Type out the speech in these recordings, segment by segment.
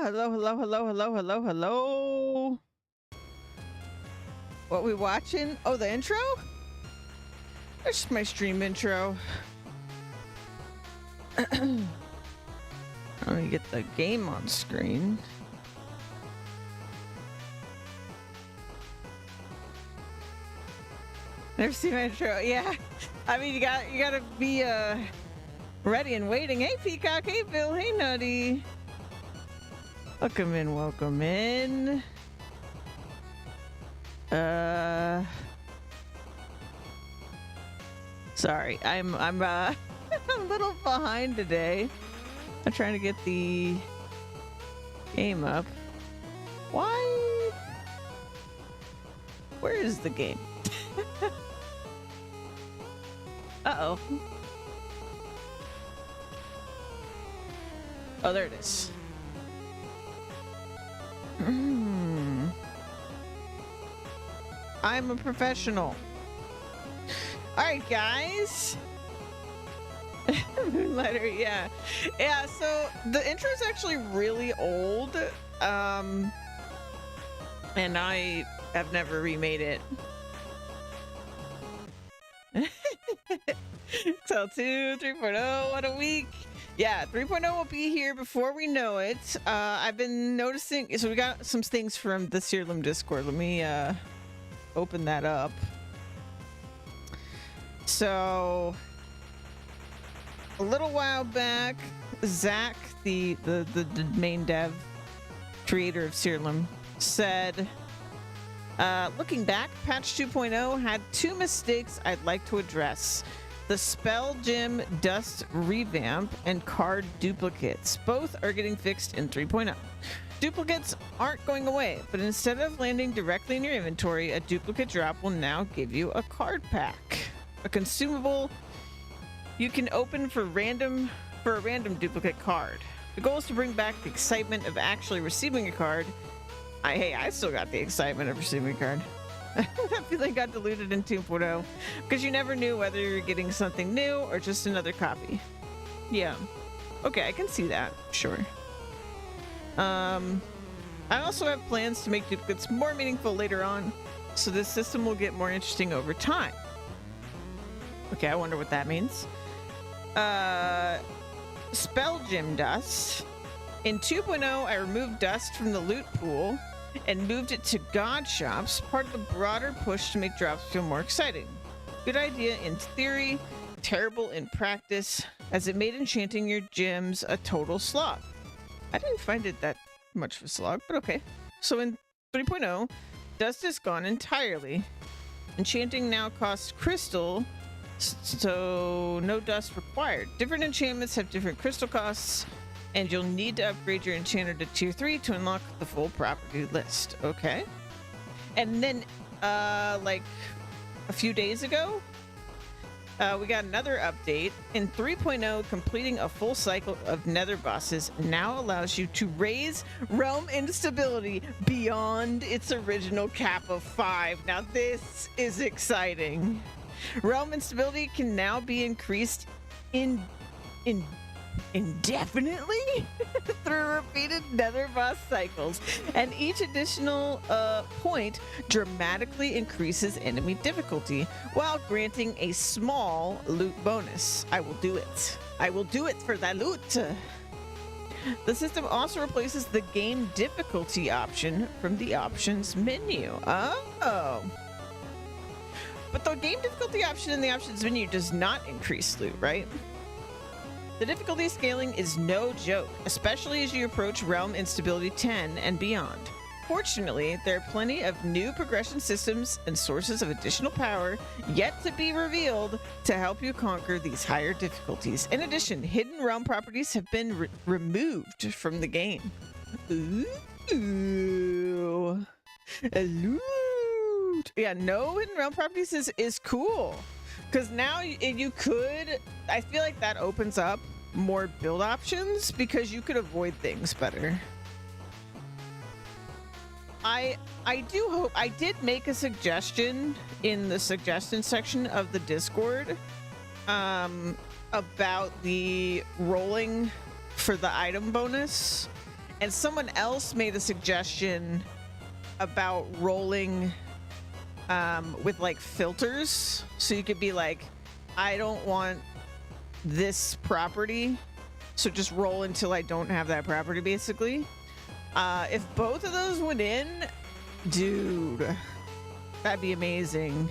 Hello, hello, hello, hello, hello, hello. What we watching? Oh, the intro? That's my stream intro. Let me get the game on screen. Never seen my intro. Yeah. I mean, you gotta be ready and waiting. Hey Peacock, hey Bill, hey Nutty. Welcome in, welcome in. Sorry, I'm a little behind today. I'm trying to get the game up. Why? Where is the game? Uh-oh. Oh, there it is. I'm a professional. All right, guys. Moonlighter, yeah. Yeah, so the intro is actually really old. And I have never remade it. XL2, 3.0, what a week. Yeah, 3.0 will be here before we know it. I've been noticing, so we got some things from the Siralim Discord. Let me open that up. So a little while back, Zach, the main dev, creator of Siralim, said, looking back, patch 2.0 had two mistakes I'd like to address. The Spell Gym Dust revamp and card duplicates. Both are getting fixed in 3.0. Duplicates aren't going away, but instead of landing directly in your inventory, a duplicate drop will now give you a card pack. A consumable you can open for a random duplicate card. The goal is to bring back the excitement of actually receiving a card. I still got the excitement of receiving a card. That feeling got diluted in 2.0 because you never knew whether you were getting something new or just another copy. Yeah. Okay, I can see that. Sure. I also have plans to make duplicates more meaningful later on, so this system will get more interesting over time. Okay, I wonder what that means. Spell Gym Dust. In 2.0, I removed dust from the loot pool and moved it to God Shops, part of the broader push to make drops feel more exciting. Good idea in theory, terrible in practice, as it made enchanting your gems a total slog. I didn't find it that much of a slog, but okay. So in 3.0, dust is gone entirely. Enchanting now costs crystal, so no dust required. Different enchantments have different crystal costs, and you'll need to upgrade your enchanter to tier 3 to unlock the full property list. Okay. And then, like a few days ago, we got another update. In 3.0, completing a full cycle of nether bosses now allows you to raise realm instability beyond its original cap of 5. Now this is exciting. Realm instability can now be increased indefinitely through repeated nether boss cycles, and each additional point dramatically increases enemy difficulty while granting a small loot bonus. I will do it. I will do it for the loot. The system also replaces the game difficulty option from the options menu. Oh. But the game difficulty option in the options menu does not increase loot, right? The difficulty scaling is no joke, especially as you approach Realm Instability 10 and beyond. Fortunately, there are plenty of new progression systems and sources of additional power yet to be revealed to help you conquer these higher difficulties. In addition, hidden realm properties have been removed from the game. Ooh. Yeah, no hidden realm properties is cool. Because now you could, I feel like that opens up more build options because you could avoid things better. I do hope, I did make a suggestion in the suggestion section of the Discord about the rolling for the item bonus. And someone else made a suggestion about rolling with like filters. So you could be like, I don't want this property, so just roll until I don't have that property, basically. If both of those went in, dude, that'd be amazing.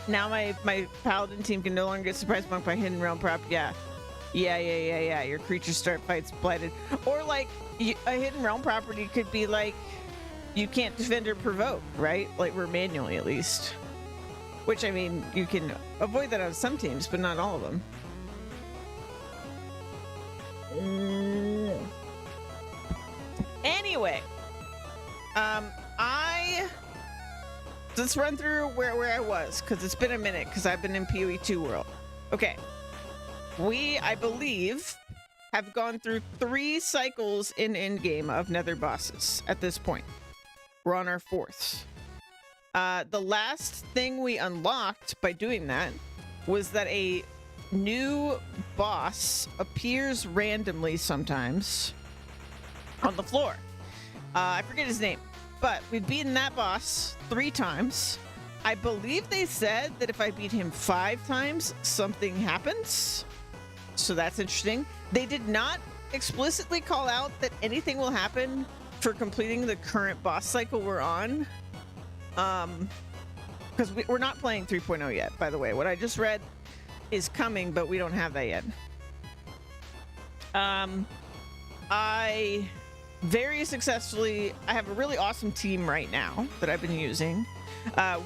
Now my paladin team can no longer get surprise bunked by hidden realm prop. Yeah. Your creatures start fights blighted. Or like a hidden realm property could be like, you can't defend or provoke, right? Like we're manually at least. Which, I mean, you can avoid that on some teams, but not all of them. Anyway, let's run through where I was, because it's been a minute, because I've been in PoE 2 world. Okay. We, I believe, have gone through 3 cycles in endgame of nether bosses at this point. We're on our 4th. The last thing we unlocked by doing that was that a new boss appears randomly sometimes on the floor. I forget his name, but we've beaten that boss 3 times. I believe they said that if I beat him 5 times, something happens. So that's interesting. They did not explicitly call out that anything will happen for completing the current boss cycle we're on. Because we're not playing 3.0 yet, by the way. What I just read is coming, but we don't have that yet. I very successfully, I have a really awesome team right now that I've been using.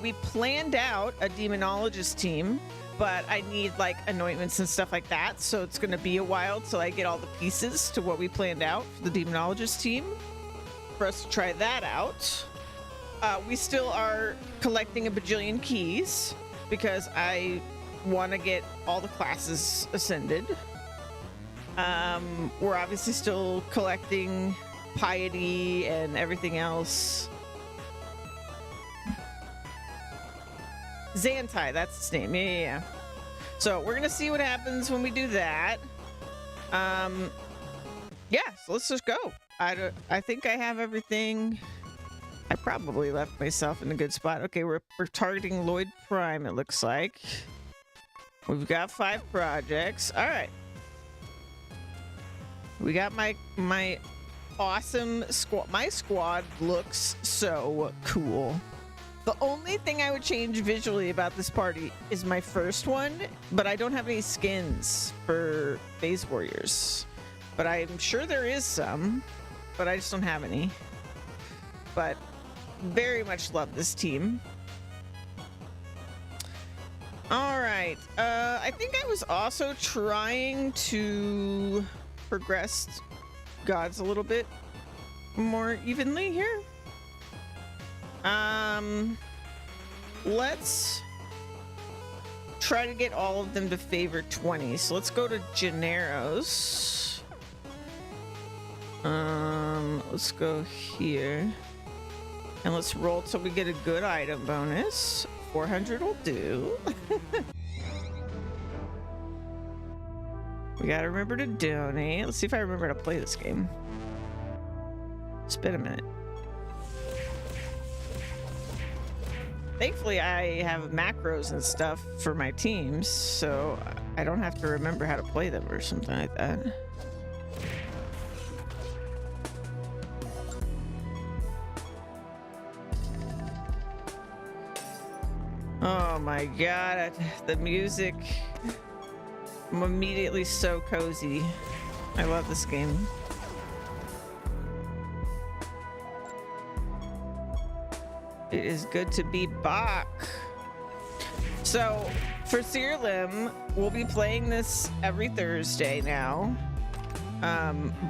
We planned out a demonologist team, but I need like anointments and stuff like that, so it's going to be a while till I get all the pieces to what we planned out for the demonologist team for us to try that out. We still are collecting a bajillion keys because I want to get all the classes ascended. We're obviously still collecting piety and everything else. Xantai, that's its name. Yeah. So we're gonna see what happens when we do that. Yeah, so let's just go. I think I have everything. I probably left myself in a good spot. Okay, we're targeting Lloyd Prime, it looks like. We've got 5 projects. All right. We got my awesome squad. My squad looks so cool. The only thing I would change visually about this party is my first one, but I don't have any skins for Phase Warriors. But I'm sure there is some, but I just don't have any. But very much love this team. All right. I think I was also trying to progress gods a little bit more evenly here. Let's try to get all of them to favor 20. So let's go to Gennaros. Let's go here. And let's roll till we get a good item bonus. 400 will do. We gotta remember to donate. Let's see if I remember how to play this game. It's been a minute. Thankfully, I have macros and stuff for my teams, so I don't have to remember how to play them or something like that. Oh my god, the music. I'm immediately so cozy. I love this game. It is good to be back. So for Siralim, we'll be playing this every Thursday now,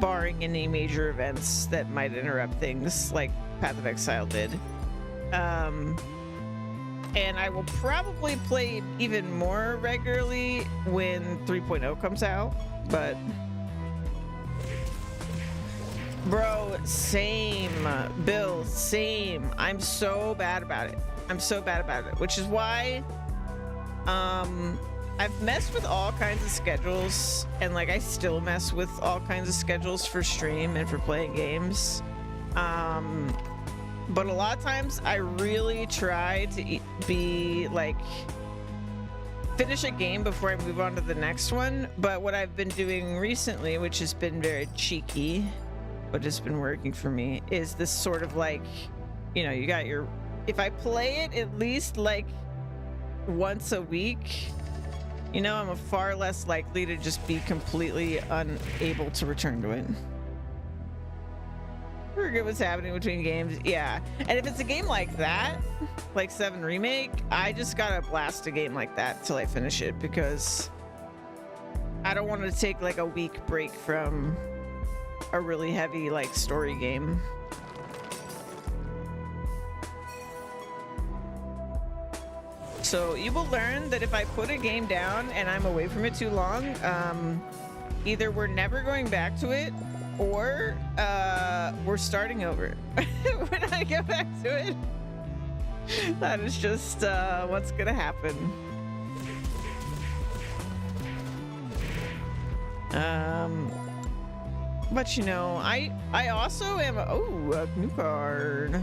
barring any major events that might interrupt things like Path of Exile did. And I will probably play even more regularly when 3.0 comes out, but bro, same. Bill, same. I'm so bad about it. I'm so bad about it, which is why I've messed with all kinds of schedules, and like I still mess with all kinds of schedules for stream and for playing games. But a lot of times I really try to be like finish a game before I move on to the next one. But what I've been doing recently, which has been very cheeky, but it's been working for me, is this sort of like, you know, you got your, if I play it at least like once a week, you know, I'm far less likely to just be completely unable to return to it. Forget what's happening between games. Yeah. And if it's a game like that, like 7 Remake, I just gotta blast a game like that till I finish it, because I don't want to take like a week break from a really heavy like story game. So you will learn that if I put a game down and I'm away from it too long, either we're never going back to it, or we're starting over. When I get back to it, that is just what's gonna happen. But you know, I also am a new card.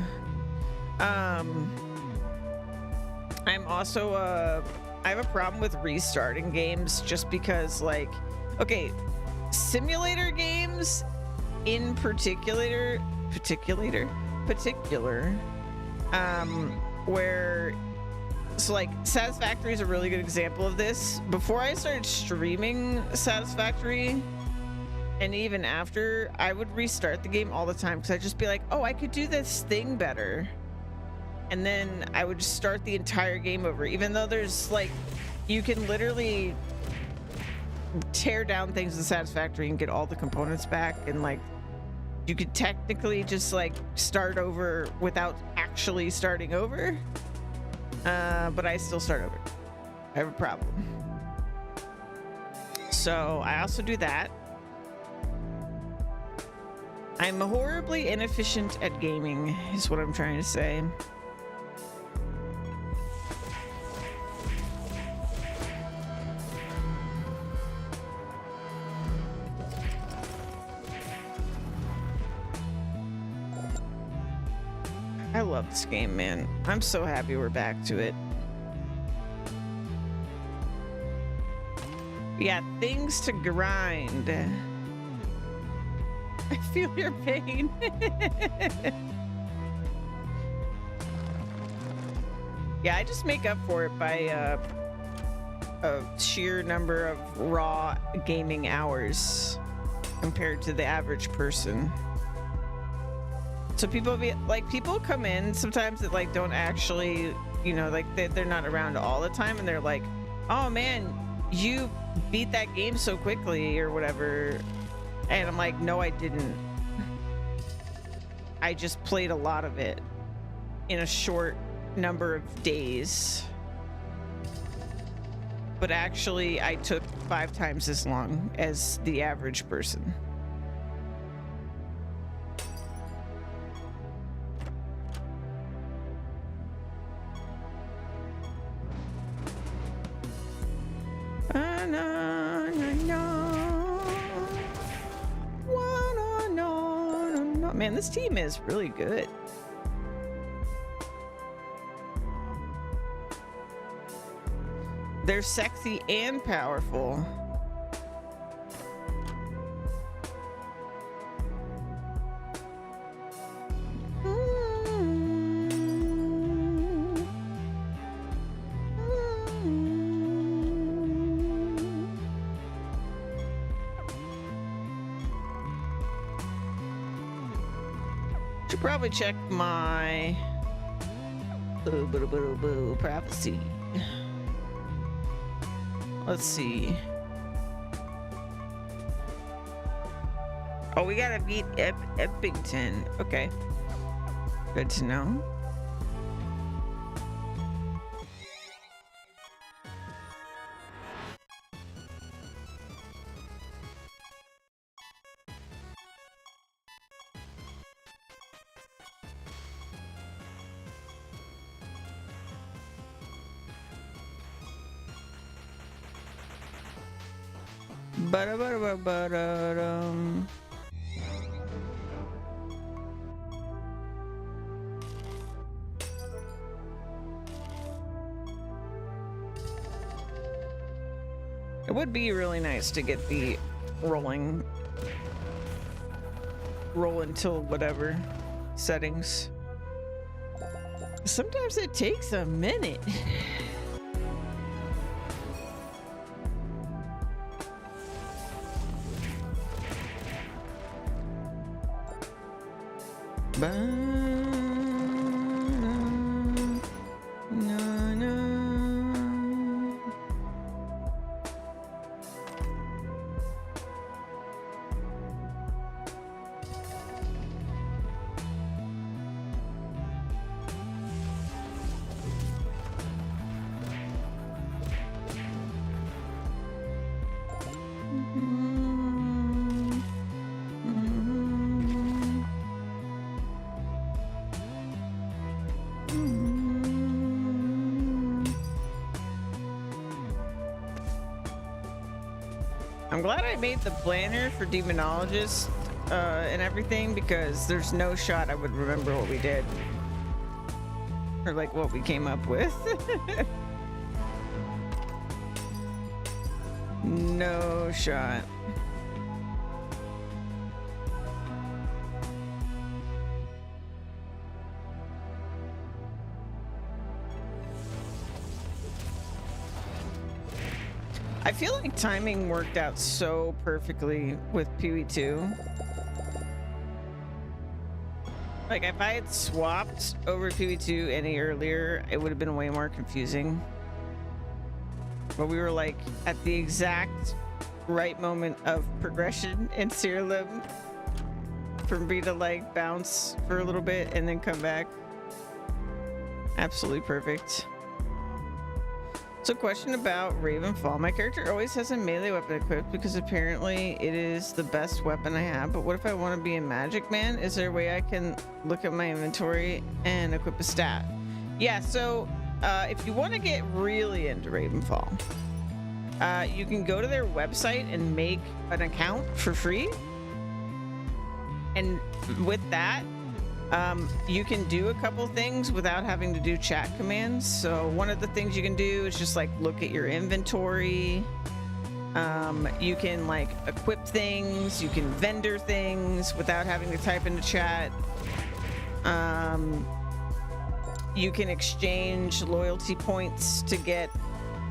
I'm also I have a problem with restarting games, just because, like, okay, simulator games in particular, where, so like Satisfactory is a really good example of this. Before I started streaming Satisfactory, and even after, I would restart the game all the time, because I'd just be like, oh, I could do this thing better. And then I would just start the entire game over, even though there's like, you can literally tear down things in Satisfactory and get all the components back, and like you could technically just like start over without actually starting over. But I still start over. I have a problem. So I also do that. I'm horribly inefficient at gaming, is what I'm trying to say. I love this game, man. I'm so happy we're back to it. Yeah, things to grind. I feel your pain. Yeah, I just make up for it by a sheer number of raw gaming hours compared to the average person. So people come in sometimes that like don't actually, you know, like they're not around all the time, and they're like, oh man, you beat that game so quickly or whatever. And I'm like, no, I didn't. I just played a lot of it in a short number of days. But actually, I took 5 times as long as the average person. Man, this team is really good. They're sexy and powerful. Should probably check my prophecy. Let's see. Oh, we gotta beat Eppington. Okay. Good to know. Ba-da-ba-da-ba-da-dum. It would be really nice to get the roll until whatever settings. Sometimes it takes a minute. I'm glad I made the planner for demonologist and everything, because there's no shot I would remember what we did or like what we came up with. No shot. I feel like timing worked out so perfectly with PoE 2. Like, if I had swapped over PoE 2 any earlier, it would have been way more confusing. But we were like at the exact right moment of progression in Siralim for me to like bounce for a little bit and then come back. Absolutely perfect. So, question about Ravenfall. My character always has a melee weapon equipped because apparently it is the best weapon I have. But what if I want to be a magic man? Is there a way I can look at my inventory and equip a stat? Yeah, so if you want to get really into Ravenfall, you can go to their website and make an account for free. And with that, you can do a couple things without having to do chat commands. So one of the things you can do is just like look at your inventory. You can like equip things, you can vendor things without having to type into chat. You can exchange loyalty points to get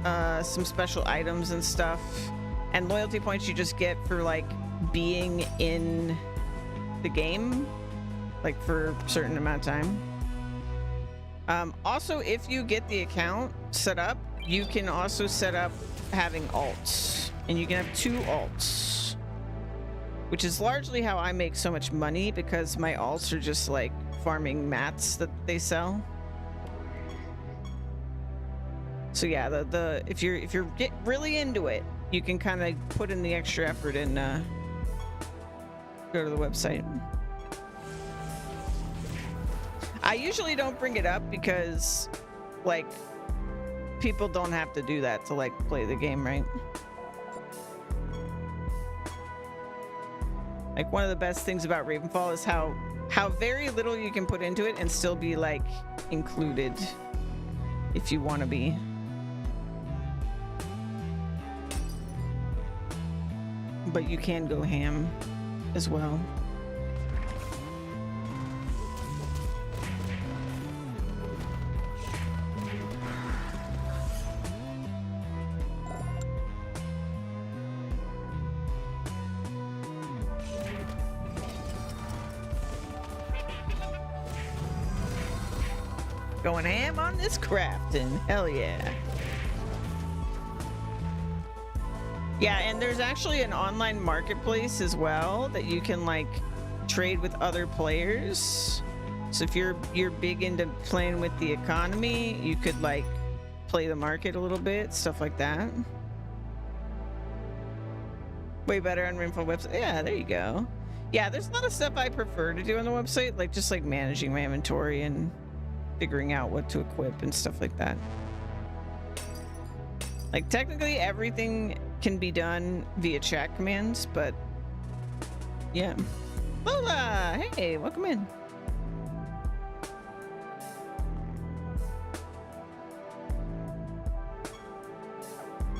some special items and stuff. And loyalty points you just get for like being in the game, like for a certain amount of time. Also, if you get the account set up, you can also set up having alts, and you can have 2 alts, which is largely how I make so much money, because my alts are just like farming mats that they sell. So yeah, if you're get really into it, you can kind of put in the extra effort and go to the website. I usually don't bring it up because, like, people don't have to do that to, like, play the game, right? Like, one of the best things about Ravenfall is how very little you can put into it and still be, like, included if you want to be. But you can go ham as well. Going ham on this crafting. Hell yeah. Yeah, and there's actually an online marketplace as well that you can like trade with other players. So if you're big into playing with the economy, you could like play the market a little bit, stuff like that. Way better on Ravenfall website. Yeah, there you go. Yeah, there's a lot of stuff I prefer to do on the website, like just like managing my inventory and figuring out what to equip and stuff like that. Like technically everything can be done via chat commands, but yeah. Lola, hey, welcome in.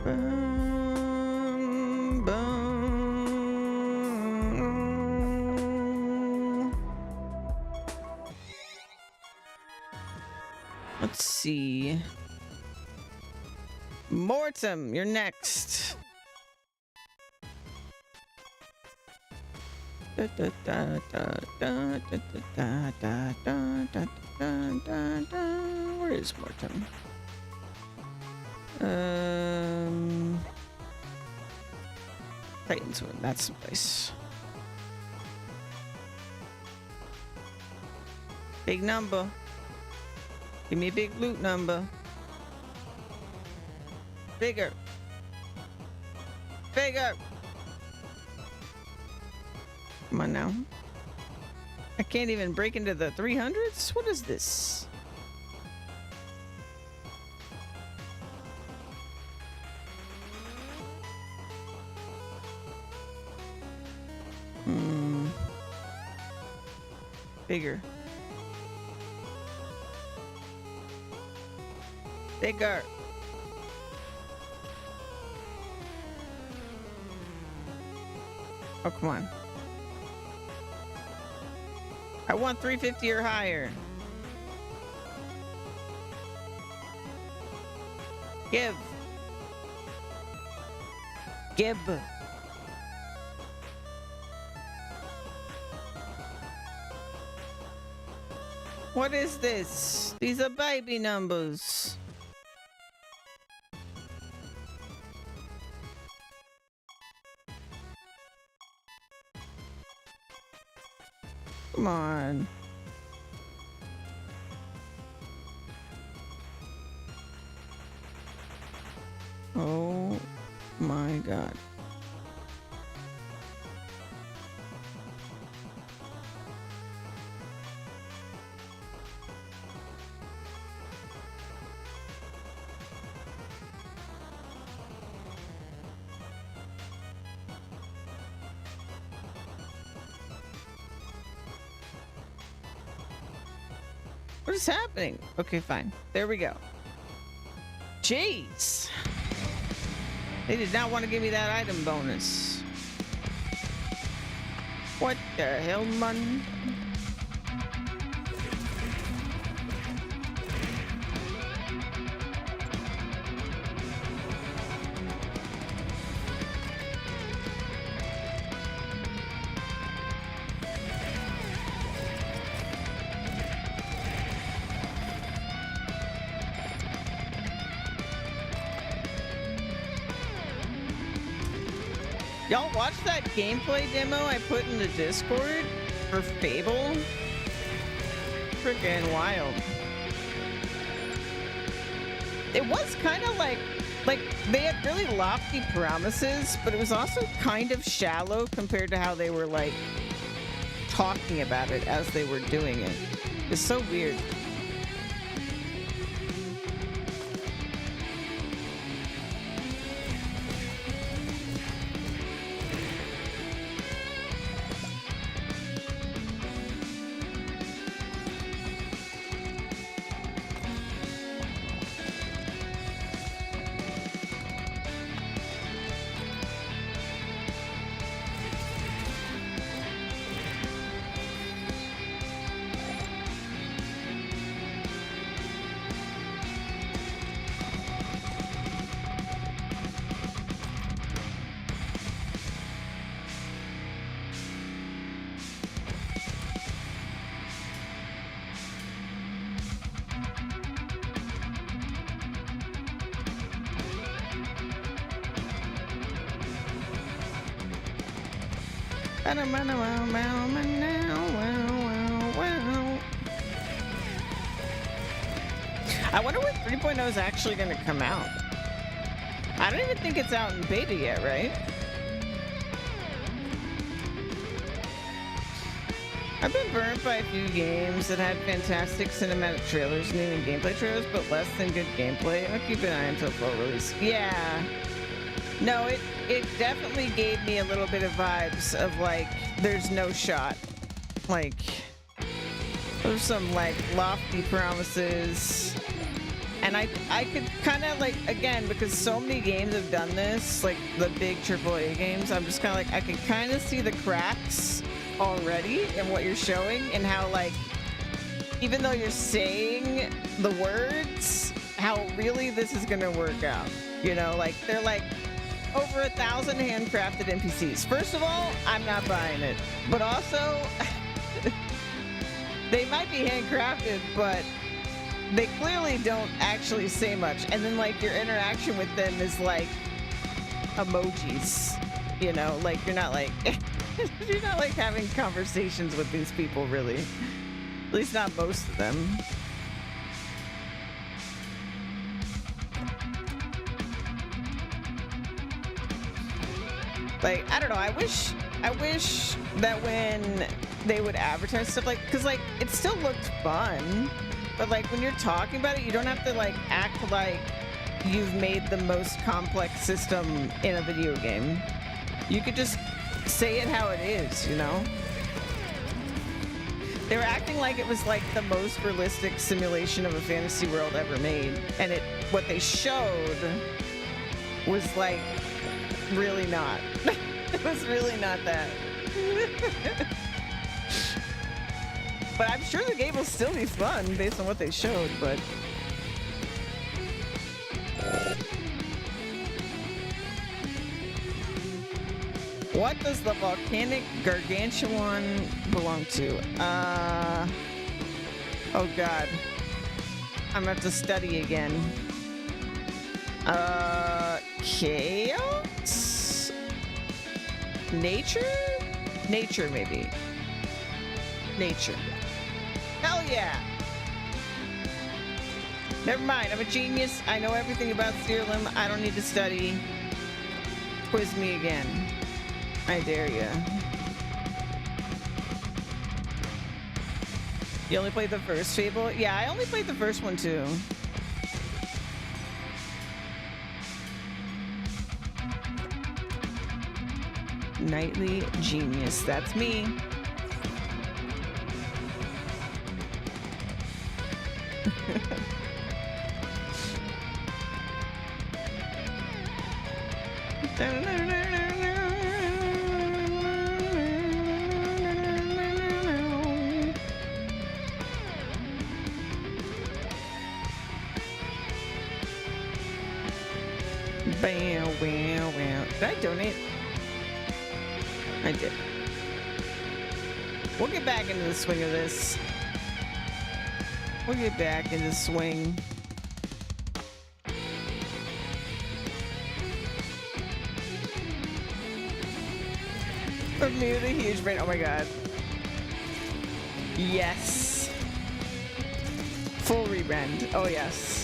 Boom, boom. Let's see. Mortem, you're next. Where is Mortem? Titan's Wound, that's the place. Big number. Give me a big loot number. Bigger. Bigger. Come on now. I can't even break into the 300s? What is this? Bigger. Bigger. Oh, come on. I want 350 or higher. Give. Give. What is this? These are baby numbers. Come on. Oh my God. What is happening? Okay, fine. There we go. Jeez. They did not want to give me that item bonus. What the hell, man? Y'all watch that gameplay demo I put in the Discord for Fable? Freaking wild. It was kind of like they had really lofty promises, but it was also kind of shallow compared to how they were like talking about it as they were doing it. It's so weird. I wonder when 3.0 is actually going to come out. I don't even think it's out in beta yet, right? I've been burnt by a few games that had fantastic cinematic trailers and even gameplay trailers, but less than good gameplay. I'll keep an eye until full release. Yeah. No, it definitely gave me a little bit of vibes of like there's no shot. Like there's some like lofty promises. And I could kind of like, again, because so many games have done this, like the big AAA games, I'm just kind of like, I can kind of see the cracks already in what you're showing and how like, even though you're saying the words, how really this is going to work out. You know, like they're like over 1,000 handcrafted NPCs. First of all, I'm not buying it. But also, they might be handcrafted, but they clearly don't actually say much. And then like your interaction with them is like emojis, you know, like you're not like you're not like having conversations with these people really. At least not most of them. Like, I don't know, I wish that when they would advertise stuff like, cause like it still looked fun. But like when you're talking about it, you don't have to like act like you've made the most complex system in a video game. You could just say it how it is, you know? They were acting like it was like the most realistic simulation of a fantasy world ever made. And what they showed was like really not. It was really not that. But I'm sure the game will still be fun based on what they showed, but... What does the volcanic gargantuan belong to? Oh god. I'm gonna have to study again. Chaos? Nature? Nature, maybe. Nature. Hell yeah! Never mind, I'm a genius. I know everything about Siralim. I don't need to study. Quiz me again. I dare ya. You only played the first Fable? Yeah, I only played the first one too. Nightly genius. That's me. Bam, wow, wow. Did I donate? I did. We'll get back into the swing of this. We'll get back into the swing. Bermuda huge brain. Oh my god. Yes. Full rebrand. Oh yes.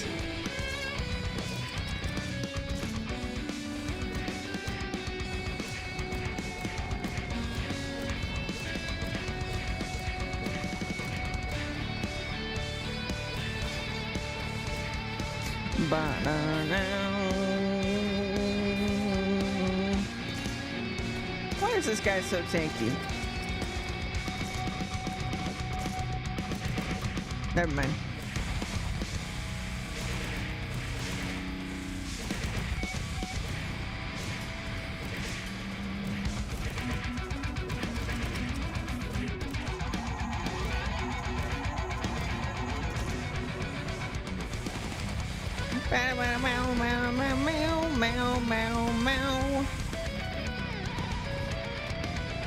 Why is this guy so tanky? Never mind.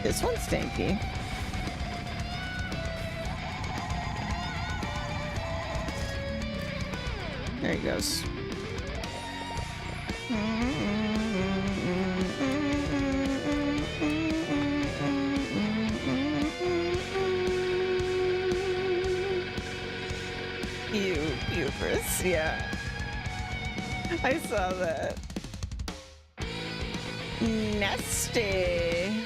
This one's stanky. There he goes. Hubris, yeah. I saw that. Nasty.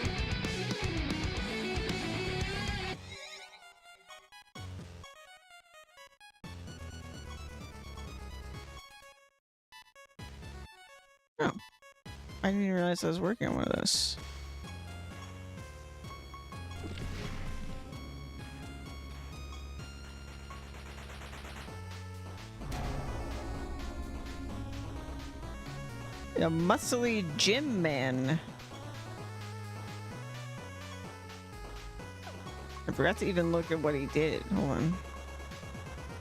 Oh. I didn't even realize I was working on one of those. A muscly gym man. I forgot to even look at what he did. Hold on.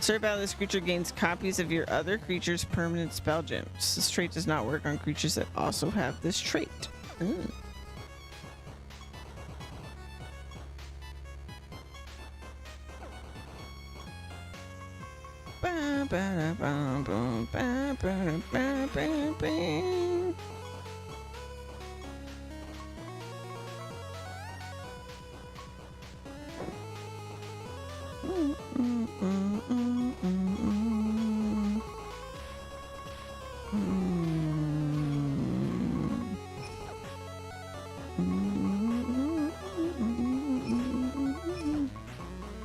Serve battle, this creature gains copies of your other creature's permanent spell gems. This trait does not work on creatures that also have this trait. Mm.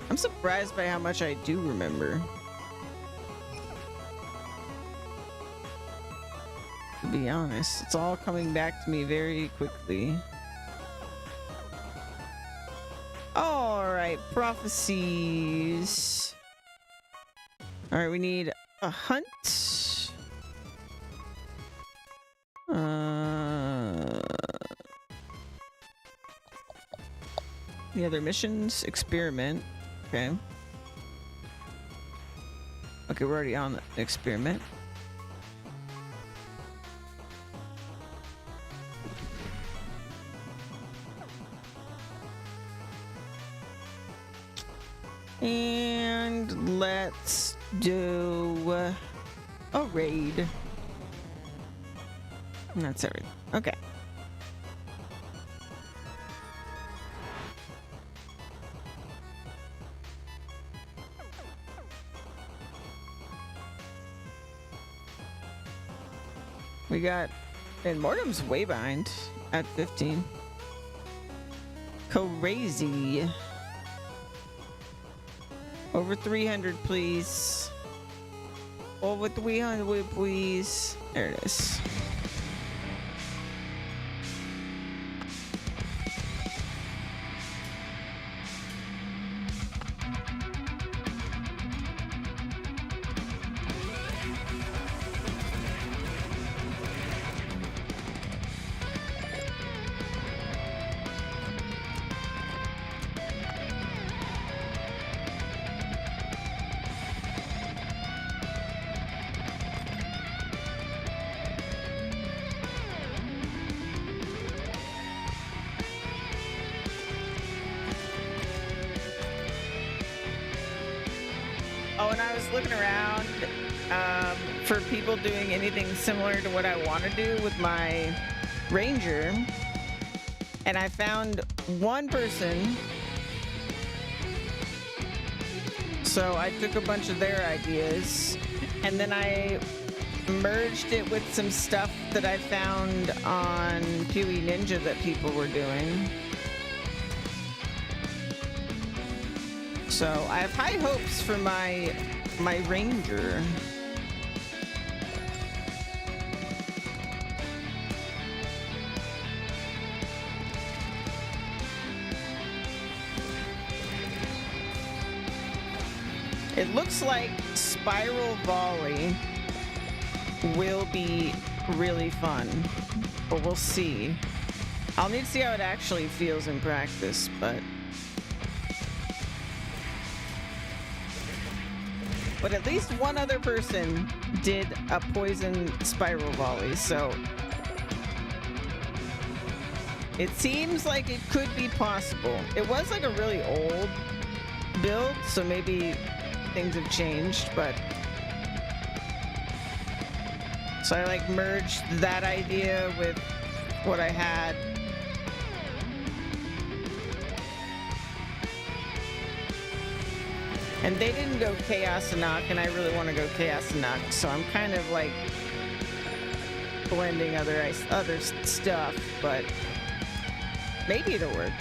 I'm surprised by how much I do remember. To be honest, it's all coming back to me very quickly. Alright, prophecies. Alright, we need a hunt. The other missions, experiment. Okay. Okay, we're already on the experiment. And let's do a raid. And that's everything. Okay. We got, and Mortem's way behind at 15. Crazy. Over 300, please. Over 300, please. There it is. Oh, and I was looking around for people doing anything similar to what I want to do with my ranger, and I found one person. So I took a bunch of their ideas, and then I merged it with some stuff that I found on PoE Ninja that people were doing. So I have high hopes for my ranger. It looks like Spiral Volley will be really fun, but we'll see. I'll need to see how it actually feels in practice, but at least one other person did a poison spiral volley, so it seems like it could be possible. It was like a really old build, so maybe things have changed, but so I like merged that idea with what I had. And they didn't go Chaos and Knock, and I really want to go Chaos and Knock, so I'm kind of like blending other stuff, but maybe it'll work.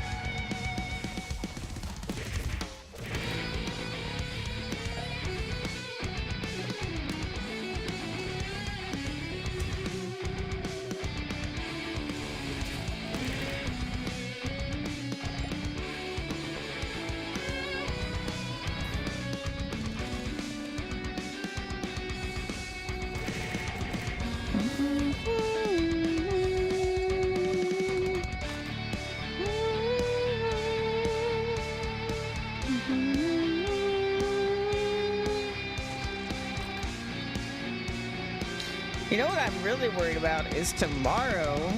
You know what I'm really worried about is tomorrow,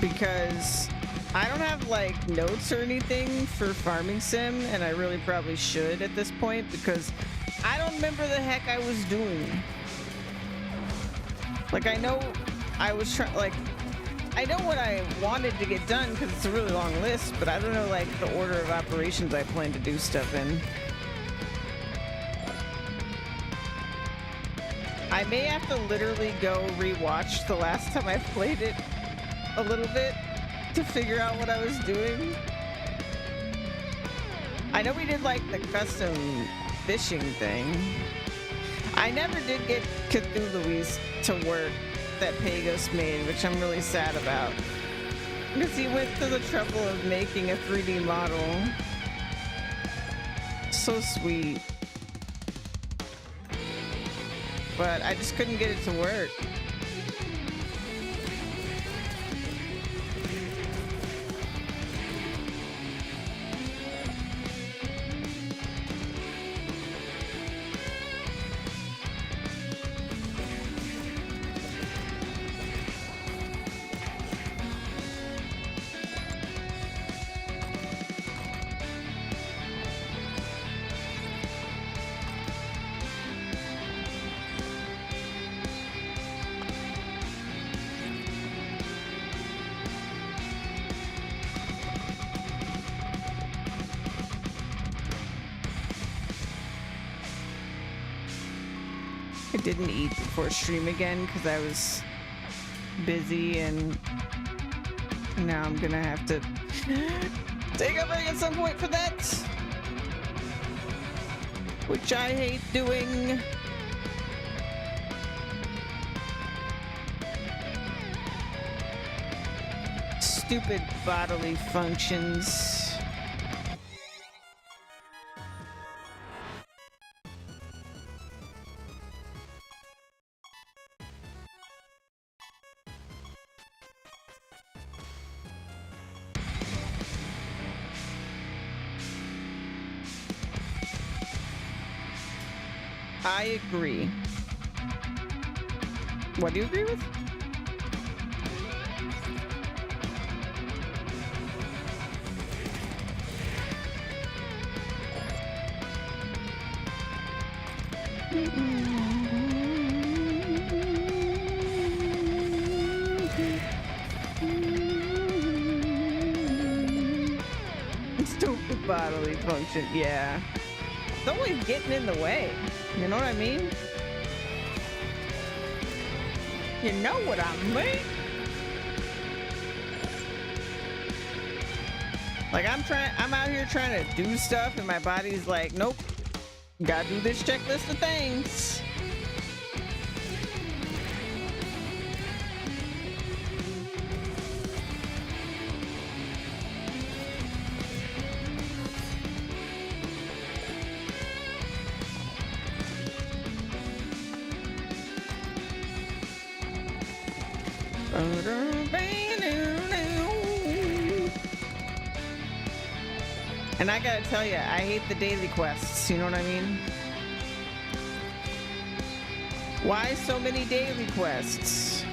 because I don't have like notes or anything for Farming Sim, and I really probably should at this point because I don't remember the heck I was doing. Like, I know I was trying, like, I know what I wanted to get done because it's a really long list, but I don't know like the order of operations I plan to do stuff in. I may have to literally go rewatch the last time I played it a little bit to figure out what I was doing. I know we did like the custom fishing thing. I never did get Cthulhu's to work that Pagos made, which I'm really sad about. Because he went to the trouble of making a 3D model. So sweet. But I just couldn't get it to work. I didn't eat before stream again because I was busy, and now I'm gonna have to take a break at some point for that, which I hate doing. Stupid bodily functions. I agree. What do you agree with? Stupid bodily function, yeah. It's always getting in the way. You know what I mean? You know what I mean? Like, I'm out here trying to do stuff and my body's like, nope, gotta do this checklist of things. And I gotta tell you, I hate the daily quests, you know what I mean? Why so many daily quests?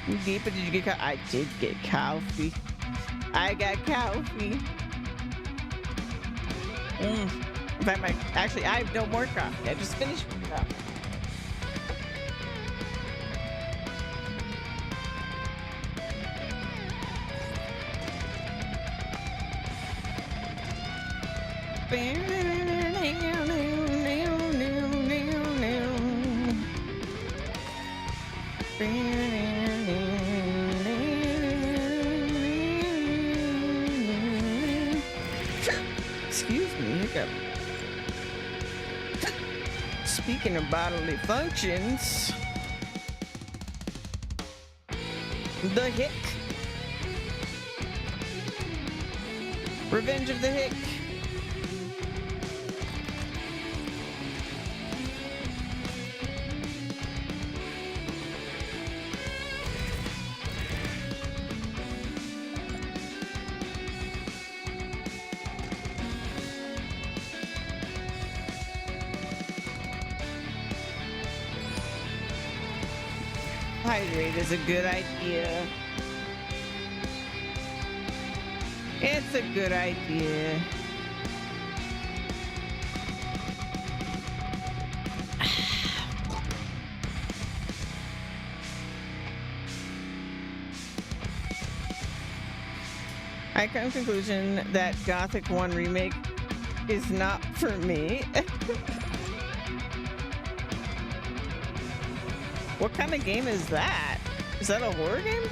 Deepa, did you get coffee? I did get coffee. I got coffee. In fact, actually, I have no more coffee. I just finished my coffee. Excuse me, hiccup. Speaking of bodily functions, the hick. Revenge of the Hick. Hydrate is a good idea. It's a good idea. I come to the conclusion that Gothic 1 Remake is not for me. What kind of game is that? Is that a horror game?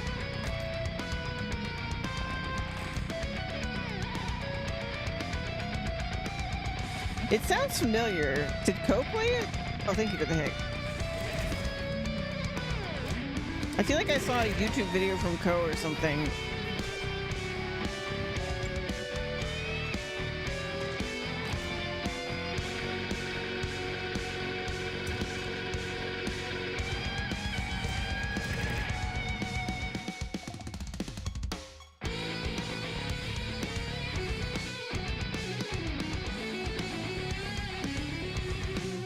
It sounds familiar. Did Ko play it? Oh, thank you for the hit. I feel like I saw a YouTube video from Ko or something.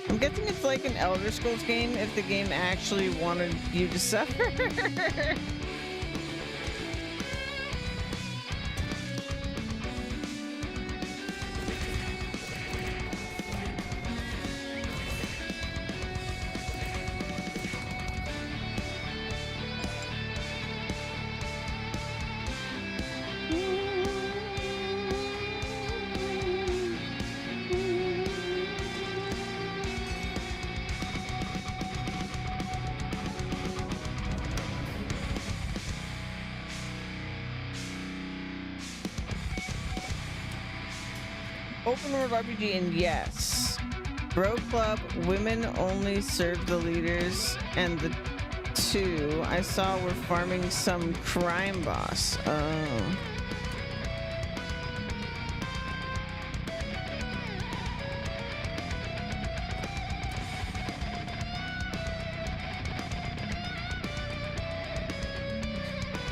I'm guessing it's like an Elder Scrolls game if the game actually wanted you to suffer. Open world RPG, and yes. Bro Club, women only serve the leaders, and the two I saw were farming some crime boss. Oh.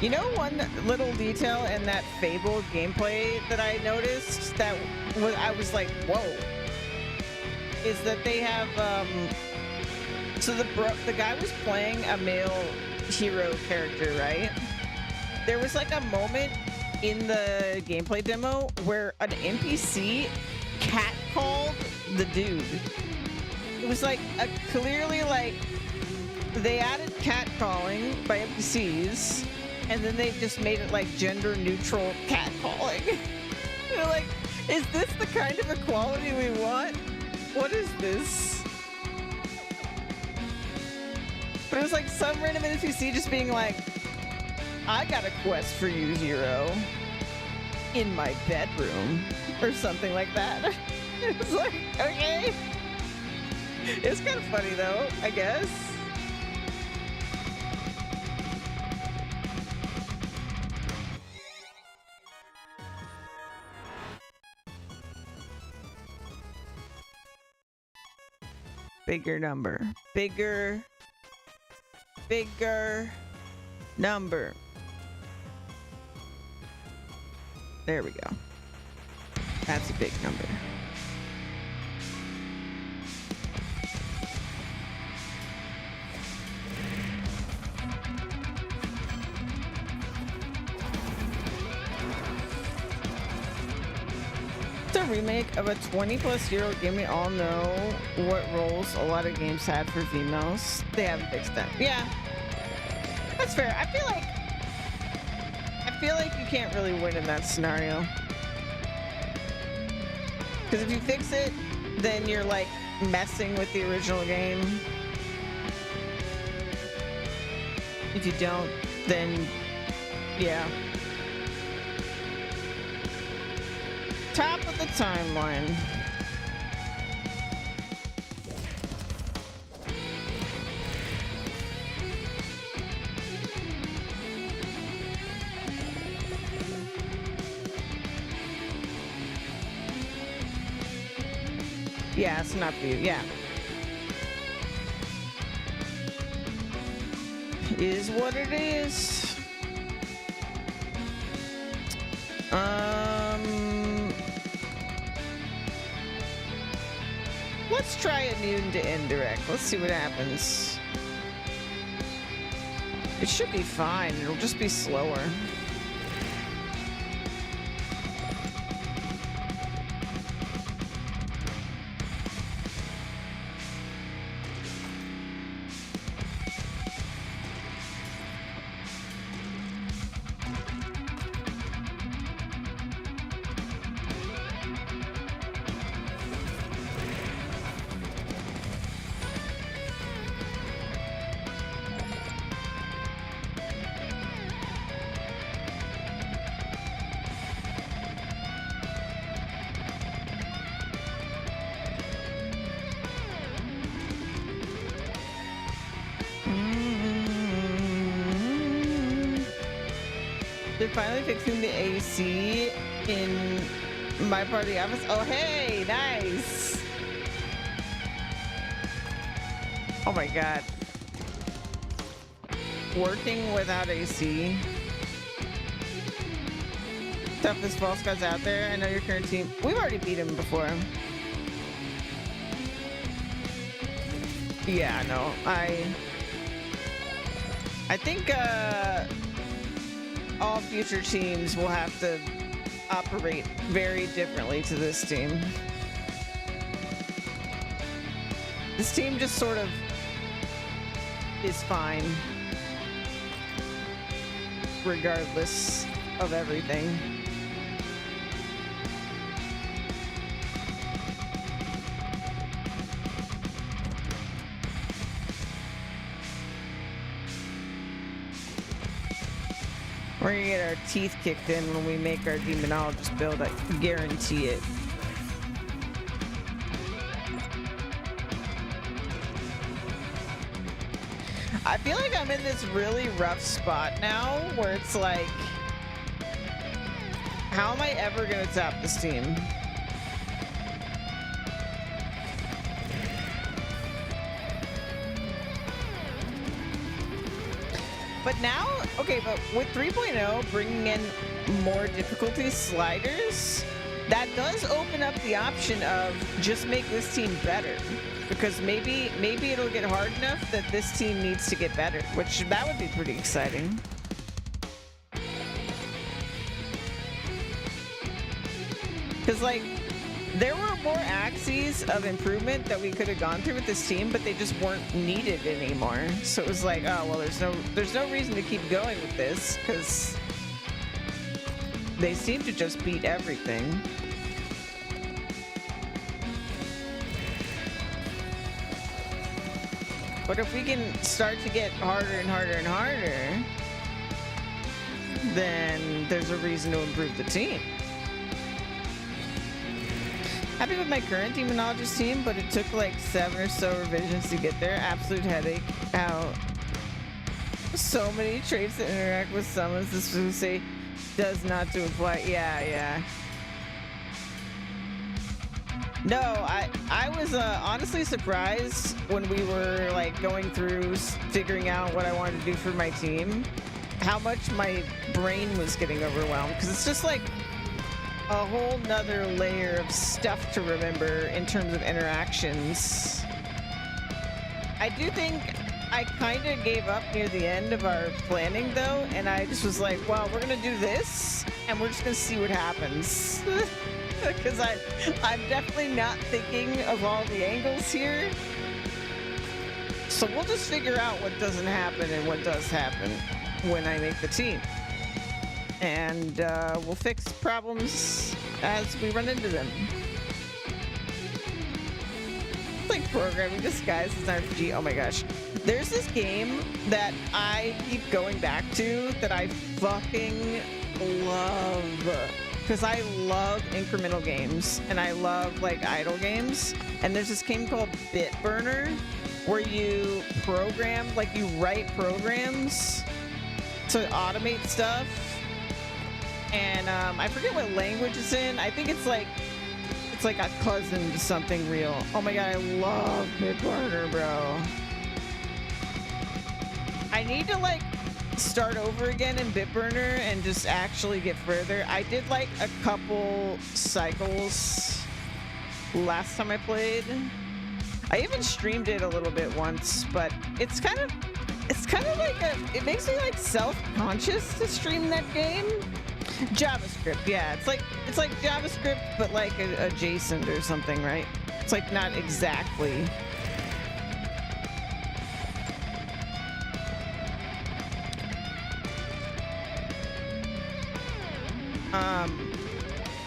You know, one little detail in that Fable gameplay that I noticed that I was like, whoa, is that they have, so the guy was playing a male hero character, right? There was like a moment in the gameplay demo where an NPC catcalled the dude. It was like clearly like they added catcalling by NPCs, and then they just made it like gender neutral catcalling. You're like, is this the kind of equality we want? What is this? But it was like some random NPC just being like, I got a quest for you, hero, in my bedroom, or something like that. It was like, okay. It's kind of funny though, I guess. Bigger number. Bigger number. There we go. That's a big number. It's a remake of a 20-plus-year-old game. We all know what roles a lot of games had for females. They haven't fixed that. Yeah, that's fair. I feel like you can't really win in that scenario. Because if you fix it, then you're like messing with the original game. If you don't, then yeah. Top of the timeline. Yeah, it's not for you. Yeah. Is what it is. Let's try immune to indirect. Let's see what happens. It should be fine. It'll just be slower. They're finally fixing the AC in my part of the office. Oh, hey, nice. Oh my God. Working without AC. Toughest false guys out there. I know your current team. We've already beat him before. Yeah, no, I think all future teams will have to operate very differently to this team. This team just sort of is fine regardless of everything. We're gonna get our teeth kicked in when we make our demonologist build, I guarantee it. I feel like I'm in this really rough spot now where it's like, how am I ever gonna top this team? But now, okay, but with 3.0 bringing in more difficulty sliders, that does open up the option of just make this team better. Because maybe it'll get hard enough that this team needs to get better, which that would be pretty exciting. Because, like, there were more axes of improvement that we could have gone through with this team, but they just weren't needed anymore. So it was like, oh, well, there's no reason to keep going with this, because they seem to just beat everything. But if we can start to get harder and harder and harder, then there's a reason to improve the team. Happy with my current demonologist team, but it took like 7 or so revisions to get there. Absolute headache. How so many traits that interact with summons this would say does not to apply. Yeah. No, I was honestly surprised when we were like going through figuring out what I wanted to do for my team, how much my brain was getting overwhelmed, because it's just like a whole nother layer of stuff to remember in terms of interactions. I do think I kind of gave up near the end of our planning though, and I just was like, well, we're gonna do this and we're just gonna see what happens. Because I'm definitely not thinking of all the angles here. So we'll just figure out what doesn't happen and what does happen when I make the team. And we'll fix problems as we run into them. It's like programming disguised as an RPG. Oh my gosh. There's this game that I keep going back to that I fucking love. Because I love incremental games and I love like idle games. And there's this game called Bitburner where you program, like you write programs to automate stuff. And I forget what language it's in. I think it's like a cousin to something real. Oh my god, I love Bitburner, bro. I need to like start over again in Bitburner and just actually get further. I did like a couple cycles last time I played. I even streamed it a little bit once, but it's kind of It's kind of like it makes me like self-conscious to stream that game. JavaScript, yeah. It's like JavaScript, but like adjacent or something, right? It's like not exactly.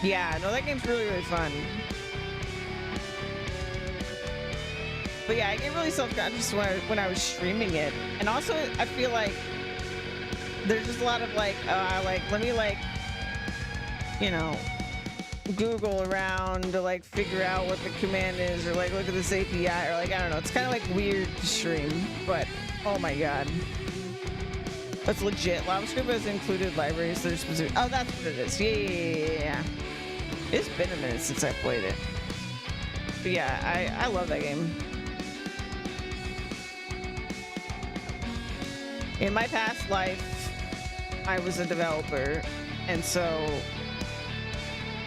Yeah, no, that game's really, really fun. But yeah, I get really self-conscious when I was streaming it. And also, I feel like there's just a lot of like, let me like, you know, Google around to like figure out what the command is, or like look at this API, or like, I don't know. It's kind of like weird to stream, but oh my God. That's legit. JavaScript has included libraries that are specific. Oh, that's what it is. Yeah. It's been a minute since I played it. But yeah, I love that game. In my past life, I was a developer, and so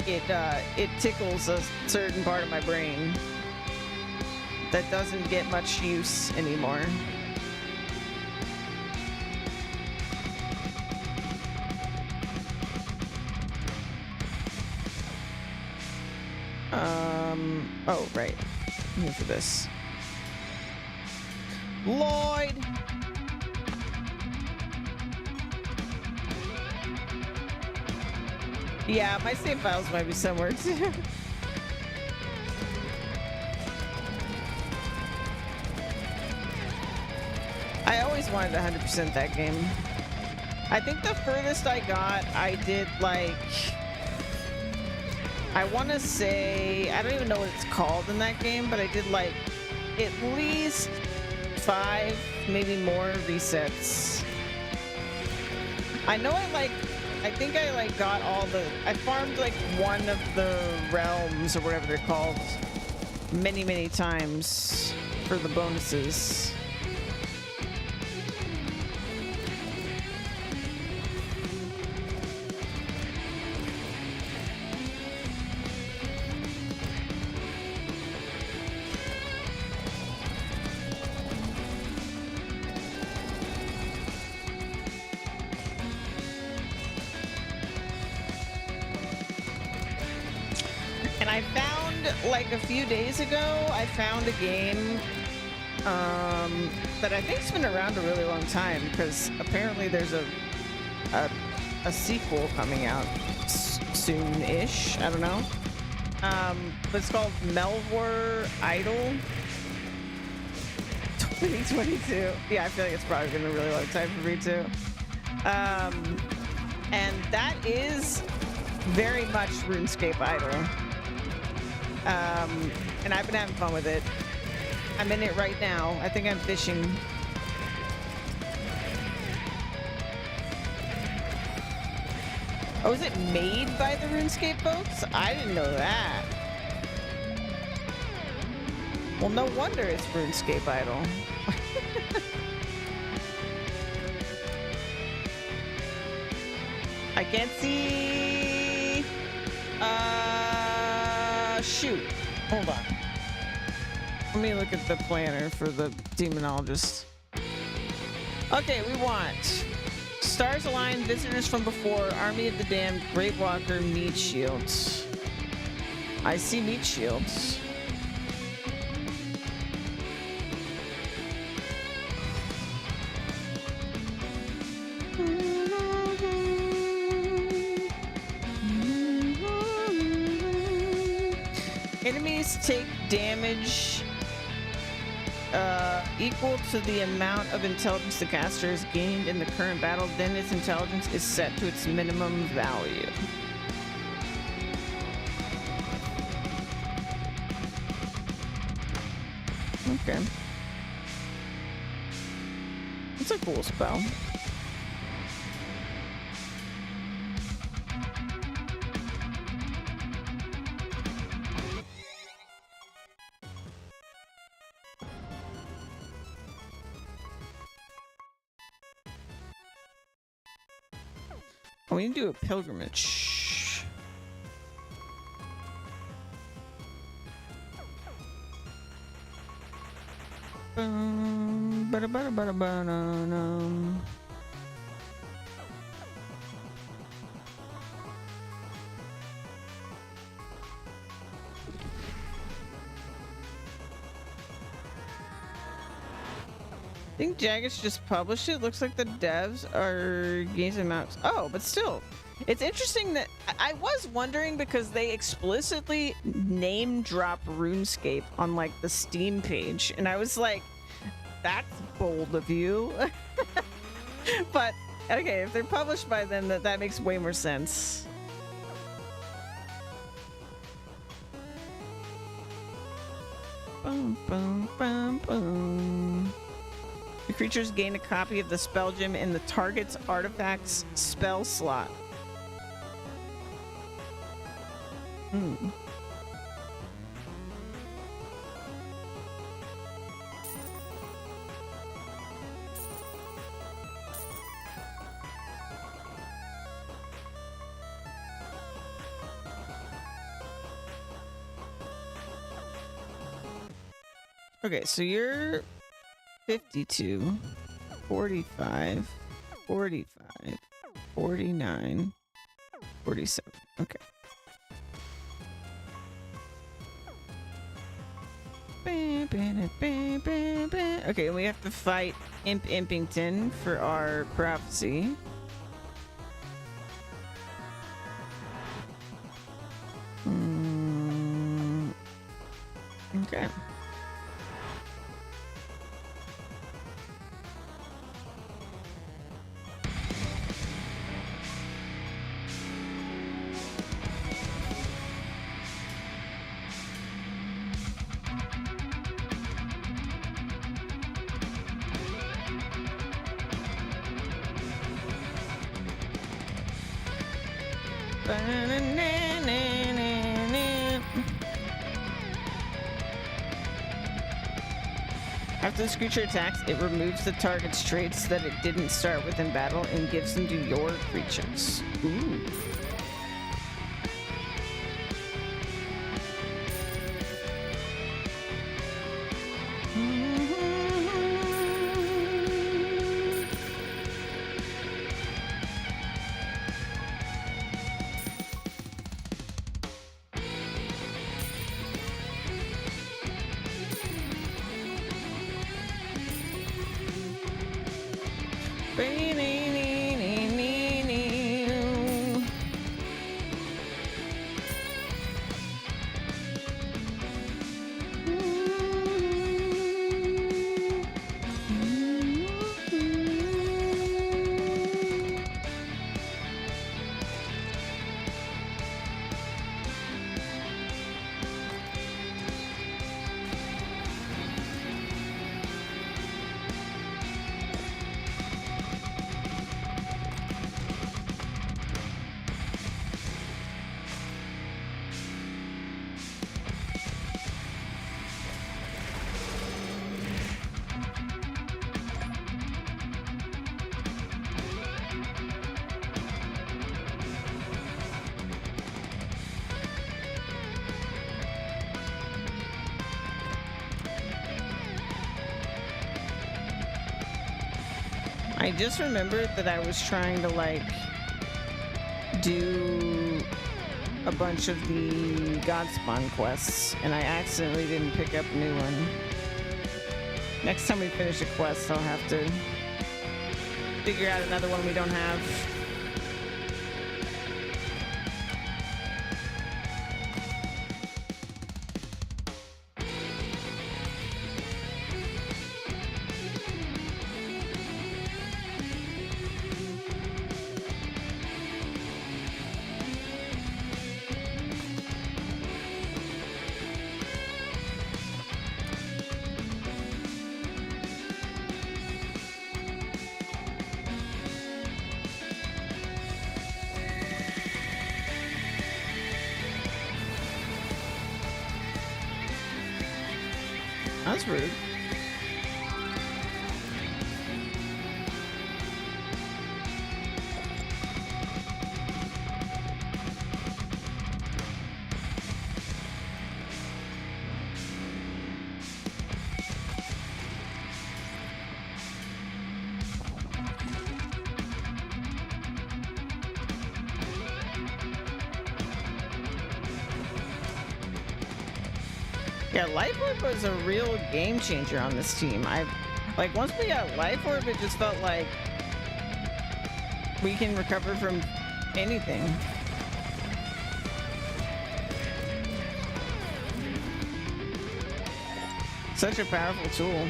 it tickles a certain part of my brain that doesn't get much use anymore. Oh, right. I'm here for this. Lloyd! Yeah, my save files might be somewhere too. I always wanted to 100% that game. I think the furthest I got, I did like... I want to say, I don't even know what it's called in that game, but I did like at least 5, maybe more resets. I know I think I like got all the, I farmed like one of the realms or whatever they're called many, many times for the bonuses. Like a few days ago, I found a game that I think's been around a really long time, because apparently there's a sequel coming out soon-ish. I don't know. But it's called Melvor Idol 2022. Yeah, I feel like it's probably been a really long time for me too. And that is very much RuneScape Idol. And I've been having fun with it. I'm in it right now. I think I'm fishing. Oh, is it made by the RuneScape folks? I didn't know that. Well, no wonder it's RuneScape Idol. I can't see. Shoot. Hold on. Let me look at the planner for the demonologist. Okay, we want Stars Align, Visitors from Before, Army of the Damned, Great Walker, Meat Shields. I see Meat Shields. Enemies take damage equal to the amount of intelligence the caster has gained in the current battle, then its intelligence is set to its minimum value. Okay. It's a cool spell. Oh, we need to do a pilgrimage. think Jagex just published it. Looks like the devs are gazing out. Oh, but still, it's interesting that I was wondering because they explicitly name drop RuneScape on like the Steam page, and I was like, that's bold of you. But okay, if they're published by them, that makes way more sense. Boom, boom, boom, boom. The creatures gain a copy of the spell gem in the target's artifact's spell slot. Hmm. Okay, so you're 52, 45, 45, 49, 47. Okay. Okay, we have to fight Imp Impington for our prophecy. Okay. After this creature attacks, it removes the target's traits that it didn't start with in battle and gives them to your creatures. Ooh. I just remembered that I was trying to like do a bunch of the Godspawn quests and I accidentally didn't pick up a new one. Next time we finish a quest, I'll have to figure out another one we don't have. That's rude. Yeah, Life Orb was a real game changer on this team. Like, once we got Life Orb, it just felt like we can recover from anything. Such a powerful tool.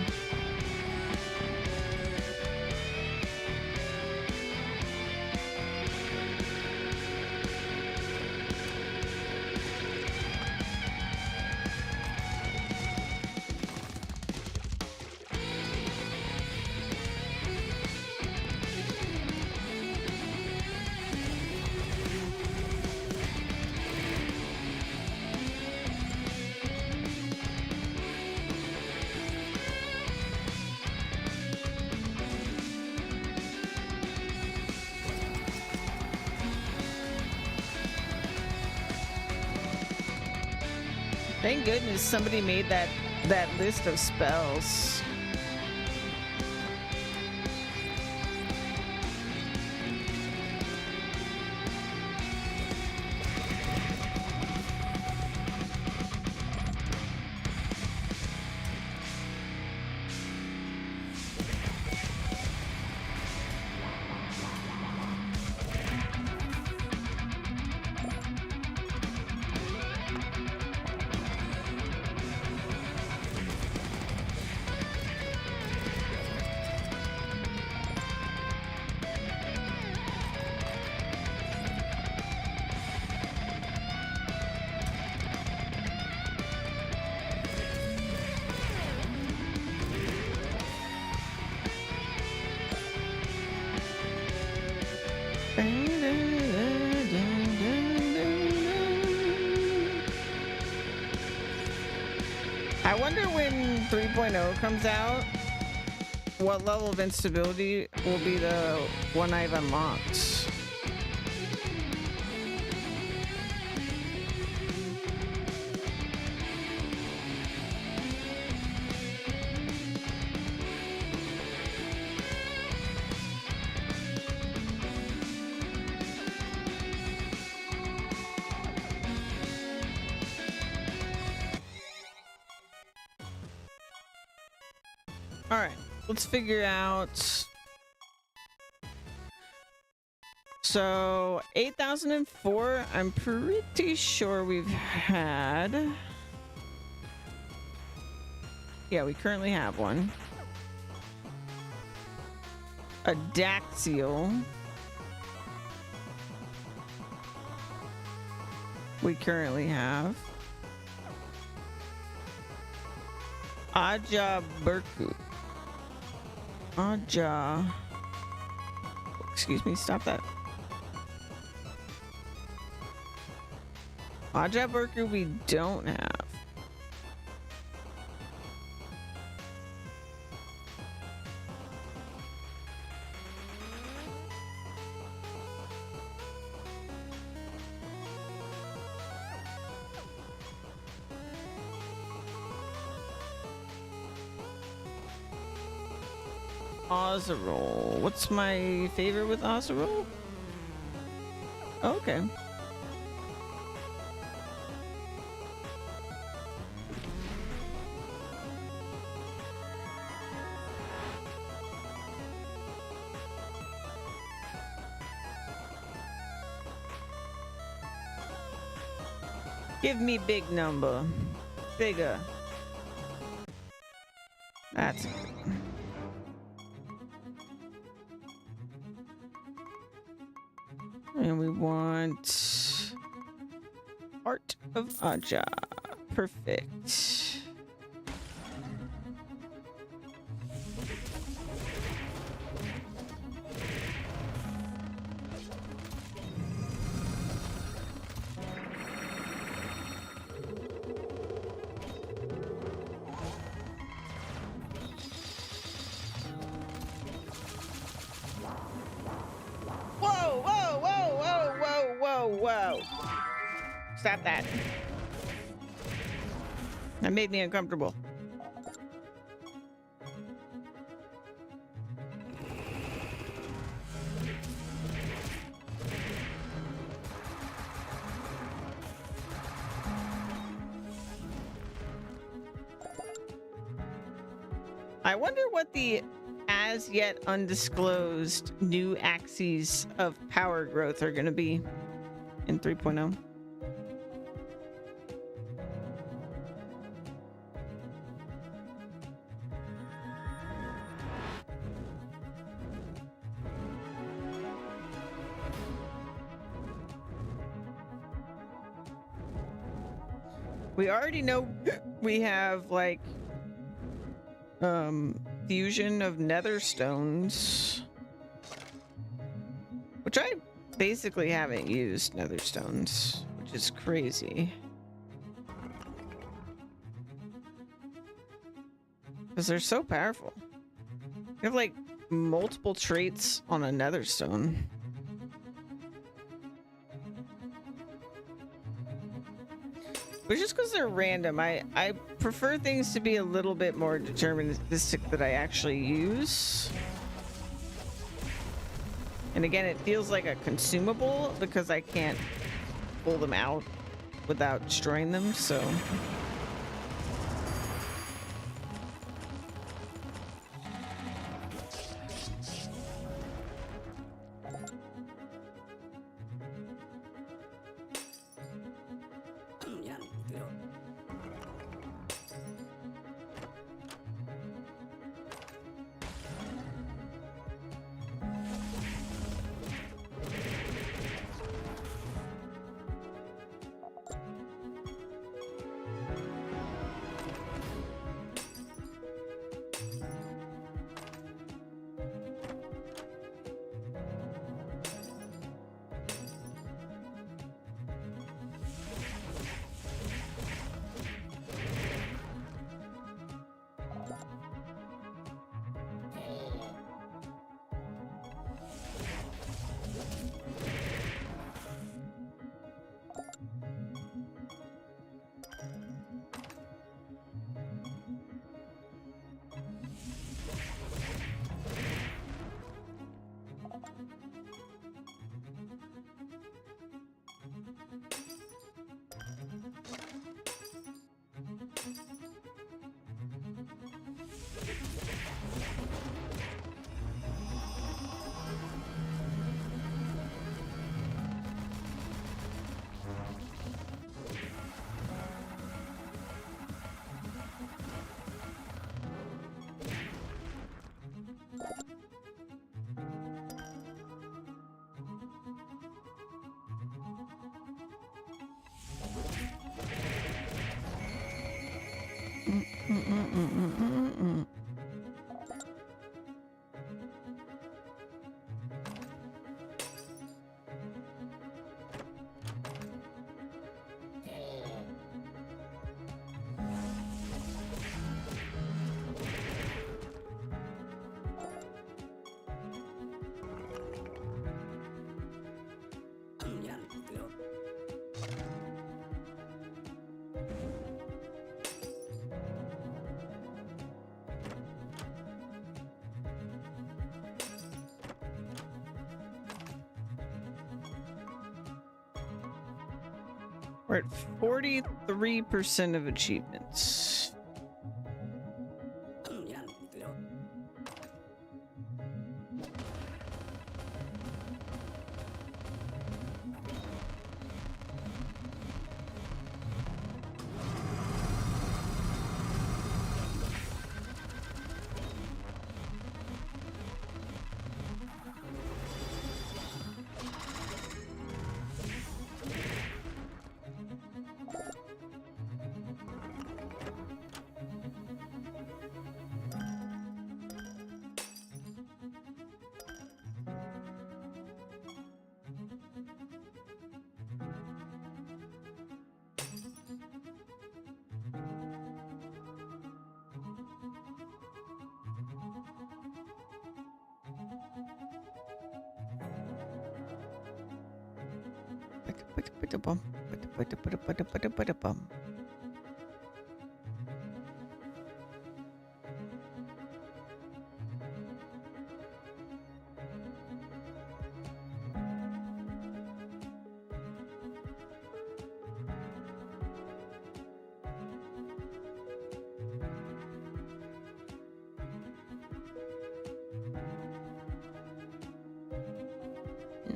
Thank goodness somebody made that list of spells. I wonder when 3.0 comes out, what level of instability will be the one I've unlocked. All right, let's figure out. So 8004, I'm pretty sure we've had. Yeah, we currently have one. A Daxiel. We currently have. Aja Burku. Aja. Excuse me, stop that. Aja Burku we don't have. Ozerol. What's my favorite with Ozerol? Okay. Give me big number. Bigger. That's it. And we want Art of Aja. Perfect. Whoa. Stop that. That made me uncomfortable. I wonder what the as yet undisclosed new axes of power growth are going to be in 3.0. We already know we have like fusion of nether stones, which I basically haven't used nether stones, which is crazy because they're so powerful. You have like multiple traits on a nether stone. But just because they're random, I prefer things to be a little bit more deterministic that I actually use. And again, it feels like a consumable because I can't pull them out without destroying them, so... We're at 43% of achievements.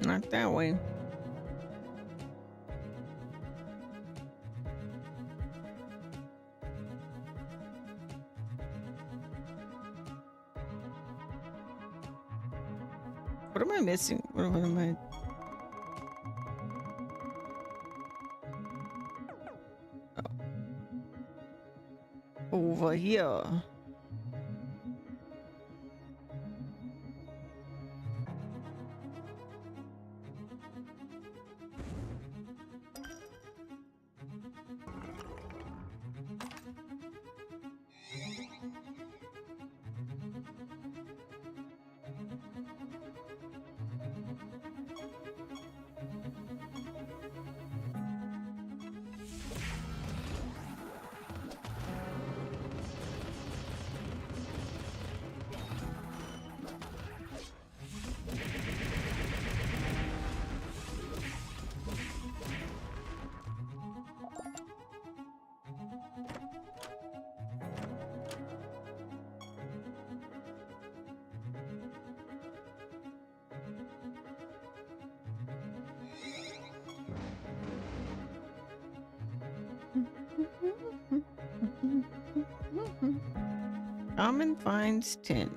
Not that way. What am I missing? What am I? Over here. Common finds 10.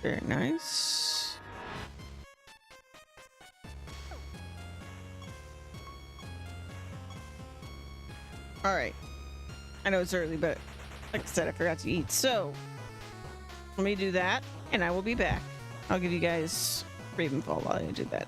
Very nice. All right. I know it's early, but like I said, I forgot to eat. So let me do that, and I will be back. I'll give you guys Ravenfall while I do that.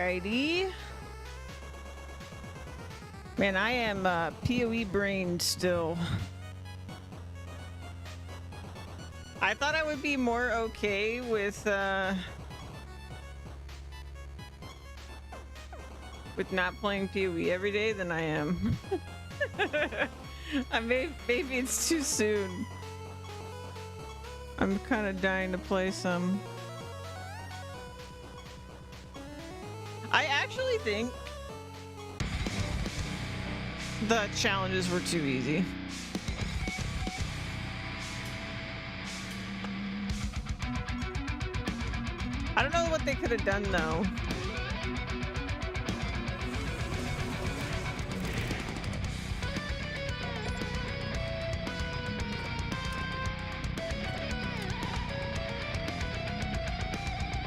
Alrighty. Man, I am PoE brained still. I thought I would be more okay with not playing PoE every day than I am. Maybe it's too soon. I'm kind of dying to play some. I actually think the challenges were too easy. I don't know what they could have done though.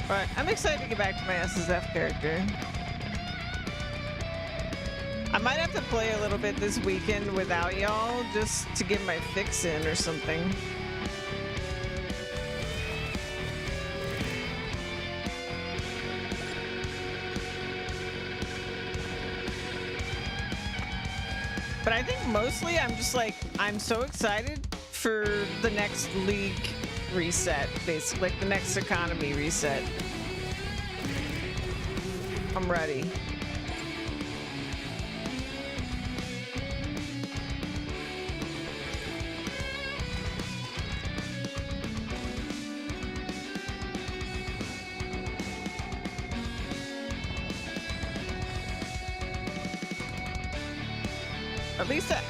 But I'm excited to get back to my SSF character. I might have to play a little bit this weekend without y'all just to get my fix in or something. But I think mostly I'm just like, I'm so excited for the next league reset, basically, like the next economy reset. I'm ready.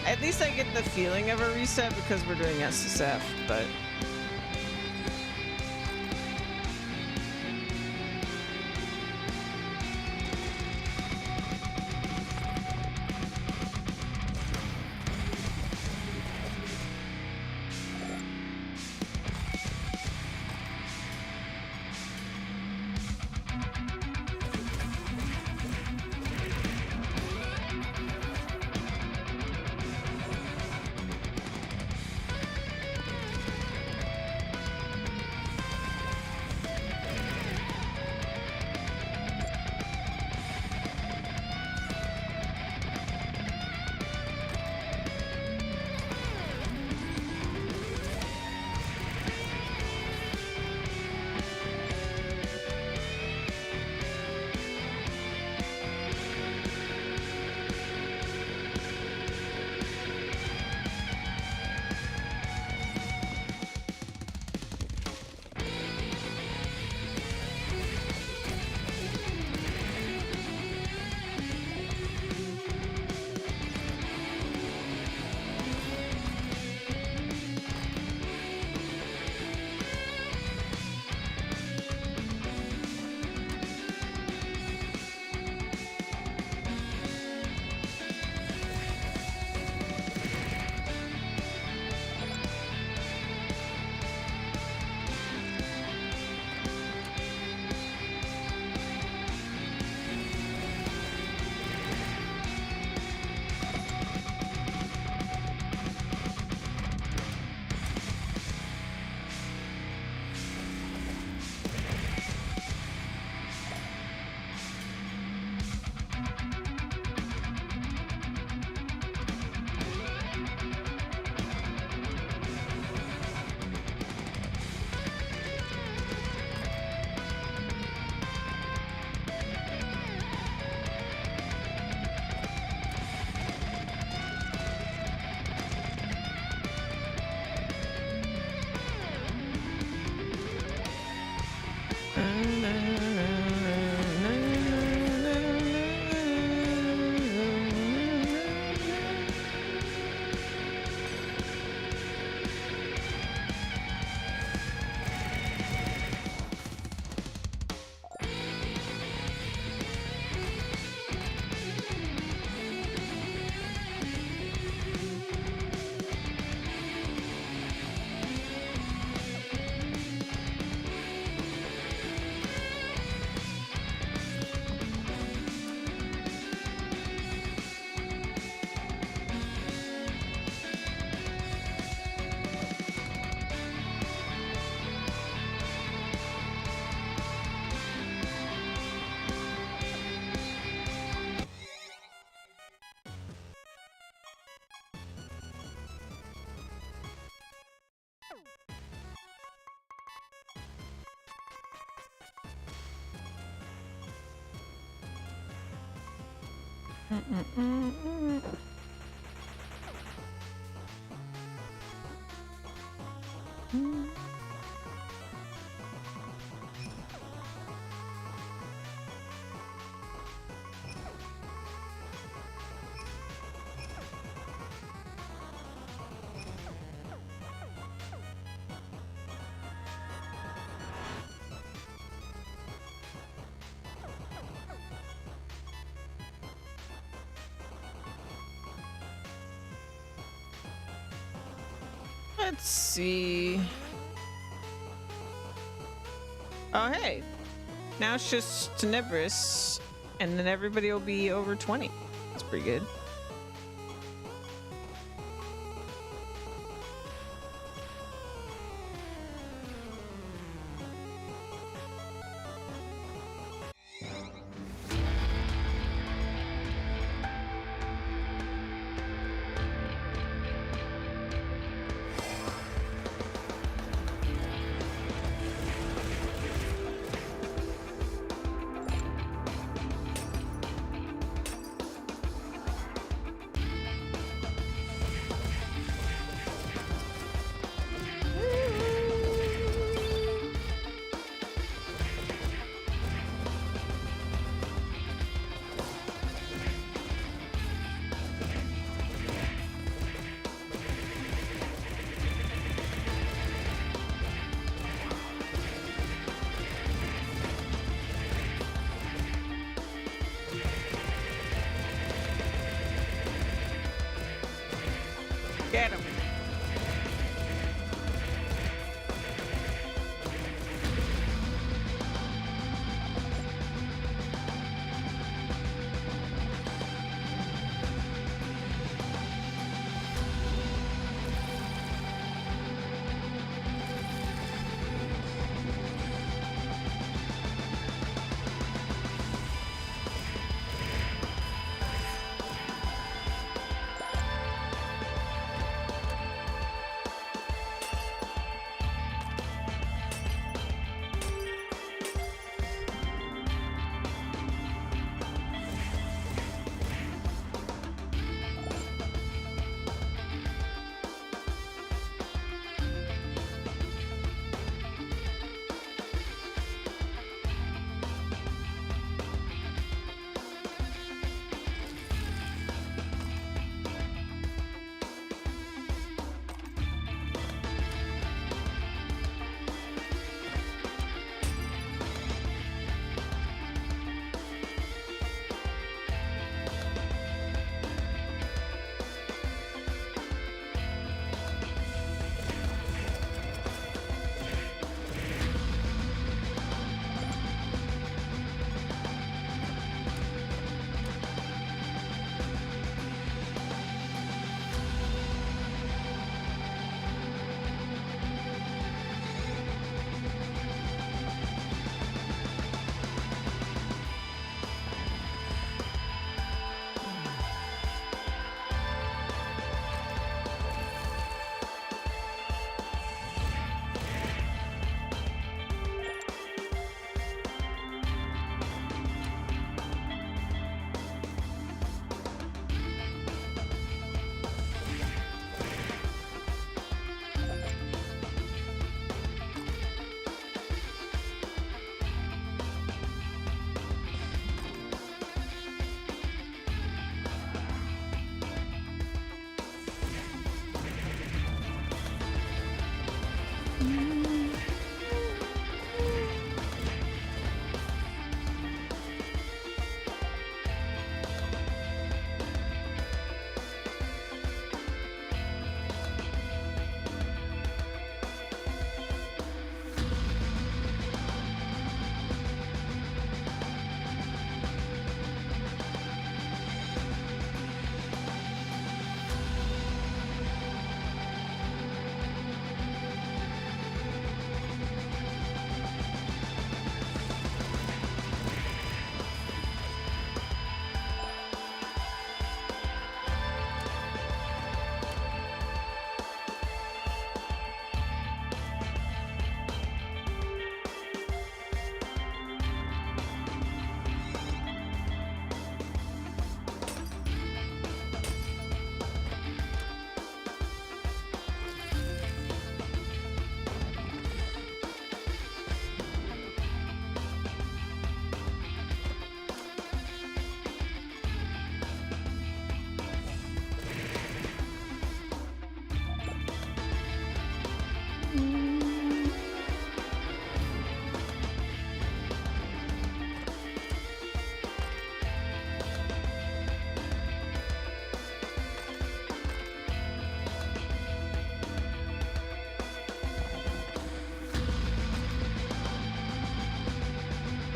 At least I get the feeling of a reset because we're doing SSF, but Mm-mm-mm-mm. Mm. Let's see. Oh, hey. Now it's just Tenebris, and then everybody will be over 20. That's pretty good. Get him.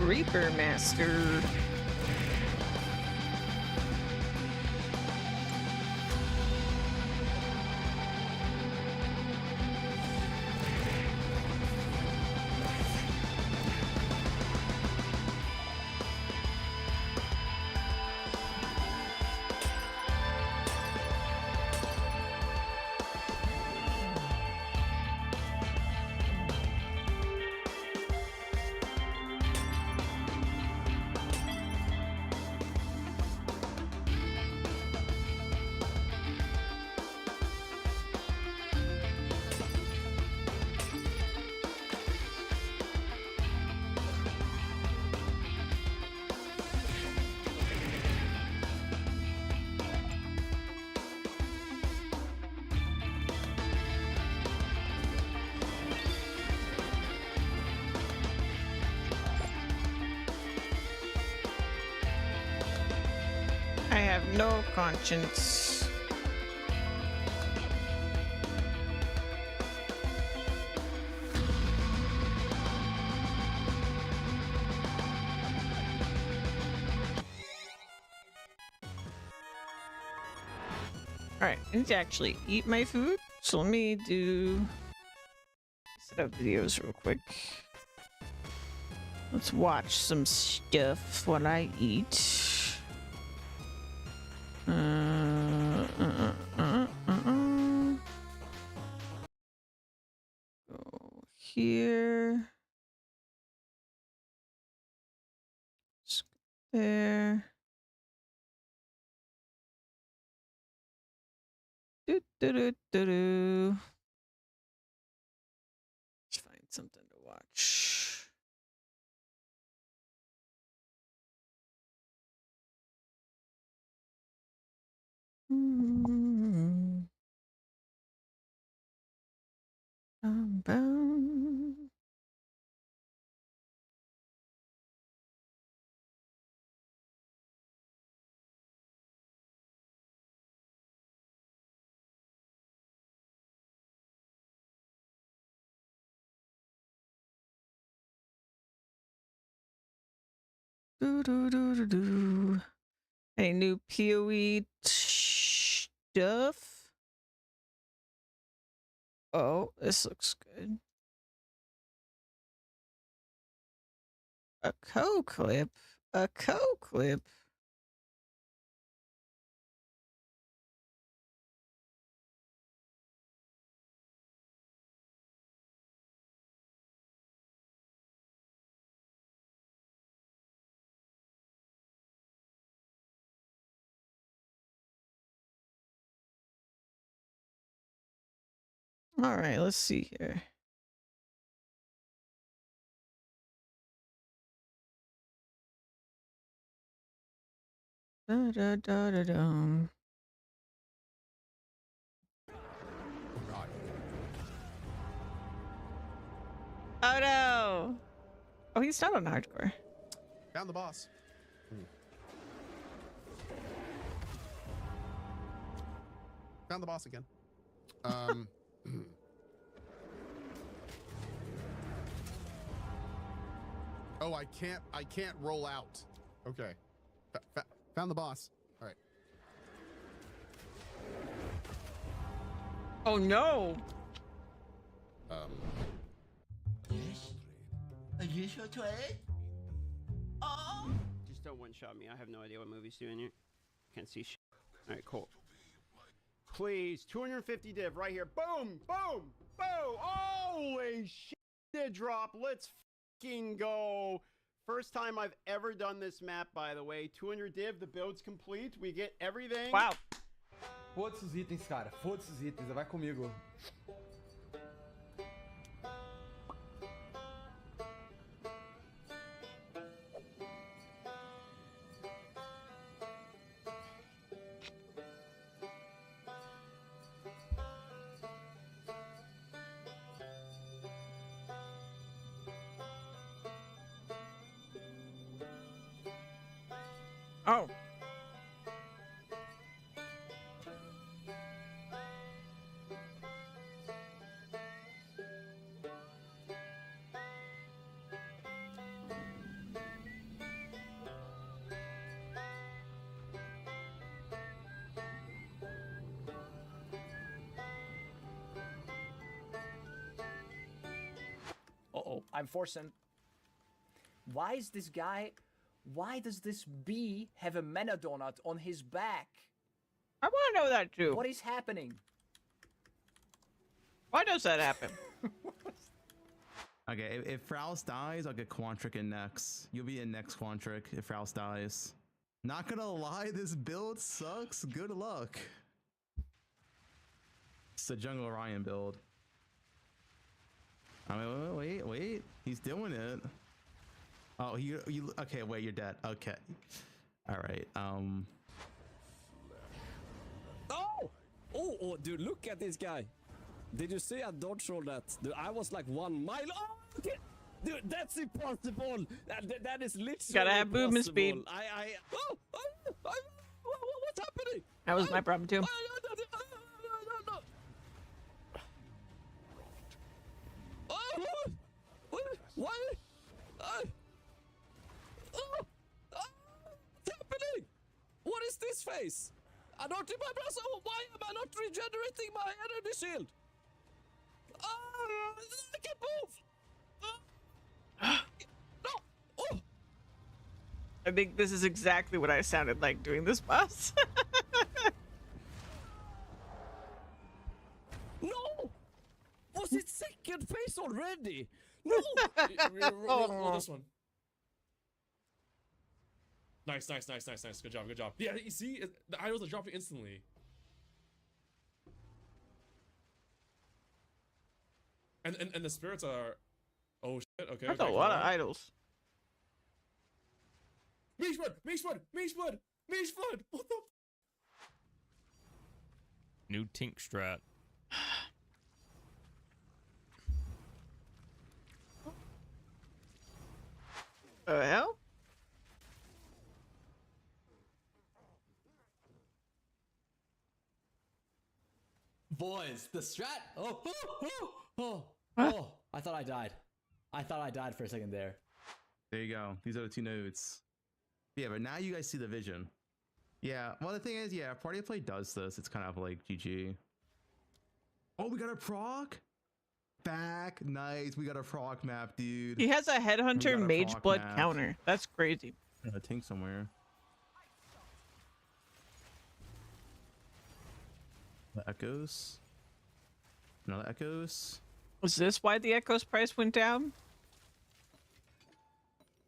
Reaper Master. I have no conscience. Alright, I need to actually eat my food. So let me set up videos real quick. Let's watch some stuff while I eat. Go here. There. Do do do do do. Let's find something to watch. Bound. Do do do do do. Any new PoE stuff? Oh, this looks good. A co-clip? A co-clip? All right, let's see here. Da da da da dum. Oh no! Oh, he's not on hardcore. Found the boss. Found the boss again. Oh, I can't roll out. Okay. Found the boss. All right. Oh no! Yes? Yes, your trade? Oh! Just don't one-shot me. I have no idea what movie's doing here. Can't see shit. All right, cool. Please, 250 div right here. Boom, boom, boom. Holy shit, did drop. Let's fucking go. First time I've ever done this map, by the way. 200 div, the build's complete. We get everything. Wow. Foda-se os itens, cara. Foda-se os itens. Vai comigo. Oh. I'm forcing. Why is this guy? Why does this bee have a mana donut on his back? I want to know that too. What is happening? Why does that happen? Okay, if Fraus dies, I'll get Quantric in next. You'll be in next Quantric if Fraus dies. Not gonna lie, this build sucks. Good luck. It's the Jungle Orion build. I mean, wait. He's doing it. Oh, you okay, wait, you're dead. Okay. All right. Oh, dude, look at this guy. Did you see I dodge roll that? Dude, I was like 1 mile. Oh, okay. Dude, that's impossible. That is literally Gotta have movement speed. What's happening? That was my problem too. Why? What's happening? What is this face? I don't remember. Why am I not regenerating my energy shield? I can't move. No. Oh. I think this is exactly what I sounded like doing this boss. No. Was it second phase already? No. Roll this one. Nice. Good job. Yeah, you see, the idols are dropping instantly. And the spirits are. Oh shit. Okay. That's a lot of idols. Mage blood. What the? New Tink strat. The hell? Boys, the strat. Oh, I thought I died. I thought I died for a second there. There you go. These are the two nodes. Yeah, but now you guys see the vision. Yeah, well, the thing is, yeah, if Party of Play does this, it's kind of like GG. Oh, we got a proc? Back. Nice. We got a proc map, dude. He has a Headhunter Mage proc Blood map. counter. That's crazy. A tank somewhere. The Echoes. Another Echoes. Was this why the Echo's price went down?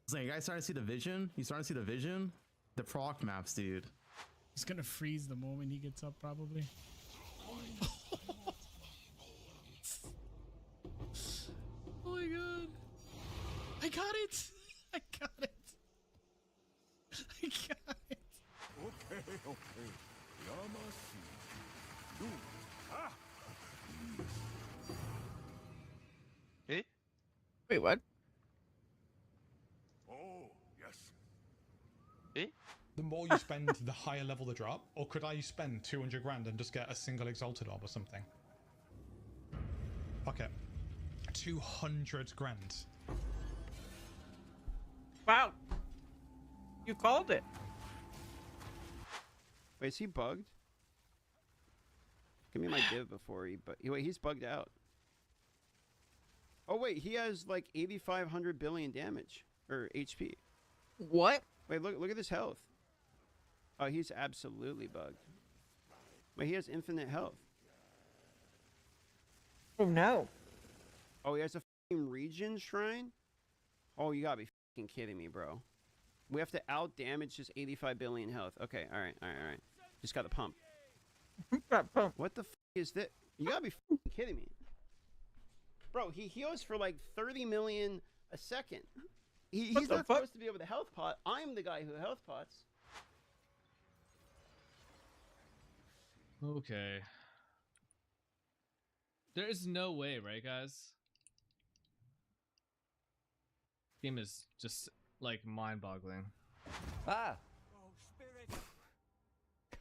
So you guys starting to see the vision? You starting to see the vision? The proc maps, dude. He's gonna freeze the moment he gets up, probably. Oh my god. I got it! I got it! Okay. Eh? Wait, what? Oh, yes. Eh? The more you spend, the higher level the drop? Or could I spend 200 grand and just get a single Exalted Orb or something? Okay. 200 grand. Wow. You called it. Wait, is he bugged? Give me my div before he wait, he's bugged out. Oh wait, he has like 8,500 billion damage or HP. What? Wait, look at his health. Oh, he's absolutely bugged. Wait, he has infinite health. Oh no. Oh, he has a fucking regen shrine? Oh, you gotta be fucking kidding me, bro. We have to out damage his 85 billion health. Okay, alright. Just got the pump. What the fuck is that? You gotta be fucking kidding me. Bro, he heals for like 30 million a second. He's not supposed to be able to health pot. I'm the guy who health pots. Okay. There is no way, right, guys? Game is just like mind-boggling. Ah!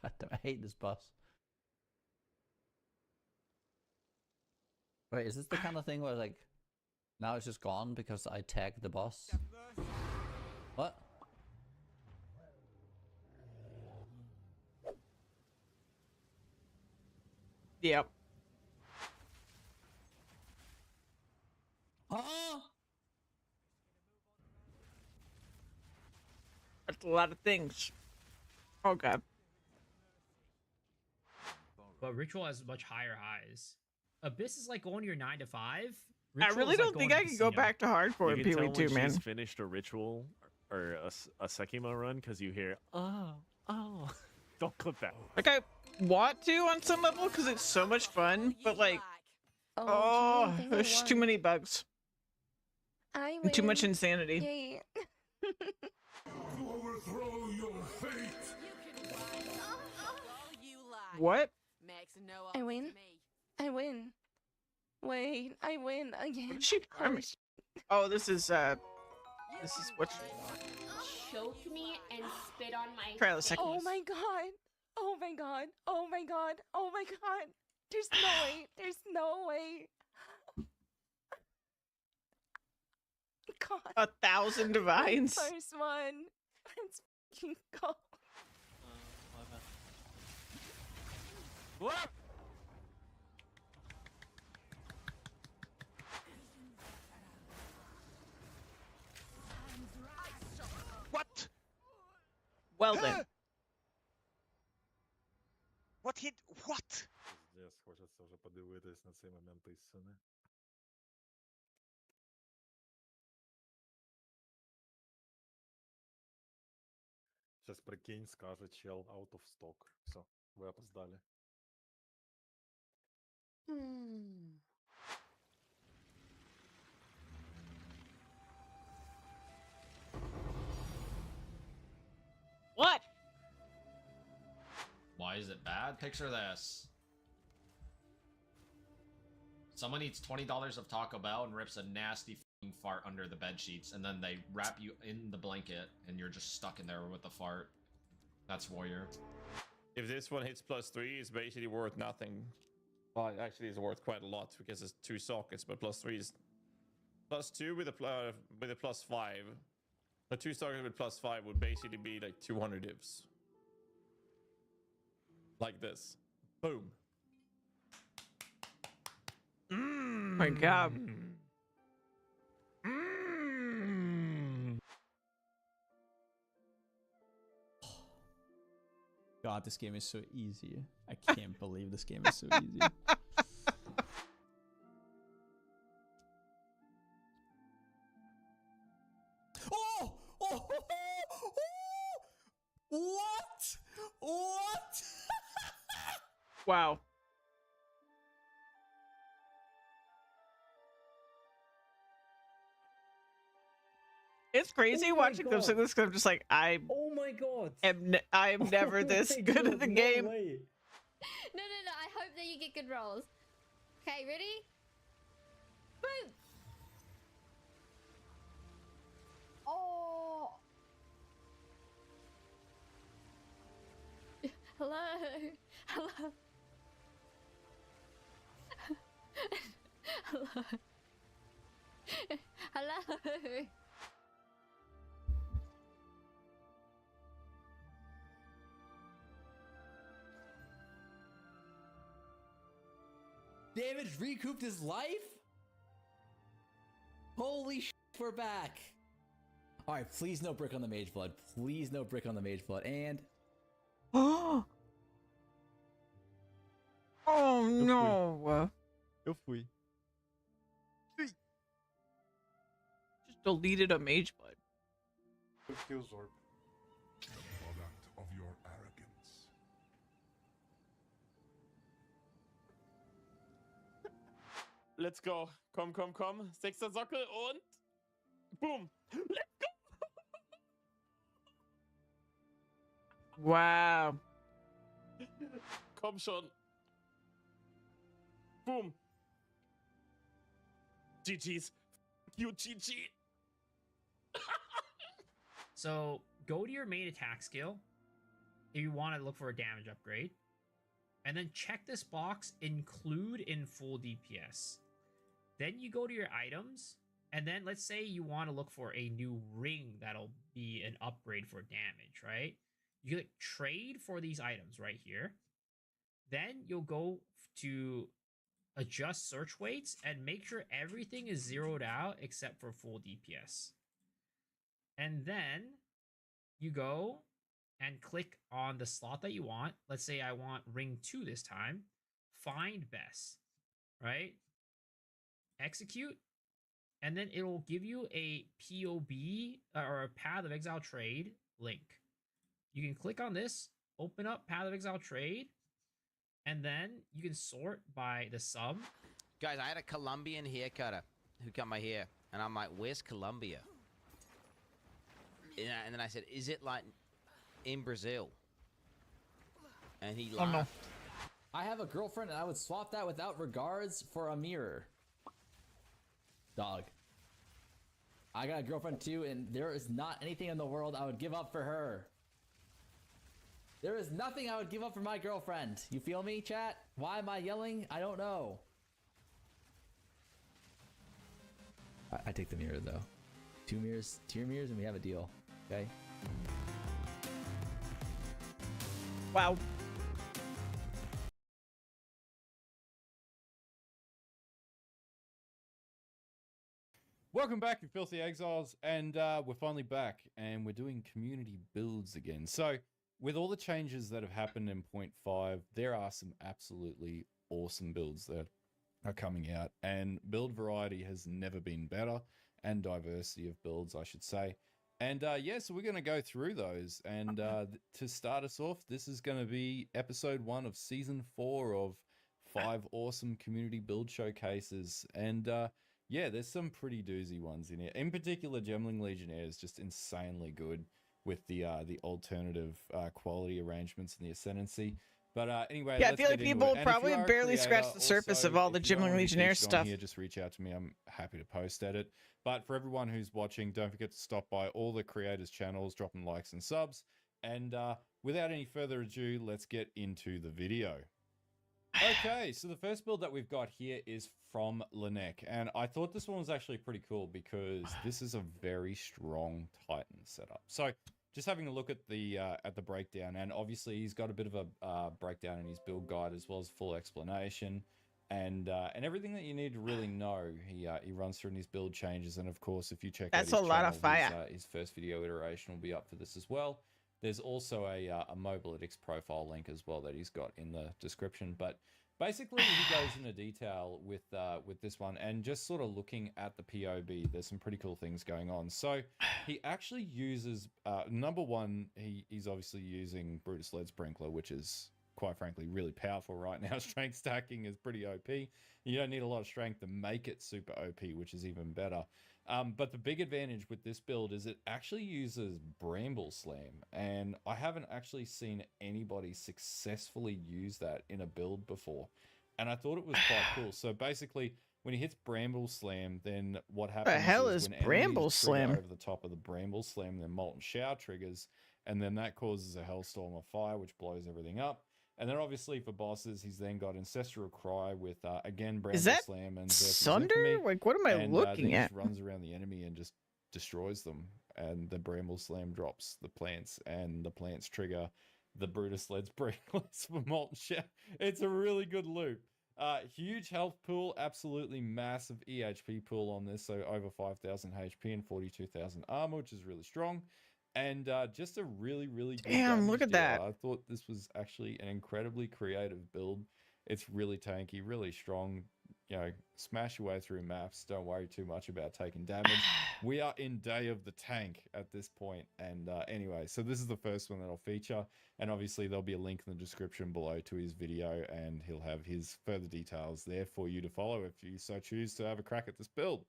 God damn, I hate this boss. Wait, is this the kind of thing where like now it's just gone because I tagged the boss? What? Yep. Oh! That's a lot of things. Oh god. But Ritual has much higher highs. Abyss is like going to your 9 to 5. I Ritual really is like don't think going I to can go casino. back to hardcore in You can tell Pee-wee 2, when man. she's finished a ritual or a Sekima run because you hear, oh. Don't clip that. Like, I want to on some level because it's so much fun, but like, oh, there's just too many bugs. And too much insanity. Yay. To overthrow your fate. What? I win. I win. Wait, I win again. Oh, this is what. Choke me and spit on my Try the second. Oh my god. Oh my god. Oh my god. Oh my god. There's no way. There's no way. God. 1,000 divines. First one. Let's fucking go. What? What? Well then. What hit? What? Хочеться вже подивитись на цей момент істини. Сейчас прикинь, скажет чел out of stock. Все, вы опоздали. What? Why is it bad? Picture this. Someone eats $20 of Taco Bell and rips a nasty f***ing fart under the bed sheets, and then they wrap you in the blanket, and you're just stuck in there with the fart. That's Warrior. If this one hits +3, it's basically worth nothing. Well, actually, it's worth quite a lot because it's 2 sockets, but +3 is +2 with a +5. The 2 sockets with +5 would basically be like 200 divs. Like this. Boom. My god. God, this game is so easy. I can't believe this game is so easy. Oh! Oh! What? What? Wow. It's crazy watching them say this because I'm just like, Oh my god. I am never this my good god, at the no game. way. No, I hope that you get good rolls. Okay, ready? Boom! Oh! Hello? Hello? Hello? Hello? Damage recouped his life? Holy shit, we're back. Alright, please no brick on the Mage Blood. Please no brick on the Mage Blood. And... Oh no. Eu fui. Just deleted a Mage Blood. Product of your arrogance. Let's go. Komm. 6er Sockel und boom. Let's go. Wow. Komm schon. Boom. GG's. You GG. So go to your main attack skill if you want to look for a damage upgrade. And then check this box, include in full DPS. Then you go to your items, and then let's say you want to look for a new ring that'll be an upgrade for damage, right? You click trade for these items right here. Then you'll go to adjust search weights and make sure everything is zeroed out except for full DPS. And then you go and click on the slot that you want. Let's say I want ring 2 this time. Find best, right? Execute, and then it will give you a POB or a Path of Exile trade link. You can click on this, open up Path of Exile trade, and then you can sort by the sub. Guys, I had a Colombian haircutter who cut my hair, and I'm like, where's Colombia? And then I said, is it like in Brazil? And he laughed. No. I have a girlfriend and I would swap that without regards for a mirror. Dog. I got a girlfriend too, and there is not anything in the world I would give up for her. There is nothing I would give up for my girlfriend. You feel me, chat? Why am I yelling? I don't know. I take the mirror though. 2 mirrors, and we have a deal. Okay. Wow. Welcome back, you filthy exiles, and we're finally back, and we're doing community builds again. So, with all the changes that have happened in 0.5, there are some absolutely awesome builds that are coming out, and build variety has never been better, and diversity of builds, I should say. And yeah, so we're going to go through those, and to start us off, this is going to be episode 1 of season 4 of 5 awesome community build showcases, and yeah, there's some pretty doozy ones in here. In particular, Gemling Legionnaire is just insanely good with the alternative quality arrangements and the ascendancy. But anyway, yeah, I feel like people probably barely scratched the surface of all the Gemling Legionnaire stuff. Here, just reach out to me. I'm happy to post edit. But for everyone who's watching, don't forget to stop by all the creators' channels, drop them likes and subs. And without any further ado, let's get into the video. Okay, so the first build that we've got here is from Lanek, and I thought this one was actually pretty cool because this is a very strong Titan setup. So just having a look at the breakdown, and obviously he's got a bit of a breakdown in his build guide as well as full explanation, and everything that you need to really know. He runs through in his build changes, and of course, if you check out his a lot channel, of fire. His first video iteration will be up for this as well. There's also a Mobalytics profile link as well that he's got in the description. But basically, he goes into detail with this one, and just sort of looking at the POB, there's some pretty cool things going on. So he actually uses number one, he's obviously using Brutus Lead Sprinkler, which is quite frankly really powerful right now. Strength stacking is pretty OP. You don't need a lot of strength to make it super OP, which is even better. But the big advantage with this build is it actually uses Bramble Slam, and I haven't actually seen anybody successfully use that in a build before, and I thought it was quite cool. So basically, when he hits Bramble Slam, then what happens the hell is when Bramble Slam? over the top of the Bramble Slam, then Molten Shower triggers, and then that causes a Hellstorm of Fire, which blows everything up. And then obviously for bosses, he's then got Ancestral Cry with, again, Bramble Slam and Sunder? Like, what am I looking then at? He just runs around the enemy and just destroys them. And the Bramble Slam drops the plants, and the plants trigger the Brutus Lead Sprinklers for Molten Shower. It's a really good loop. Huge health pool, absolutely massive EHP pool on this. So over 5,000 HP and 42,000 armor, which is really strong. And just a really, really good damn, look at that. I thought this was actually an incredibly creative build. It's really tanky, really strong. You know, smash your way through maps. Don't worry too much about taking damage. We are in Day of the Tank at this point. And anyway, so this is the first one that I'll feature. And obviously there'll be a link in the description below to his video, and he'll have his further details there for you to follow if you so choose to have a crack at this build.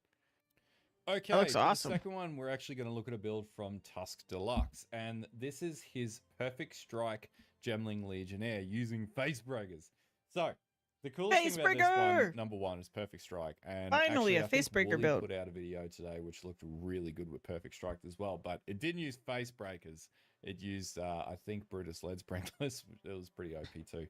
Okay, that looks awesome. The second one, we're actually going to look at a build from Tusk Deluxe, and this is his Perfect Strike Gemling Legionnaire using Face Breakers. So, the coolest thing about this one, number one, is Perfect Strike. And finally, actually, a Face Breaker Wooly build. Put out a video today which looked really good with Perfect Strike as well, but it didn't use Face Breakers. It used, I think, Brutus Lead Sprinklers. It was pretty OP too.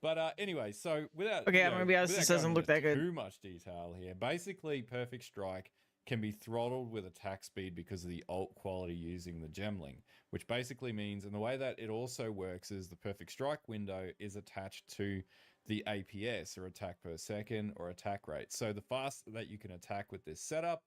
But anyway, so without okay, I'm gonna be honest, this doesn't look that good. Too much detail here. Basically, Perfect Strike can be throttled with attack speed because of the ult quality using the Gemling, which basically means, and the way that it also works is the Perfect Strike window is attached to the APS, or attack per second, or attack rate. So the faster that you can attack with this setup,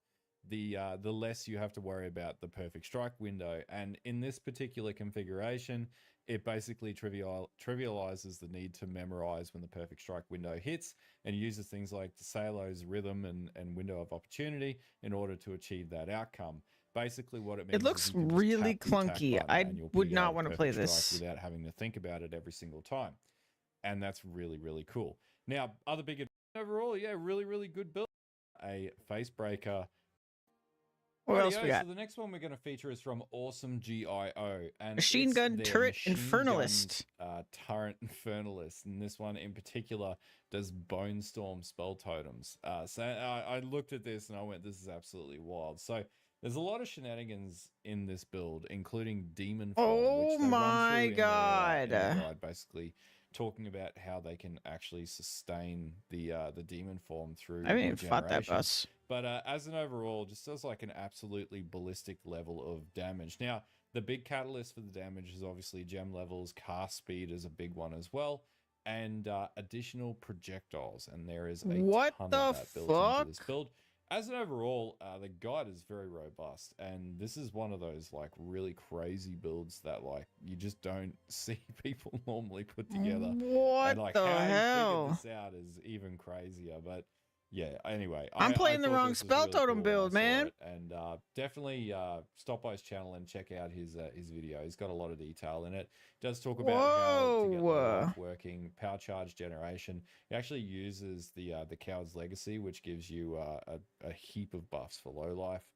the less you have to worry about the perfect strike window. And in this particular configuration, it basically trivializes the need to memorize when the perfect strike window hits, and uses things like Salo's rhythm and window of opportunity in order to achieve that outcome. Basically, what it means It looks is you can just really tap the attack clunky. button I and you'll would pick not out a want to play perfect strike this. without having to think about it every single time. And that's really, really cool. Now, other big overall, yeah, really, really good build. A face breaker. What else we Rightio, got? So the next one we're going to feature is from Awesome GIO, and Machine it's gun their turret machine-gunned, infernalist. Turret infernalist, and this one in particular does Bone Storm spell totems. So I looked at this and I went, "This is absolutely wild." So there's a lot of shenanigans in this build, including Demon Form, Oh which they run my through in god! their guide, basically talking about how they can actually sustain the Demon Form through I haven't even fought that regeneration. boss. But as an overall, just does like an absolutely ballistic level of damage. Now, the big catalyst for the damage is obviously gem levels, cast speed is a big one as well, and additional projectiles. And there is a What ton the of that built into this fuck? build. As an overall, the guide is very robust, and this is one of those like really crazy builds that like you just don't see people normally put together. What and, like, the how he hell? figured this out is even crazier. But yeah, anyway, I'm playing the thought wrong this was spell really totem cool when build, I saw man. it, and definitely stop by his channel and check out his video. He's got a lot of detail in it. Does talk about how to get low Whoa. life working, power charge generation. He actually uses the Coward's Legacy, which gives you a heap of buffs for low life,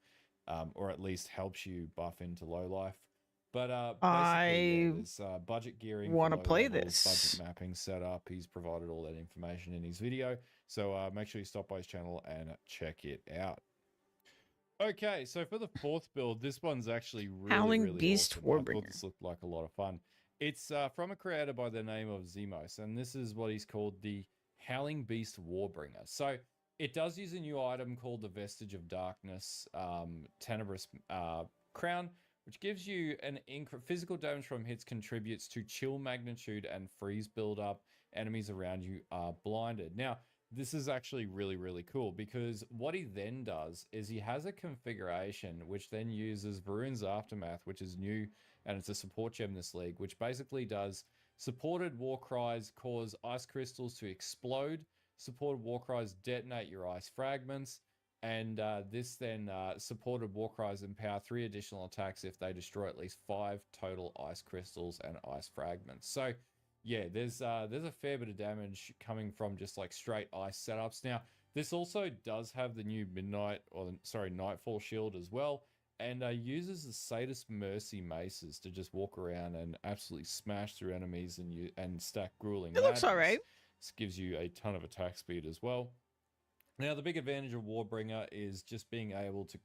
or at least helps you buff into low life. But basically, yeah, there's budget gearing. want to for low play levels, this. Budget mapping set up. He's provided all that information in his video. So make sure you stop by his channel and check it out. Okay, so for the fourth build, this one's actually really, Howling really Beast awesome. I thought Warbringer. this looked like a lot of fun. It's from a creator by the name of Zemos, and this is what he's called the Howling Beast Warbringer. So it does use a new item called the Vestige of Darkness Tenebrous Crown, which gives you an physical damage from hits contributes to chill magnitude and freeze buildup. Enemies around you are blinded. Now, this is actually really, really cool because what he then does is he has a configuration which then uses Varun's Aftermath, which is new, and it's a support gem this league, which basically does supported war cries cause ice crystals to explode, supported war cries detonate your ice fragments, and this then supported war cries empower 3 additional attacks if they destroy at least 5 total ice crystals and ice fragments. So yeah, there's a fair bit of damage coming from just like straight ice setups. Now, this also does have the new Nightfall shield as well, and uses the Sadist Mercy maces to just walk around and absolutely smash through enemies and stack grueling. It looks madness. alright. This gives you a ton of attack speed as well. Now, the big advantage of Warbringer is just being able to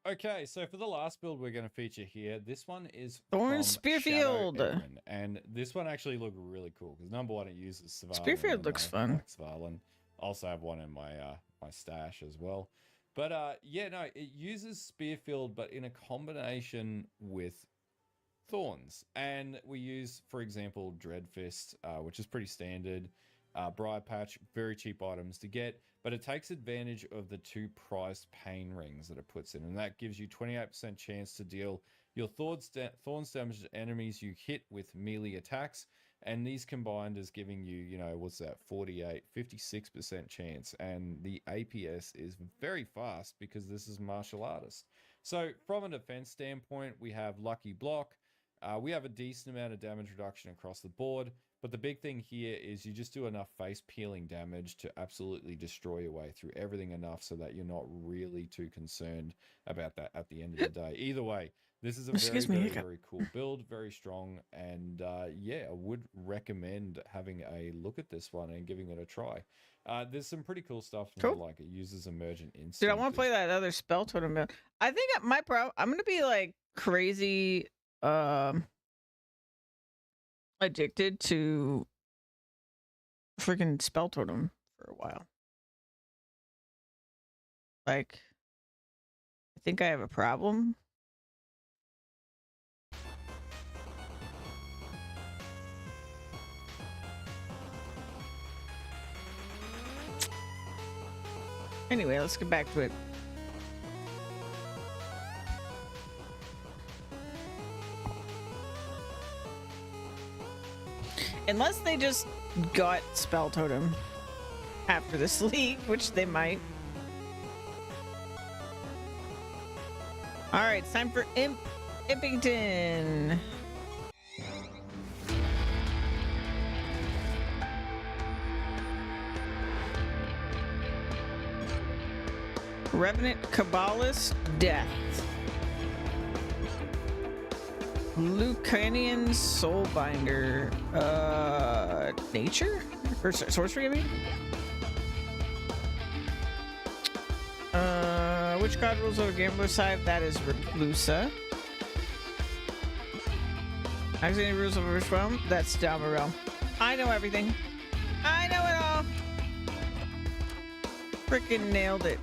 Okay, so for the last build we're going to feature here, this one is Thorn from Spearfield. Shadow Edwin, and this one actually looked really cool because number one, it uses Siralim. Spearfield looks fun. Siralim. Also have one in my my stash as well. But yeah, no, it uses Spearfield, but in a combination with Thorns, and we use, for example, Dreadfist, which is pretty standard. Briar Patch, very cheap items to get, but it takes advantage of the 2 prized pain rings that it puts in, and that gives you 28% chance to deal your thorns damage to enemies you hit with melee attacks, and these combined is giving you, you know, what's that, 56% chance, and the APS is very fast because this is martial artist. So from a defense standpoint, we have Lucky Block, we have a decent amount of damage reduction across the board, but the big thing here is you just do enough face peeling damage to absolutely destroy your way through everything enough so that you're not really too concerned about that at the end of the day. Either way, this is a very cool build, very strong, and yeah, I would recommend having a look at this one and giving it a try. There's some pretty cool stuff, like it uses Emergent Instinct. Dude, I want to play that other spell totem build. I think my problem, I'm going to be like crazy addicted to freaking spell totem for a while. Like, I think I have a problem. Anyway, let's get back to it. Unless they just got Spell Totem after this league, which they might. Alright, it's time for Impington. Revenant Kabbalist Death. Lucanian Soulbinder. Nature? Or sorcery, I mean? Which god rules over Gambler's side? That is Reclusa. Actually, rules over which realm? That's Damarel. I know everything. I know it all. Frickin' nailed it.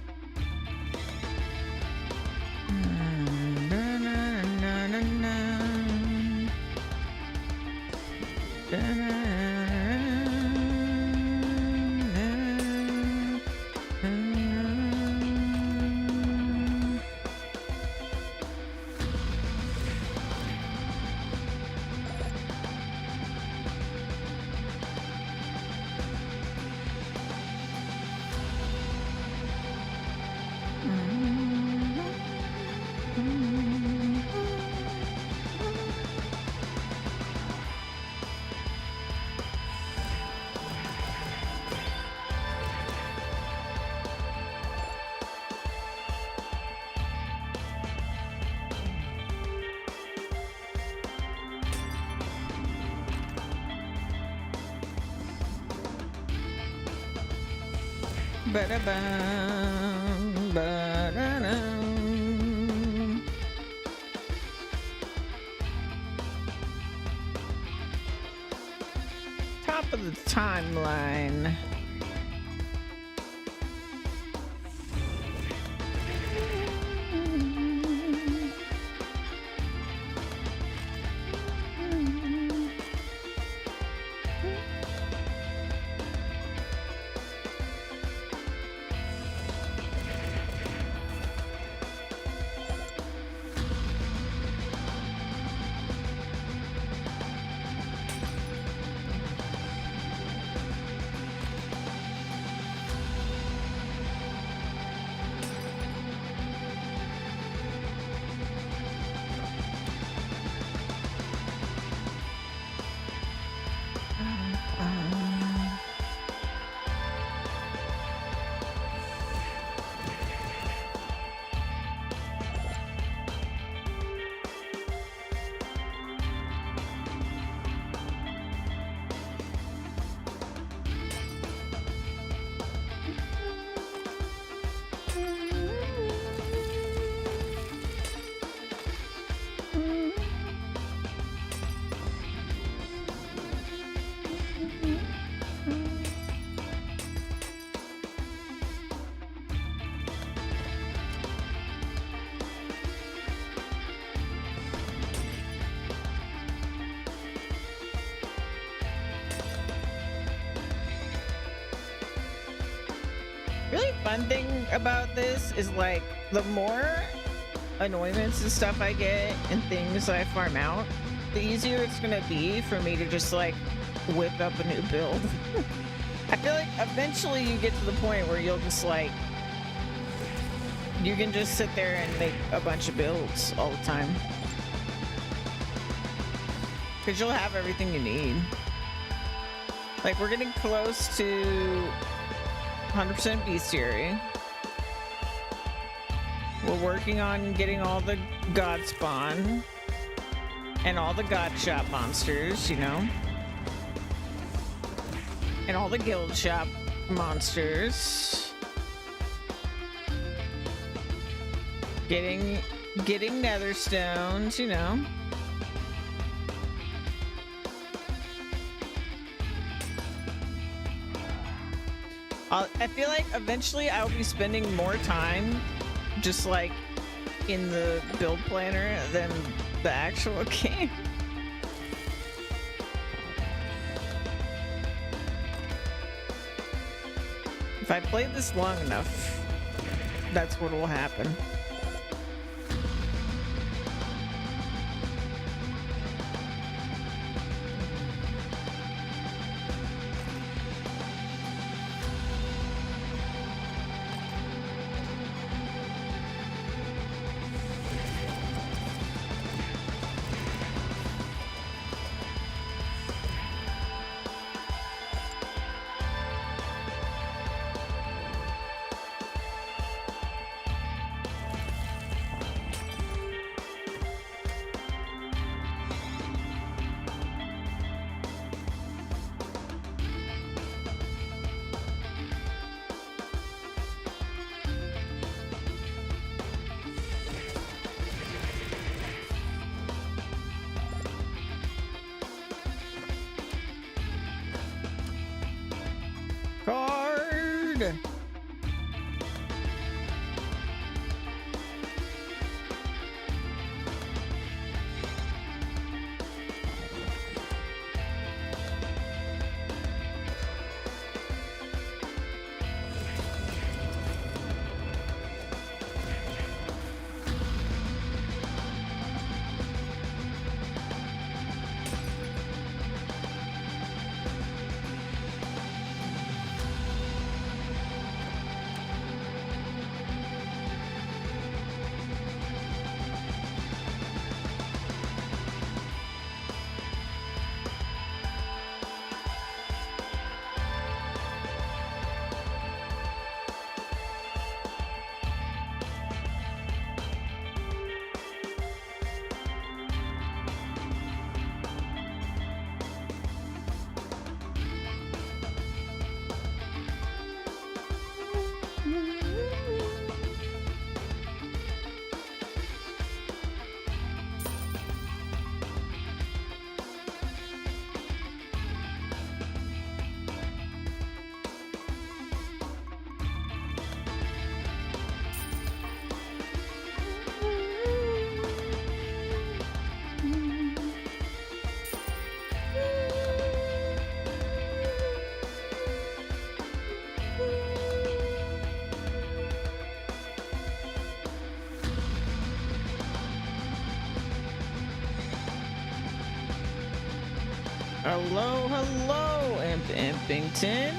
Ba-da-bum, ba-da-dum. Top of the timeline. Really fun thing about this is like the more annoyments and stuff I get and things I farm out, the easier it's gonna be for me to just like whip up a new build. I feel like eventually you get to the point where you'll just like, you can just sit there and make a bunch of builds all the time. Because you'll have everything you need. Like we're getting close to 100% bestiary. We're working on getting all the god spawn and all the god shop monsters, you know, and all the guild shop monsters. Getting nether stones, you know. I feel like eventually I'll be spending more time just like in the build planner than the actual game. If I played this long enough, that's what will happen. Card. Hello, hello, Impington.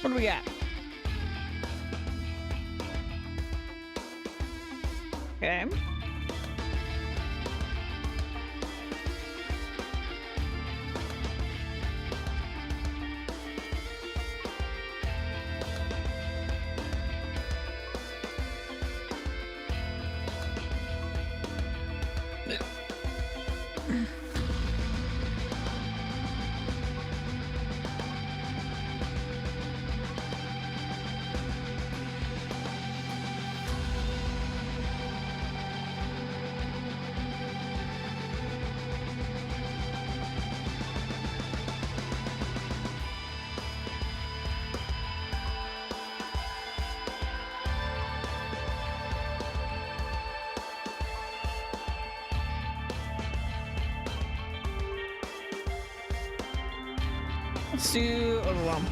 What do we got? Okay. Let's do Overwhelm.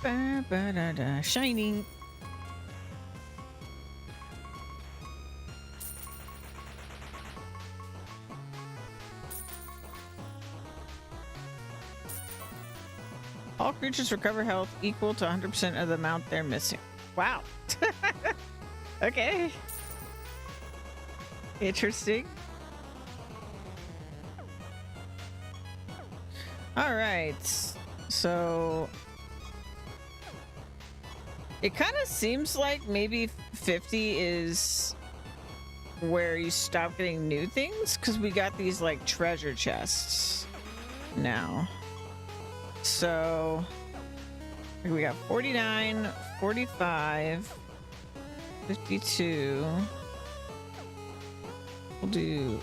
Ba-ba-da-da. Shining. All creatures recover health equal to 100% of the amount they're missing. Wow. Okay. Interesting. All right. So it kind of seems like maybe 50 is where you stop getting new things, because we got these like treasure chests now. So we got 49, 45, 52. We'll do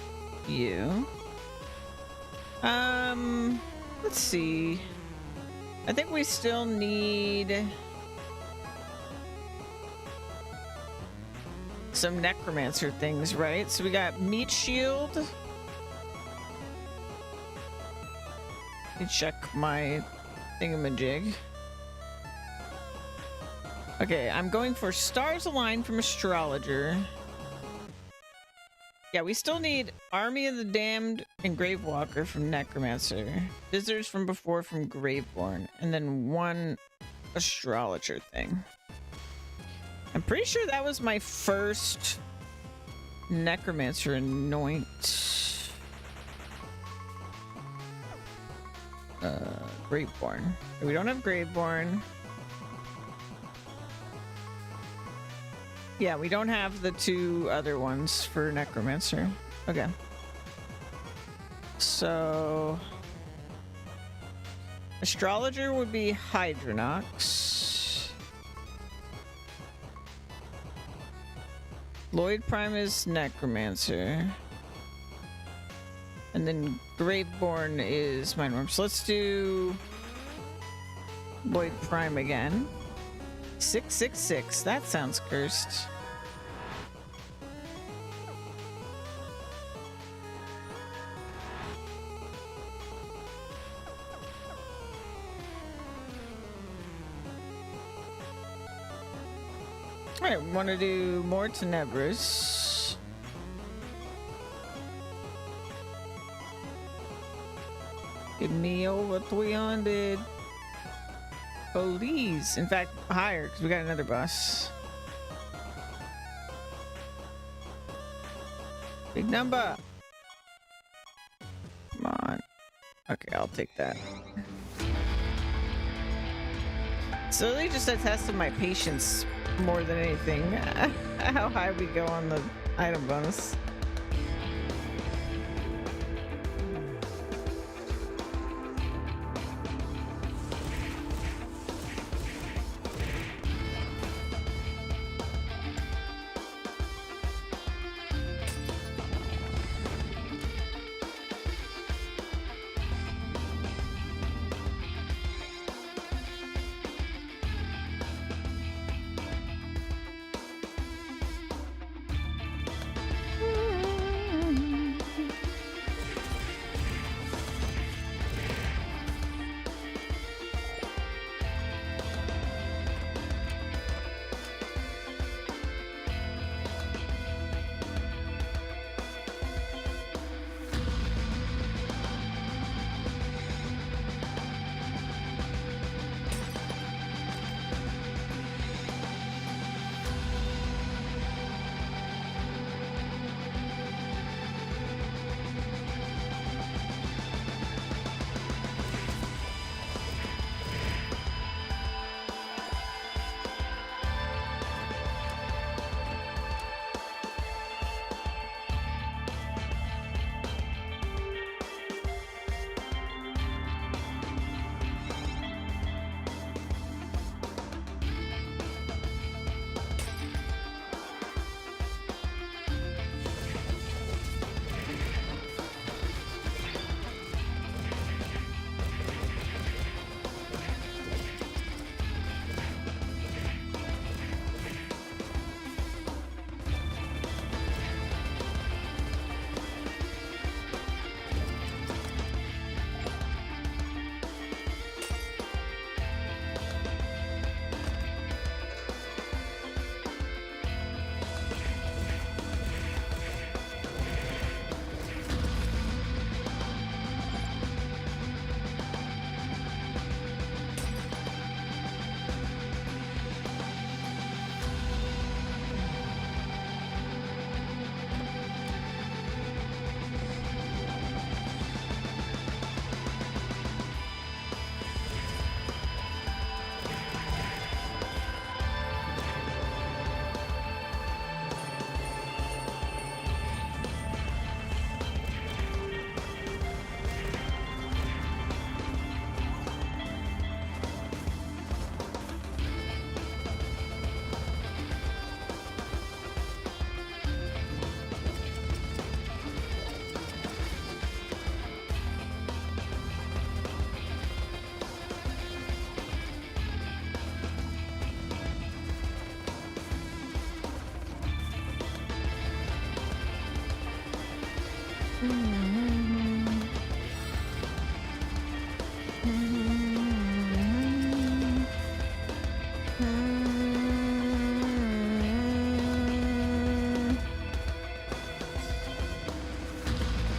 you. Let's see. I think we still need some necromancer things, right? So we got meat shield. Let me check my thingamajig. Okay, I'm going for stars aligned from astrologer. Yeah, we still need Army of the Damned and Gravewalker from Necromancer. Visitors from before from Graveborn. And then one astrologer thing. I'm pretty sure that was my first Necromancer anoint. Graveborn. We don't have Graveborn. Yeah, we don't have the two other ones for Necromancer. Okay. So astrologer would be Hydronox. Lloyd Prime is Necromancer. And then Graveborn is Mindworm. So let's do Lloyd Prime again. 666. That sounds cursed. Alright, want to do more Tenebris. Give me over 300. Please. In fact, higher, because we got another bus. Big number. Come on. Okay, I'll take that. So they just a test of my patience more than anything. How high we go on the item bonus.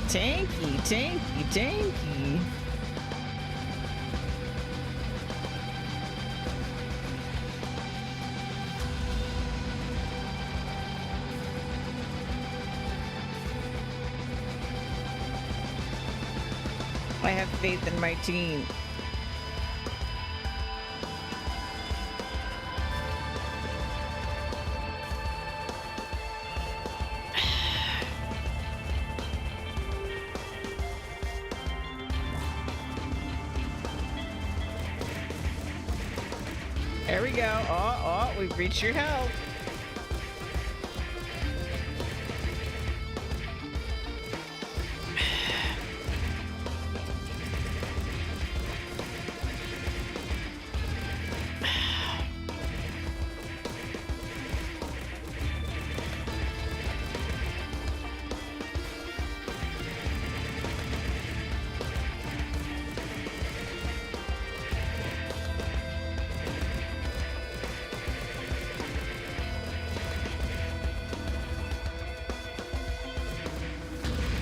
Tanky, tanky, tanky. I have faith in my team. There we go. Oh, we've reached your help.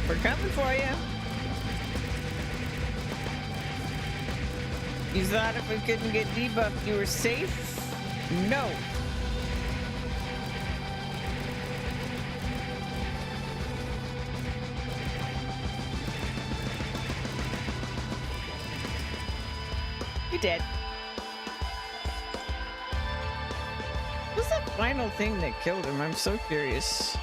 We're coming for you. You thought if we couldn't get debuffed, you were safe? No. You're dead. What's that final thing that killed him? I'm so curious.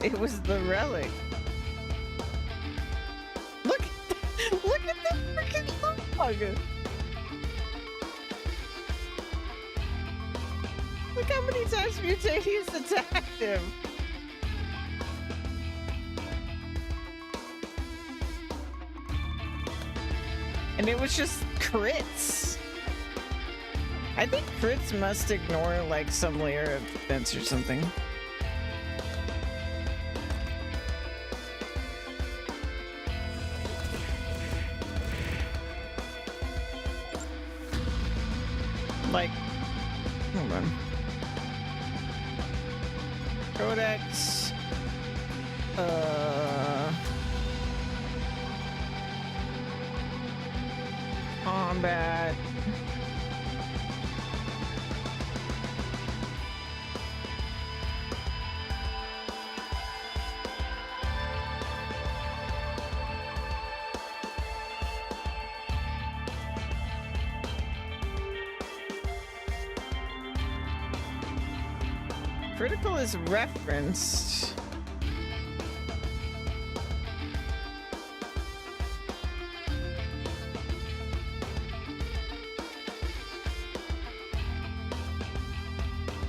It was the relic. Look at the freaking log. Look how many times Mutatius attacked him. And it was just crits. I think crits must ignore like some layer of defense or something. Like, hold on. Codex. Combat. Critical is referenced.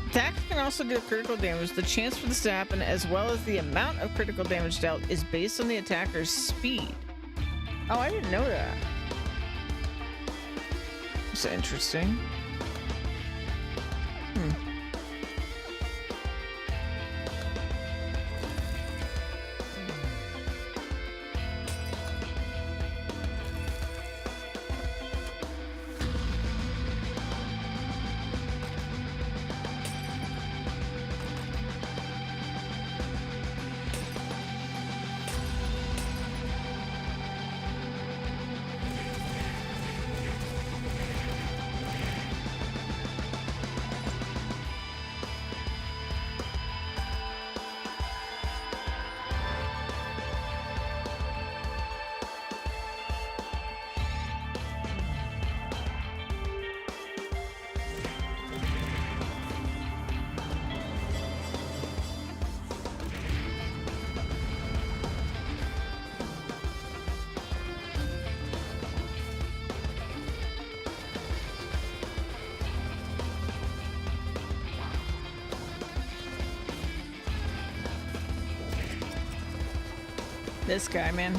Attacks can also do critical damage. The chance for this to happen, as well as the amount of critical damage dealt, is based on the attacker's speed. Oh, I didn't know that. That's interesting. This guy, man.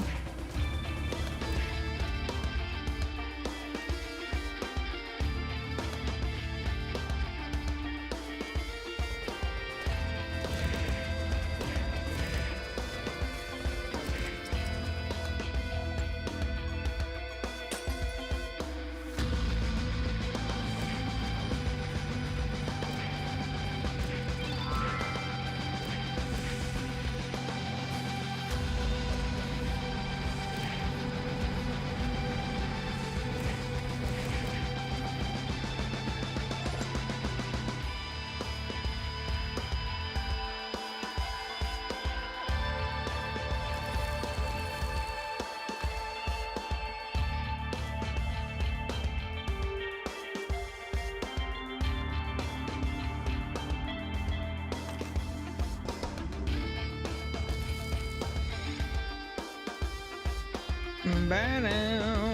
Ba-dow.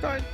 Good.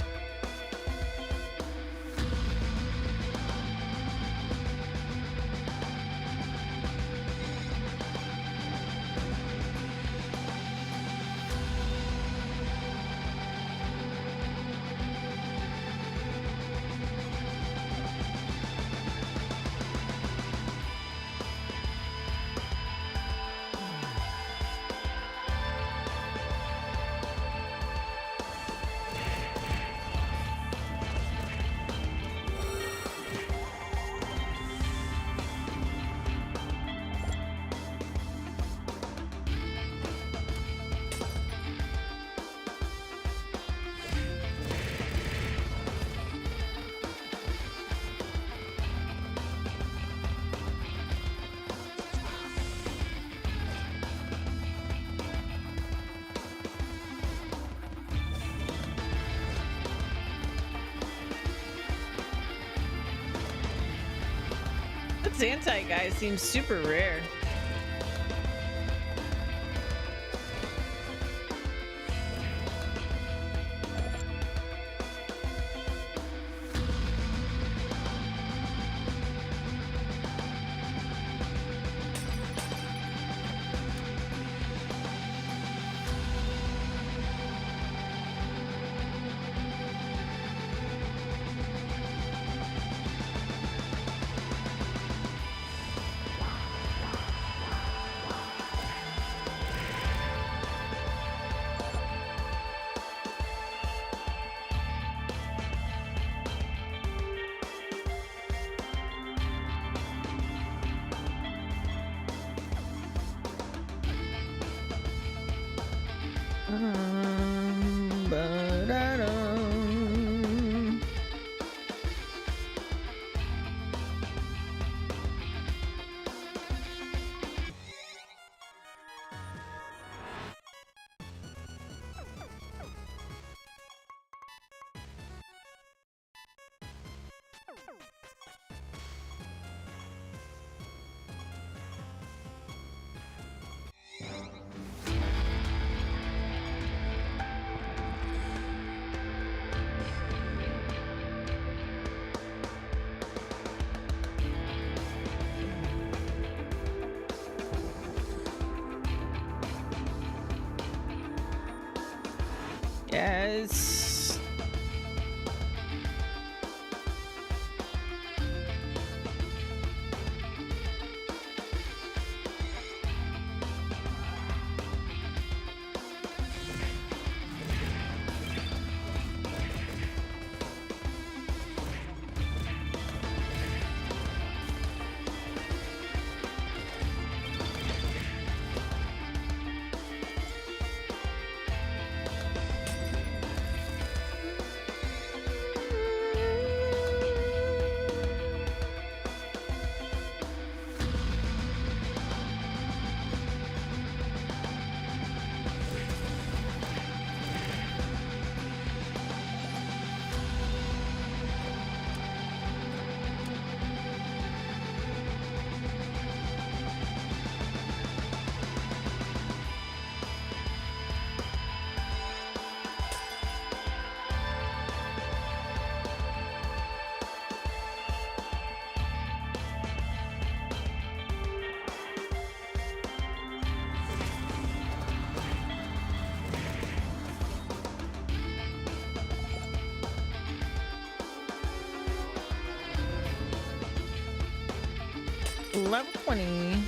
This anti-guy seems super rare. Ba-da-dum. Yes. Level 20.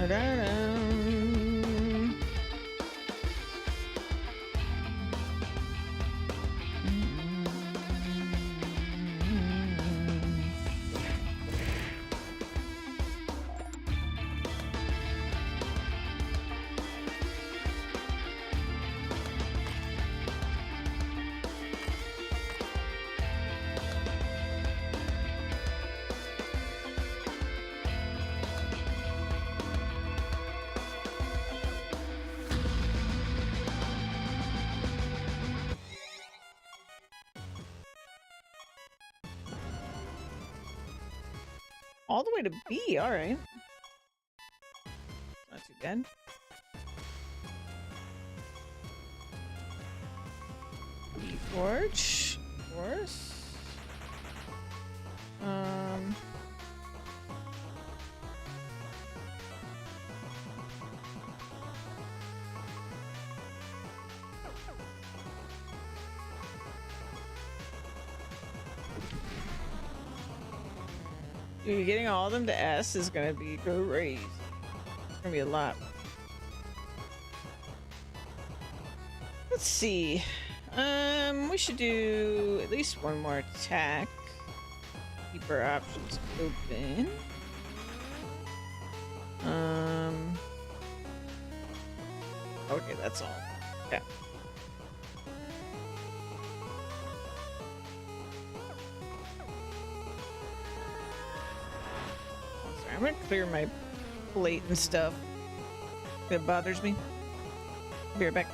Da-da-dum. All the way to B, alright. Not too bad. B Forge, of course. Dude, getting all of them to S is gonna be crazy. It's gonna be a lot. Let's see. We should do at least one more attack. Keep our options open. Okay, that's all. Yeah. Sorry, I'm gonna clear my plate and stuff. That bothers me. Be right back.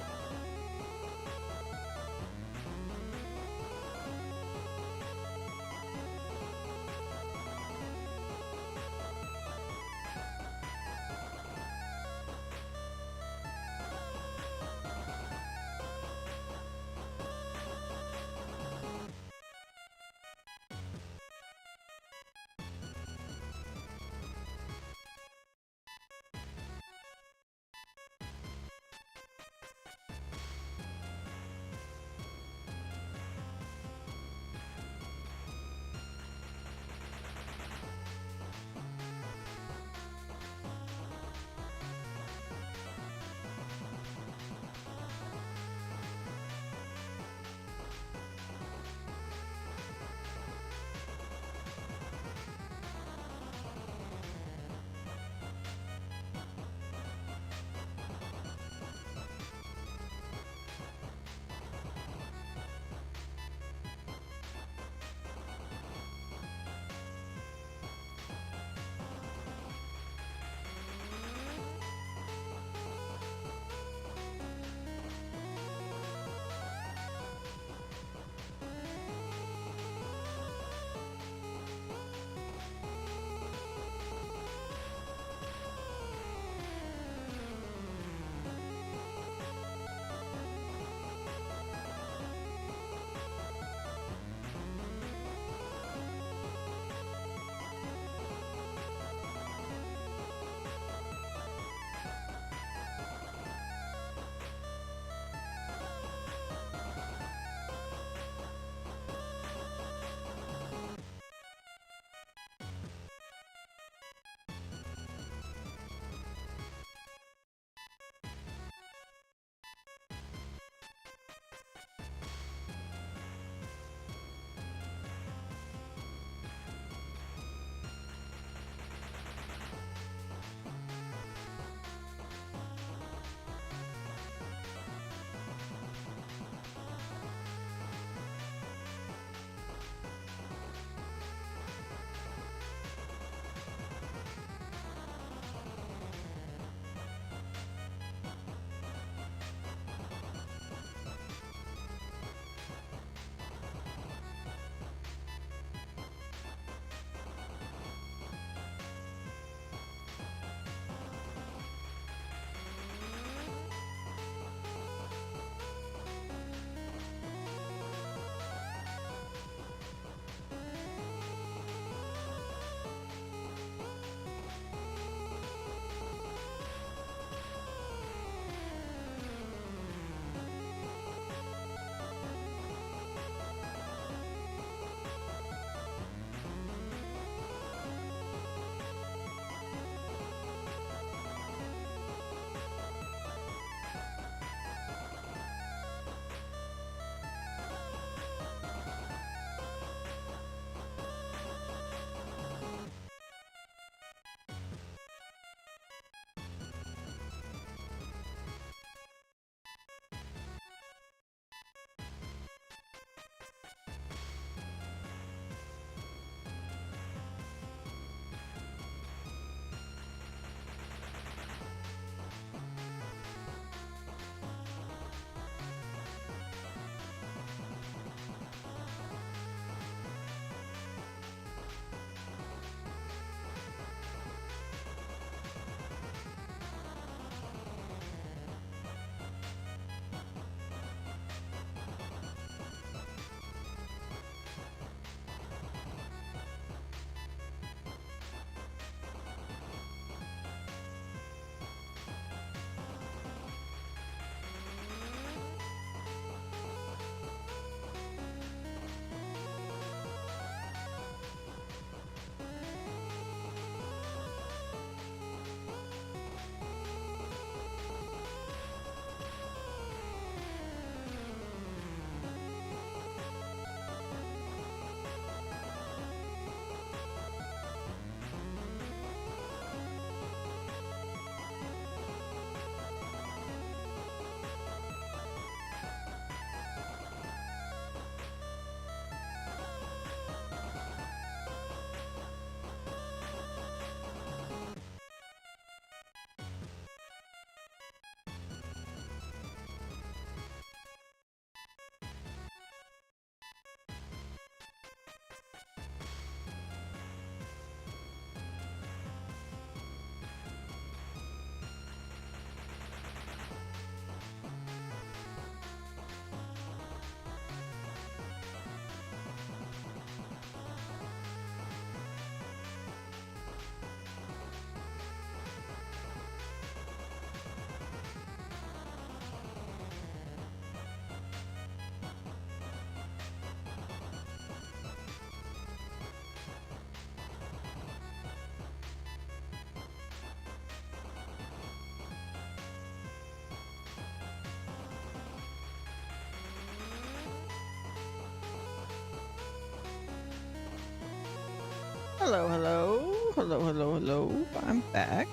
Hello, hello. Hello, hello, hello. I'm back.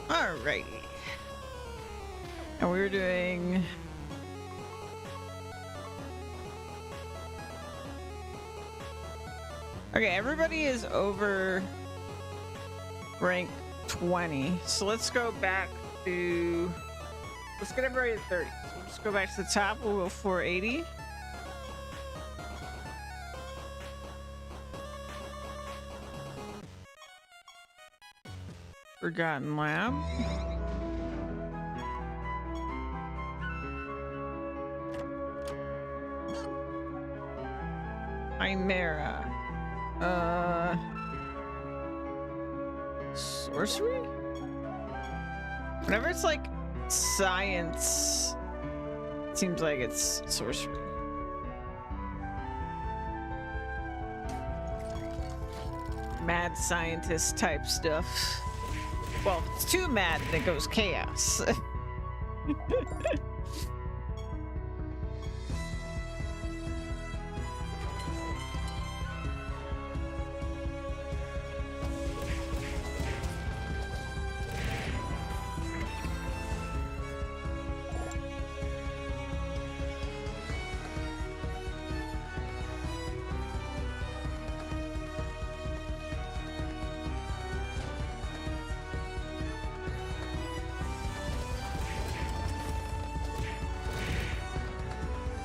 Alrighty. And we're doing... Okay, everybody is over rank 20. So let's go back to... Let's get everybody at 30. So we'll just go back to the top. We'll go 480. Forgotten Lab. Chimera. Sorcery? Whenever it's like science, it seems like it's sorcery. Mad scientist type stuff. Well, if it's too mad, then it goes chaos.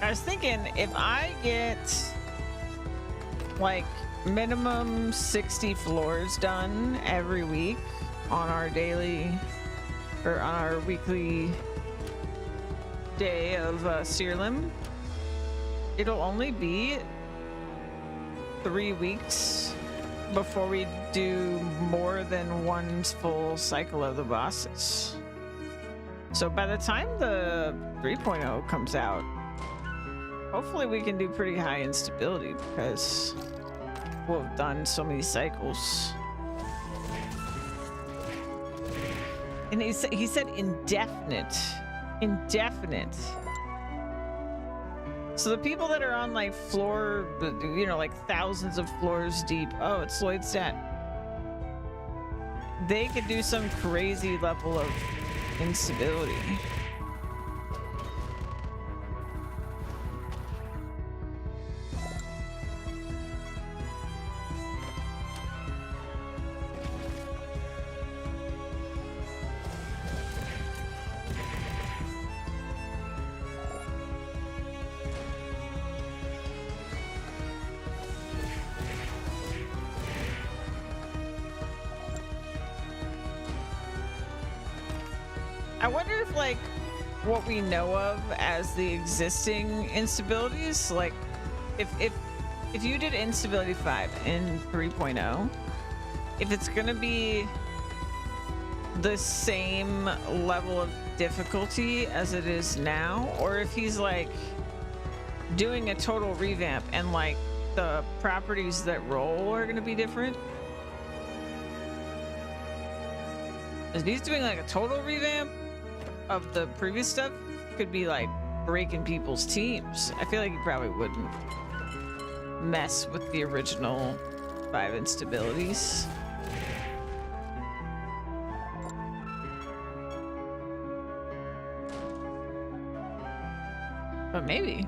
I was thinking if I get like minimum 60 floors done every week on our daily or on our weekly day of Siralim, it'll only be 3 weeks before we do more than one full cycle of the bosses. So by the time the 3.0 comes out, hopefully we can do pretty high instability because we'll have done so many cycles. And he said indefinite. Indefinite. So the people that are on like floor, you know, like thousands of floors deep. Oh, it's Lloyd's stat. They could do some crazy level of instability. I wonder if like what we know of as the existing instabilities, like if you did instability 5 in 3.0, if it's gonna be the same level of difficulty as it is now, or if he's like doing a total revamp and like the properties that roll are gonna be different. If he's doing like a total revamp of the previous stuff, could be like breaking people's teams. I feel like he probably wouldn't mess with the original 5 instabilities. But maybe.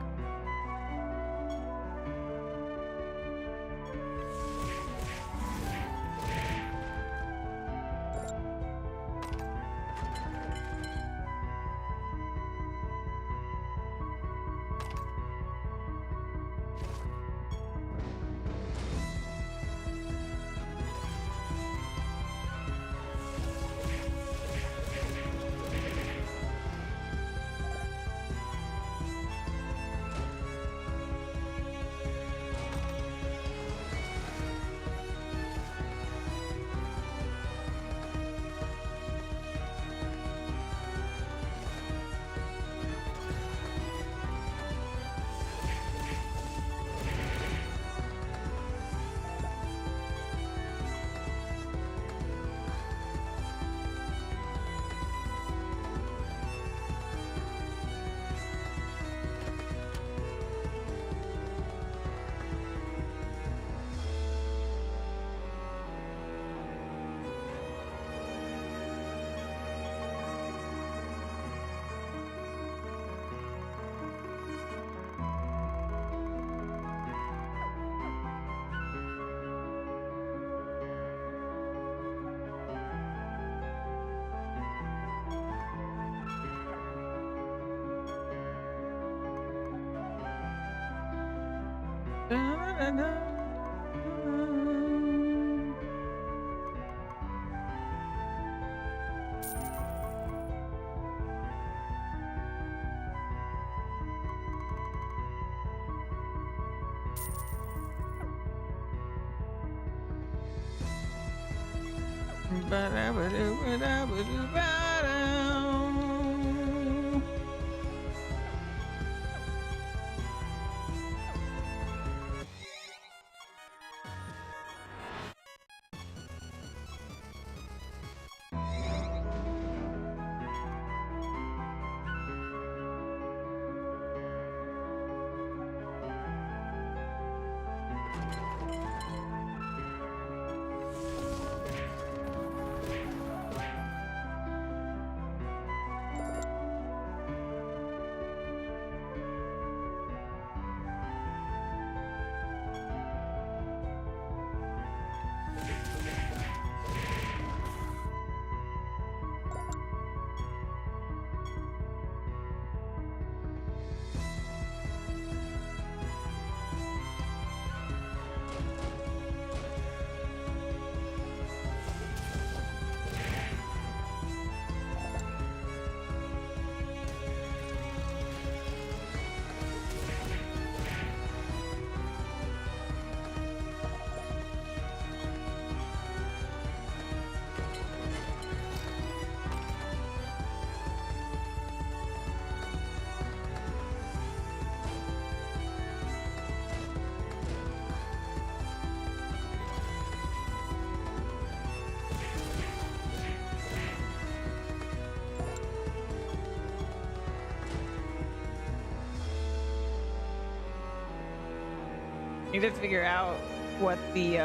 Need to figure out what the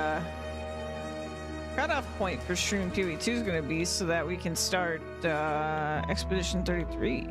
cutoff point for Shroom 2v2 is going to be so that we can start Expedition 33.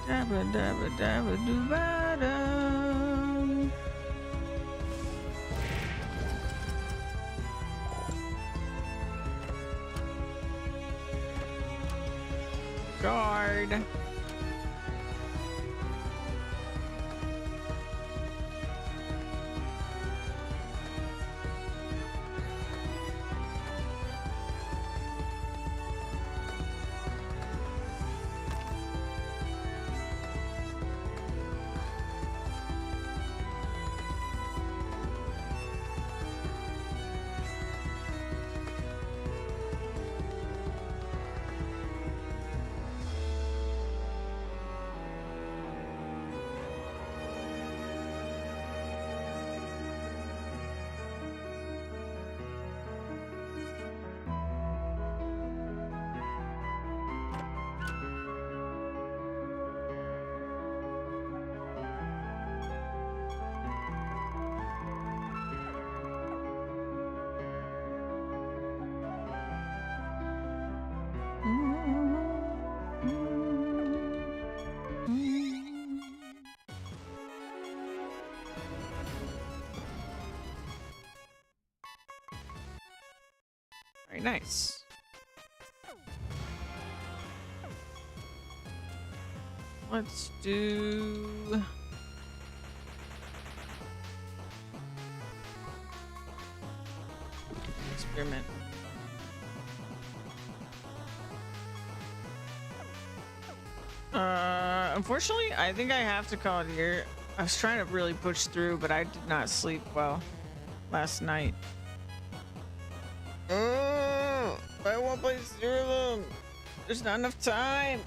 Dabba dabba dabba doo ba dum. Guard. right, nice. Let's do... experiment. Unfortunately, I think I have to call it here. I was trying to really push through, but I did not sleep well last night. I won't play Siralim. There's not enough time.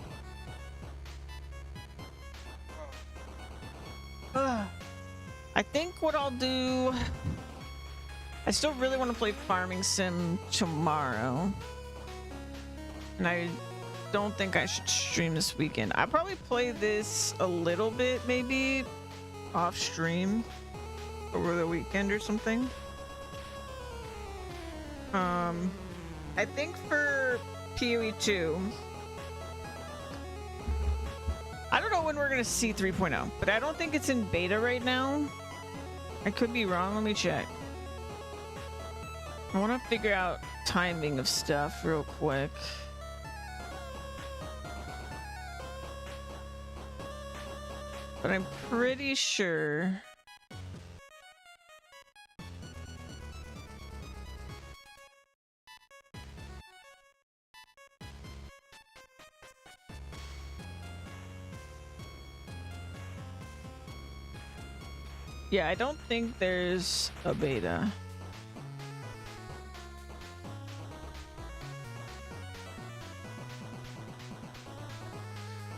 I think what I'll do... I still really want to play Farming Sim tomorrow. And I don't think I should stream this weekend. I'll probably play this a little bit, maybe off stream over the weekend or something. I think for PoE 2, I don't know when we're gonna see 3.0, but I don't think it's in beta right now. I could be wrong. Let me check. I want to figure out timing of stuff real quick. But I'm pretty sure... Yeah, I don't think there's a beta.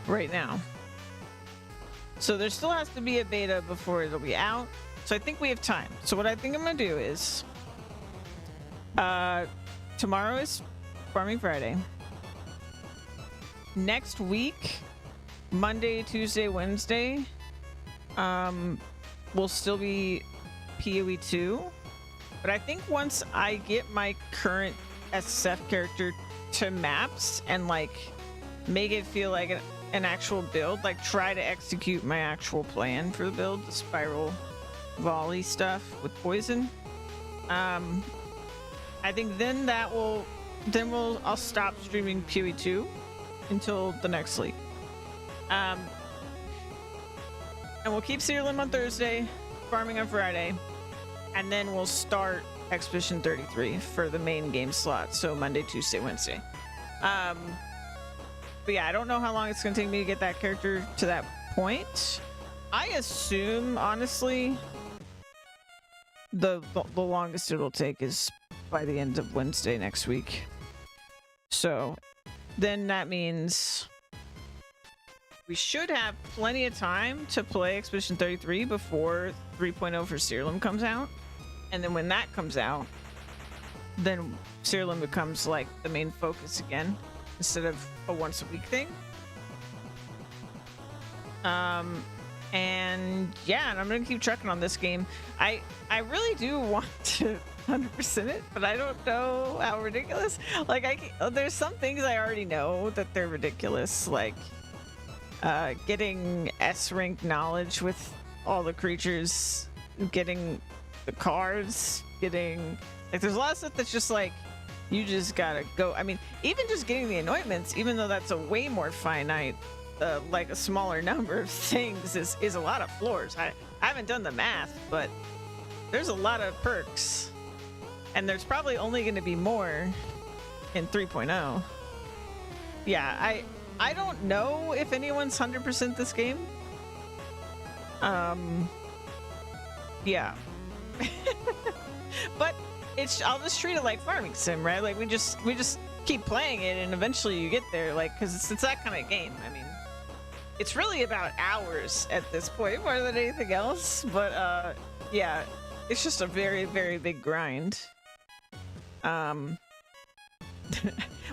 Right now. So there still has to be a beta before it'll be out. So I think we have time. So what I think I'm gonna do is tomorrow is Farming Friday. Next week, Monday, Tuesday, Wednesday, will still be PoE 2. But I think once I get my current SSF character to maps and like make it feel like an actual build, like try to execute my actual plan for the build, the spiral volley stuff with poison, I think then I'll stop streaming PoE 2 until the next sleep. And we'll keep Siralim on Thursday, farming on Friday, and then we'll start Expedition 33 for the main game slot, so Monday, Tuesday, Wednesday. But yeah, I don't know how long it's gonna take me to get that character to that point. I assume, honestly, the longest it'll take is by the end of Wednesday next week. So then that means we should have plenty of time to play Expedition 33 before 3.0 for Siralim comes out. And then when that comes out, then Siralim becomes like the main focus again, instead of a once a week thing. And yeah, and I'm gonna keep trucking on this game. I really do want to 100% it, but I don't know how ridiculous. Like there's some things I already know that they're ridiculous, like getting S rank knowledge with all the creatures, getting the cards, getting like there's a lot of stuff that's just like you just gotta go. I mean, even just getting the anointments, even though that's a way more finite, like a smaller number of things, is a lot of floors. I haven't done the math, but there's a lot of perks, and there's probably only going to be more in 3.0. Yeah, I don't know if anyone's 100% this game. Yeah. But I'll just treat it like Farming Sim, right? Like we just keep playing it, and eventually you get there, like, because it's that kind of game. I mean, it's really about hours at this point more than anything else. But yeah, it's just a very, very big grind.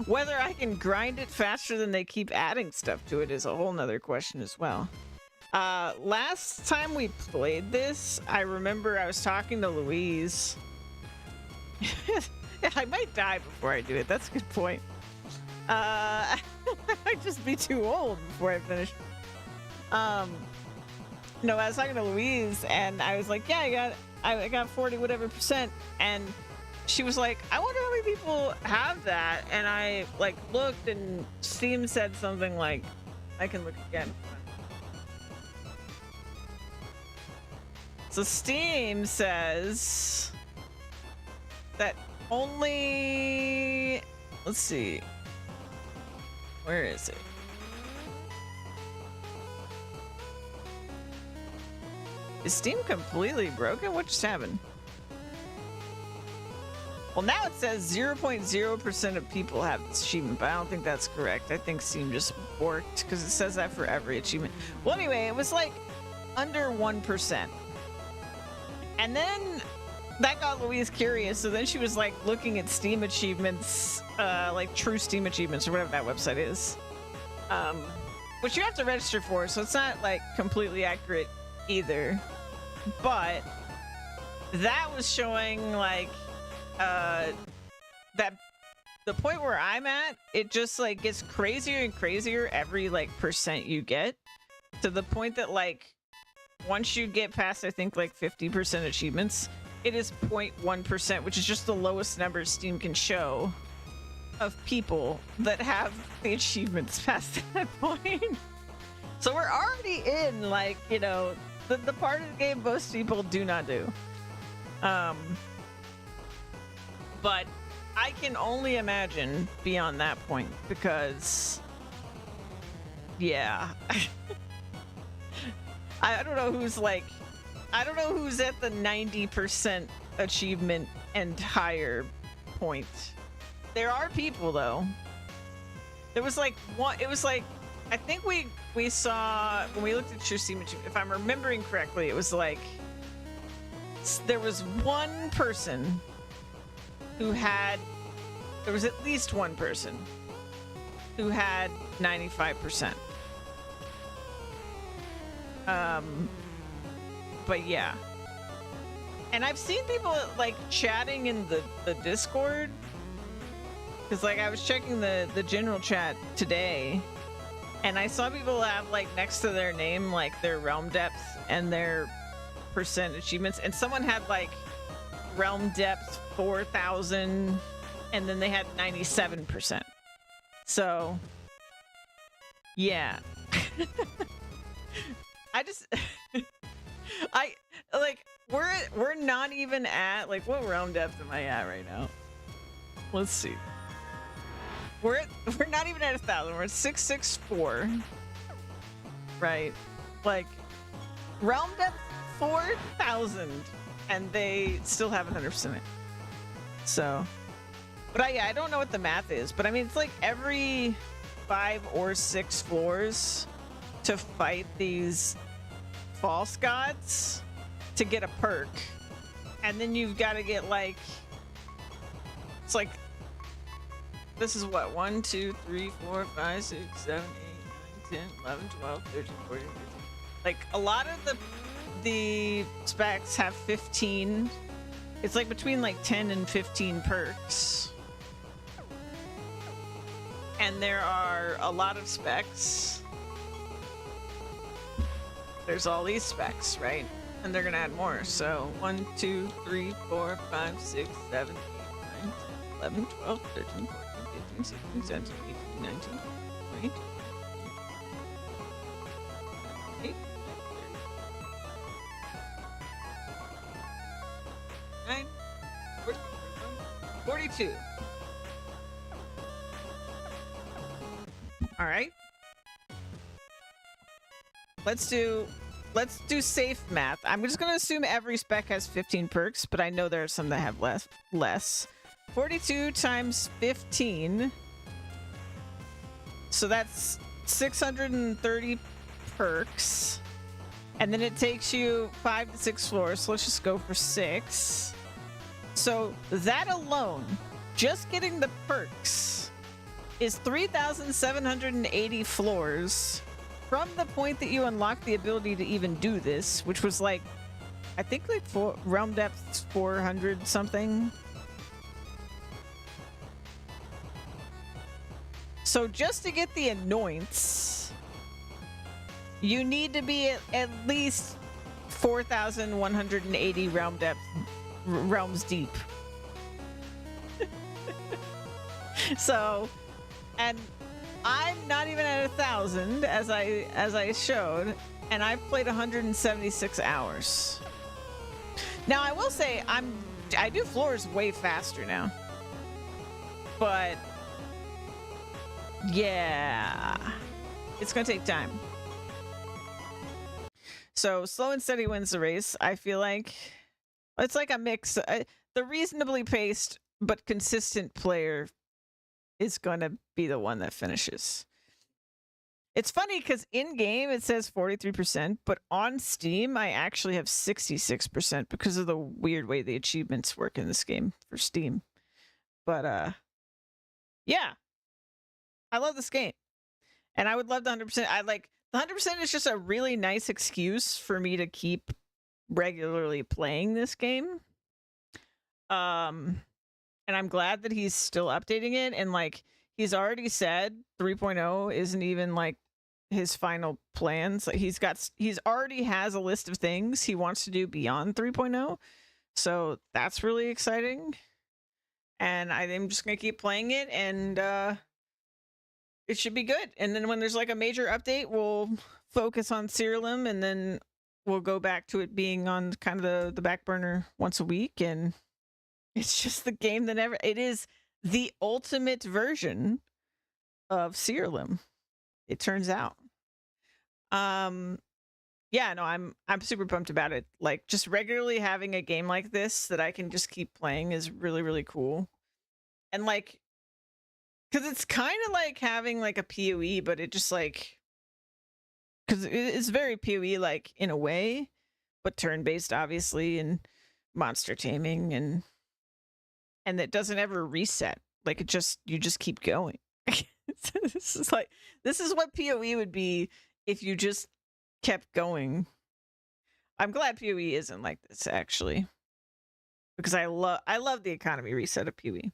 Whether I can grind it faster than they keep adding stuff to it is a whole nother question as well. Last time we played this, I remember I was talking to Louise. I might die before I do it. That's a good point. I might just be too old before I finish. No, I was talking to Louise, and I was like, "Yeah, I got 40 whatever %," and she was like, I wonder how many people have that. And I like looked, and Steam said something like, I can look again. So Steam says that only, let's see, where is it? Is Steam completely broken? What just happened? Well, now it says 0.0% of people have this achievement, but I don't think that's correct. I think Steam just borked because it says that for every achievement. Well, anyway, it was like under 1%. And then that got Louise curious, so then she was like looking at Steam achievements, like true Steam achievements or whatever that website is, which you have to register for, so it's not like completely accurate either. But that was showing like that the point where I'm at, it just like gets crazier and crazier every like percent you get, to the point that like once you get past, I think, like 50% achievements, it is 0.1%, which is just the lowest number Steam can show of people that have the achievements past that point. So we're already in, like, you know, the part of the game most people do not do. But I can only imagine beyond that point, because, yeah. I don't know who's like, I don't know who's at the 90% achievement and higher point. There are people though. There was like one, it was like, I think we saw, when we looked at your Steam achievement, if I'm remembering correctly, it was like, there was one person who had, there was at least one person who had 95%. But yeah, and I've seen people like chatting in the Discord, because like I was checking the general chat today, and I saw people have like next to their name like their realm depth and their percent achievements, and someone had like realm depth 4,000 and then they had 97%. So yeah. We're not even at, like, what realm depth am I at right now? Let's see. We're not even at 1,000. We're at 664. Right? Like, realm depth 4,000, and they still have 100% it. So, but yeah, I don't know what the math is, but I mean, it's like every 5 or 6 floors to fight these false gods to get a perk, and then you've got to get like, it's like, this is what, 1 2 3 4 5 6 7 8 9 10 11 12 13 14 15. Like a lot of the specs have 15. It's like between like 10 and 15 perks, and there are a lot of specs. There's all these specs, right? And they're gonna add more. So 1 2 3 4 5 6 7 8 9 10 11 12 13 14 15 16 17 18 19 20 8 9 42. All right. Let's do safe math. I'm just gonna assume every spec has 15 perks, but I know there are some that have less. 42 times 15. So that's 630 perks. And then it takes you 5 to 6 floors. So let's just go for 6. So that alone, just getting the perks, is 3,780 floors from the point that you unlock the ability to even do this, which was like, I think like realm depth 400 something. So just to get the annoyance, you need to be at least 4,180 realm depth, realms deep. So, and I'm not even at 1,000 as I showed, and I've played 176 hours. Now I will say I do floors way faster now, but yeah, it's gonna take time. So slow and steady wins the race. I feel like it's like a mix. The reasonably paced but consistent player is gonna be the one that finishes. It's funny because in game it says 43%, but on Steam I actually have 66% because of the weird way the achievements work in this game for Steam. But yeah, I love this game, and I would love the 100%. I like the 100% is just a really nice excuse for me to keep regularly playing this game. And I'm glad that he's still updating it, and like he's already said 3.0 isn't even like his final plans. Like he's already has a list of things he wants to do beyond 3.0. So that's really exciting. And I'm just going to keep playing it, and it should be good. And then when there's like a major update, we'll focus on Siralim, and then we'll go back to it being on kind of the back burner once a week. And it's just the game that it is the ultimate version of Siralim, it turns out. Yeah, no, I'm super pumped about it. Like, just regularly having a game like this that I can just keep playing is really, really cool. And like, because it's kind of like having like a PoE, but it just like, because it's very PoE like in a way, but turn-based obviously, and monster taming, and it doesn't ever reset. Like you just keep going. This is what PoE would be if you just kept going. I'm glad PoE isn't like this actually, because I love the economy reset of PoE.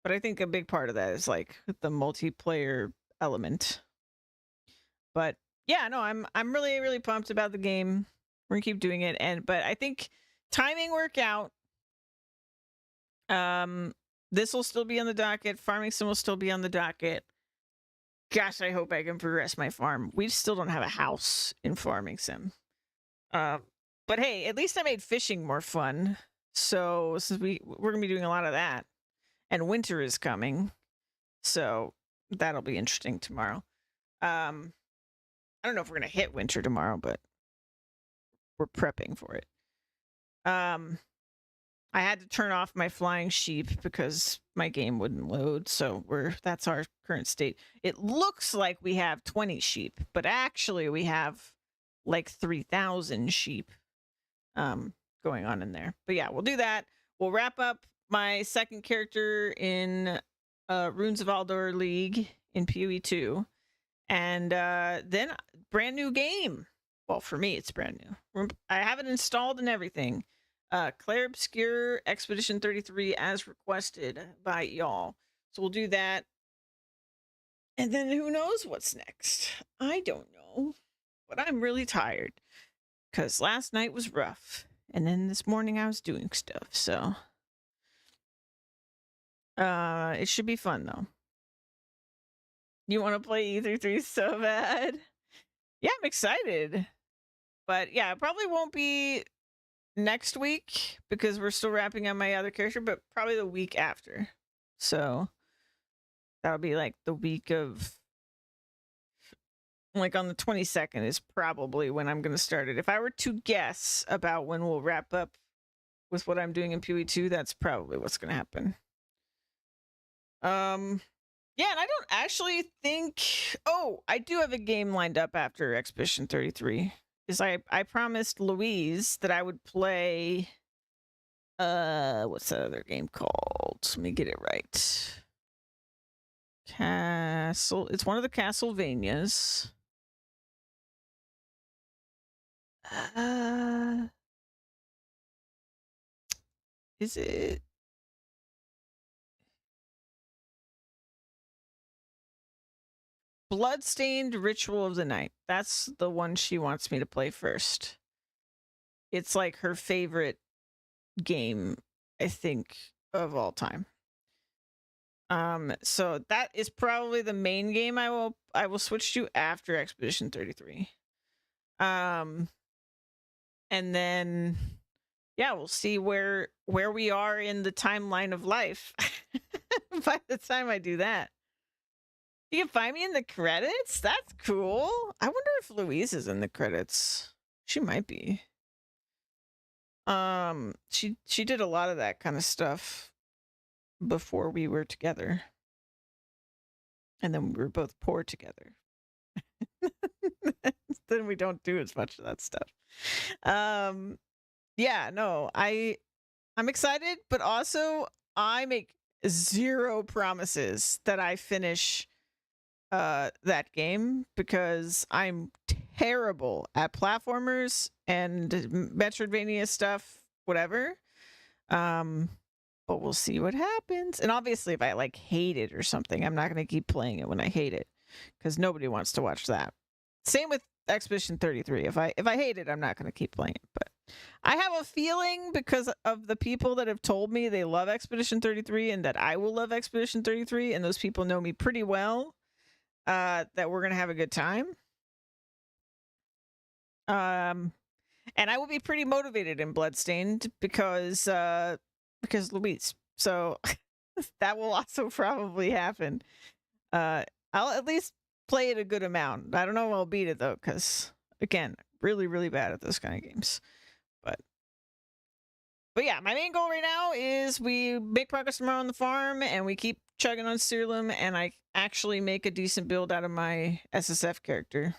But I think a big part of that is like the multiplayer element. But yeah, no, I'm really, really pumped about the game. We're gonna keep doing it, but I think timing work out. This will still be on the docket. Farming Sim will still be on the docket. Gosh, I hope I can progress my farm. We still don't have a house in Farming Sim. But hey, at least I made fishing more fun. So since we're gonna be doing a lot of that, and winter is coming, so that'll be interesting tomorrow. I don't know if we're gonna hit winter tomorrow, but we're prepping for it. I had to turn off my flying sheep because my game wouldn't load, so that's our current state. It looks like we have 20 sheep, but actually we have like 3,000 sheep going on in there. But yeah, we'll do that. We'll wrap up my second character in Runes of Aldor League in PoE 2, and then brand new game. Well, for me, it's brand new. I have it installed and everything. Claire Obscure Expedition 33 as requested by y'all. So we'll do that. And then who knows what's next? I don't know. But I'm really tired, because last night was rough. And then this morning I was doing stuff, so it should be fun though. You want to play E33 so bad? Yeah, I'm excited. But yeah, it probably won't be next week because we're still wrapping up my other character, but probably the week after. So that'll be like the week of, like on the 22nd is probably when I'm going to start it. If I were to guess about when we'll wrap up with what I'm doing in PoE 2, that's probably what's going to happen. Yeah, and I don't actually think... Oh, I do have a game lined up after Expedition 33. Is I promised Louise that I would play... what's that other game called? Let me get it right. Castle... It's one of the Castlevanias. Is it... Bloodstained Ritual of the Night. That's the one she wants me to play first. It's like her favorite game, I think, of all time. So that is probably the main game I will switch to after Expedition 33. And then yeah, we'll see where we are in the timeline of life by the time I do that. You can find me in the credits? That's cool. I wonder if Louise is in the credits. She might be. She did a lot of that kind of stuff before we were together. And then we were both poor together. Then we don't do as much of that stuff. Yeah, no, I'm excited, but also I make zero promises that I finish that game because I'm terrible at platformers and Metroidvania stuff, whatever. But we'll see what happens. And obviously, if I like hate it or something, I'm not going to keep playing it when I hate it because nobody wants to watch that. Same with Expedition 33. If I hate it, I'm not going to keep playing it. But I have a feeling because of the people that have told me they love Expedition 33 and that I will love Expedition 33, and those people know me pretty well, that we're going to have a good time. And I will be pretty motivated in Bloodstained because Louise. So that will also probably happen. I'll at least play it a good amount. I don't know if I'll beat it though, because again, really, really bad at those kind of games. But yeah, my main goal right now is we make progress tomorrow on the farm and we keep chugging on Siralim, and I actually make a decent build out of my SSF character.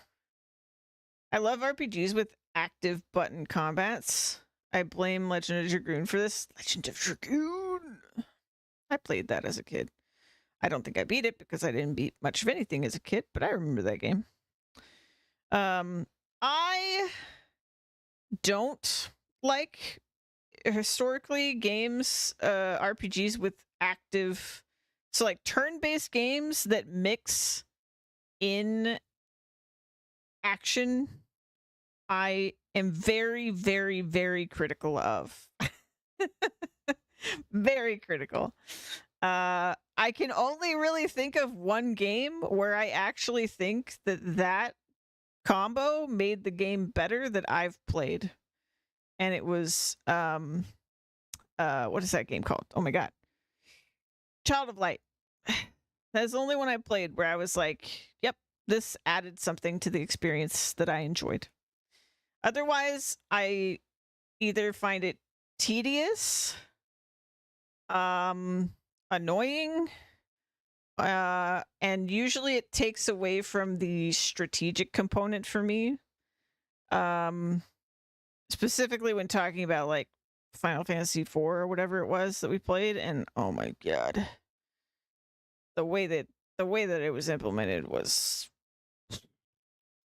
I love RPGs with active button combats. I blame Legend of Dragoon for this. Legend of Dragoon! I played that as a kid. I don't think I beat it because I didn't beat much of anything as a kid, but I remember that game. I don't like historically games, RPGs with active, so like turn-based games that mix in action. I am very, very, very critical of. Very critical. I can only really think of one game where I actually think that combo made the game better that I've played. And it was, what is that game called? Oh my god. Child of Light. That's the only one I played where I was like, yep, this added something to the experience that I enjoyed. Otherwise, I either find it tedious, annoying, and usually it takes away from the strategic component for me. Specifically when talking about like Final Fantasy IV or whatever it was that we played, and oh my god, the way that it was implemented was,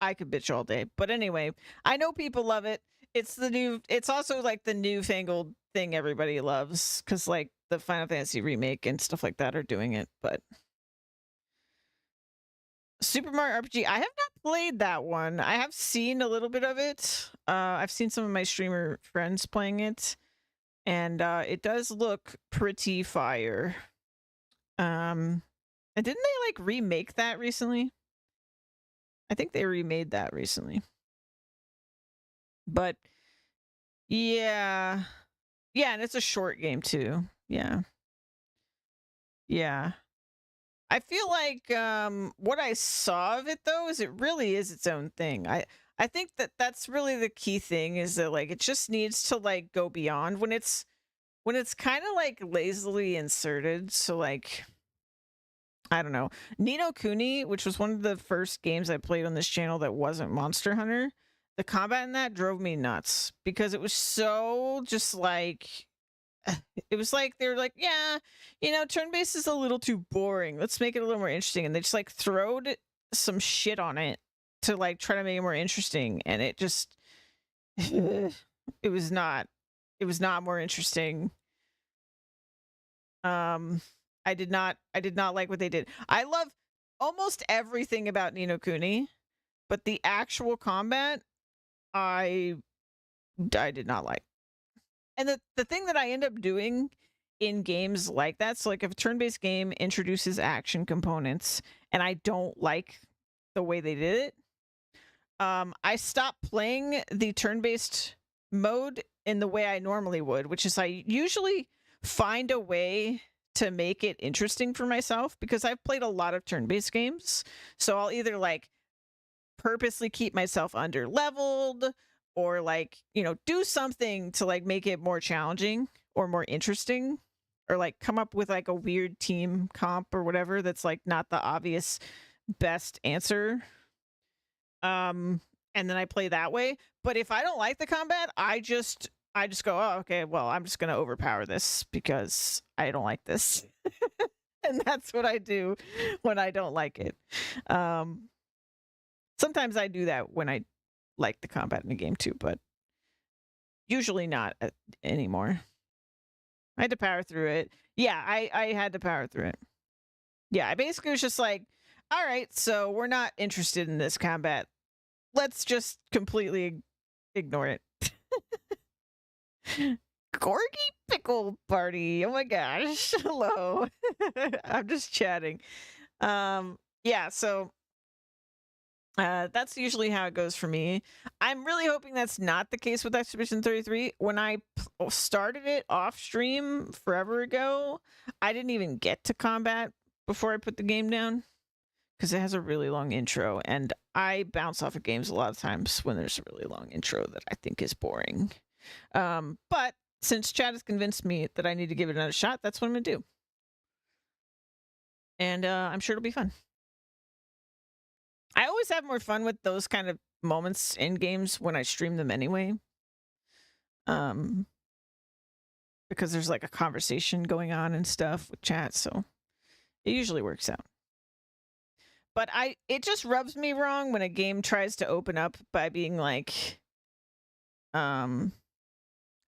I could bitch all day. But anyway, I know people love it. It's also like the newfangled thing everybody loves, because like the Final Fantasy remake and stuff like that are doing it. But Super Mario RPG, I have not played that one. I have seen a little bit of it. I've seen some of my streamer friends playing it, and it does look pretty fire. And didn't they like remake that recently? I think they remade that recently. But yeah, and it's a short game too. Yeah. I feel like what I saw of it though is it really is its own thing. I think that's really the key thing, is that like it just needs to like go beyond when it's kind of like lazily inserted. So like, I don't know, Ni no Kuni, which was one of the first games I played on this channel that wasn't Monster Hunter. The combat in that drove me nuts because it was so just like, it was like they were like, yeah, you know, turn-based is a little too boring. Let's make it a little more interesting. And they just like throwed some shit on it to like try to make it more interesting. And it just, it was not more interesting. I did not like what they did. I love almost everything about Ni no Kuni, but the actual combat, I did not like. And the thing that I end up doing in games like that. So like if a turn-based game introduces action components and I don't like the way they did it, I stop playing the turn-based mode in the way I normally would, which is I usually find a way to make it interesting for myself because I've played a lot of turn-based games. So I'll either like purposely keep myself under leveled or like, you know, do something to like make it more challenging or more interesting or like come up with like a weird team comp or whatever that's like not the obvious best answer. And then I play that way. But if I don't like the combat, I just go, oh, okay, well, I'm just gonna overpower this because I don't like this. And that's what I do when I don't like it. Sometimes I do that when I like the combat in a game too, but usually not anymore. I had to power through it. Yeah, I had to power through it. Yeah, I basically was just like, all right, so we're not interested in this combat. Let's just completely ignore it. Corgi Pickle Party. Oh my gosh. Hello. I'm just chatting. Yeah, so that's usually how it goes for me. I'm really hoping that's not the case with Expedition 33. When I started it off stream forever ago, I didn't even get to combat before I put the game down because it has a really long intro, and I bounce off of games a lot of times when there's a really long intro that I think is boring. But since Chad has convinced me that I need to give it another shot, that's what I'm gonna do. And I'm sure it'll be fun. I always have more fun with those kind of moments in games when I stream them anyway. Because there's like a conversation going on and stuff with chat, so it usually works out. But it just rubs me wrong when a game tries to open up by being like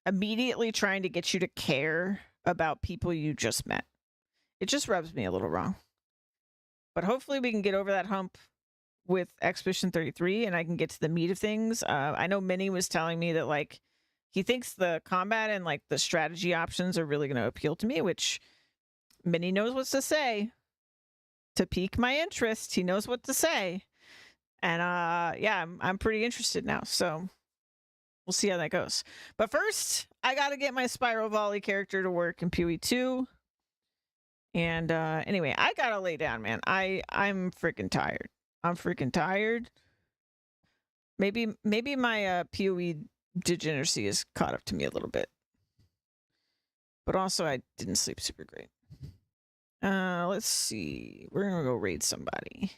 immediately trying to get you to care about people you just met. It just rubs me a little wrong. But hopefully we can get over that hump with Expedition 33 and I can get to the meat of things. I know Minnie was telling me that like he thinks the combat and like the strategy options are really going to appeal to me, which Minnie knows what to say. To pique my interest, he knows what to say. And yeah, I'm pretty interested now, so we'll see how that goes. But first, I gotta get my Spiral Volley character to work in PoE 2. And anyway, I gotta lay down, man. I'm freaking tired. I'm freaking tired. Maybe my PoE degeneracy has caught up to me a little bit. But also I didn't sleep super great. Let's see. We're gonna go raid somebody.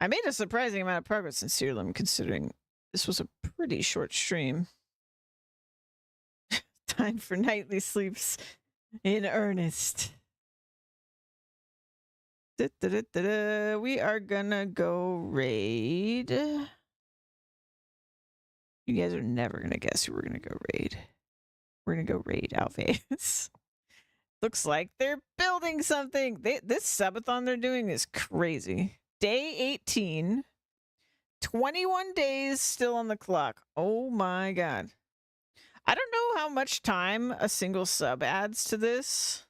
I made a surprising amount of progress in Siralim, considering this was a pretty short stream. Time for nightly sleeps in earnest. We are gonna go raid. You guys are never gonna guess who we're gonna go raid. We're gonna go raid Alphas. Looks like they're building something. This subathon they're doing is crazy. Day 18. 21 days still on the clock. Oh my god. I don't know how much time a single sub adds to this,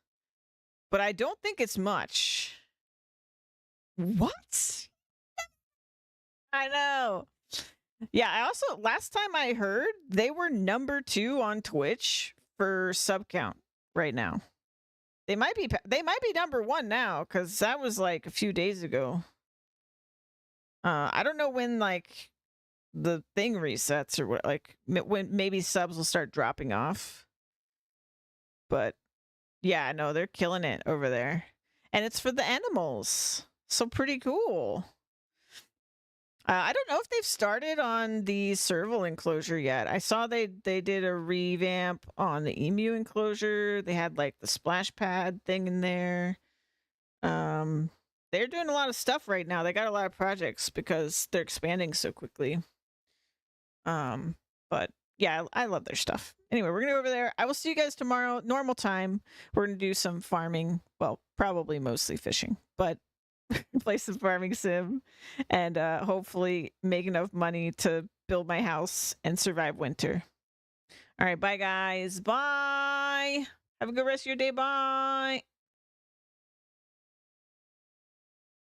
but I don't think it's much. What? I know. Yeah, I also, last time I heard, they were number 2 on Twitch for sub count right now. They might be number 1 now, because that was like a few days ago. I don't know when like the thing resets or what, like when maybe subs will start dropping off. But yeah, no, they're killing it over there. And it's for the animals. So pretty cool. I don't know if they've started on the serval enclosure yet. I saw they did a revamp on the emu enclosure. They had like the splash pad thing in there. They're doing a lot of stuff right now. They got a lot of projects because they're expanding so quickly. But yeah, I love their stuff. Anyway, we're gonna go over there. I will see you guys tomorrow, normal time. We're gonna do some farming. Well, probably mostly fishing, but play some farming sim and hopefully make enough money to build my house and survive winter. All right, bye guys. Bye. Have a good rest of your day. Bye.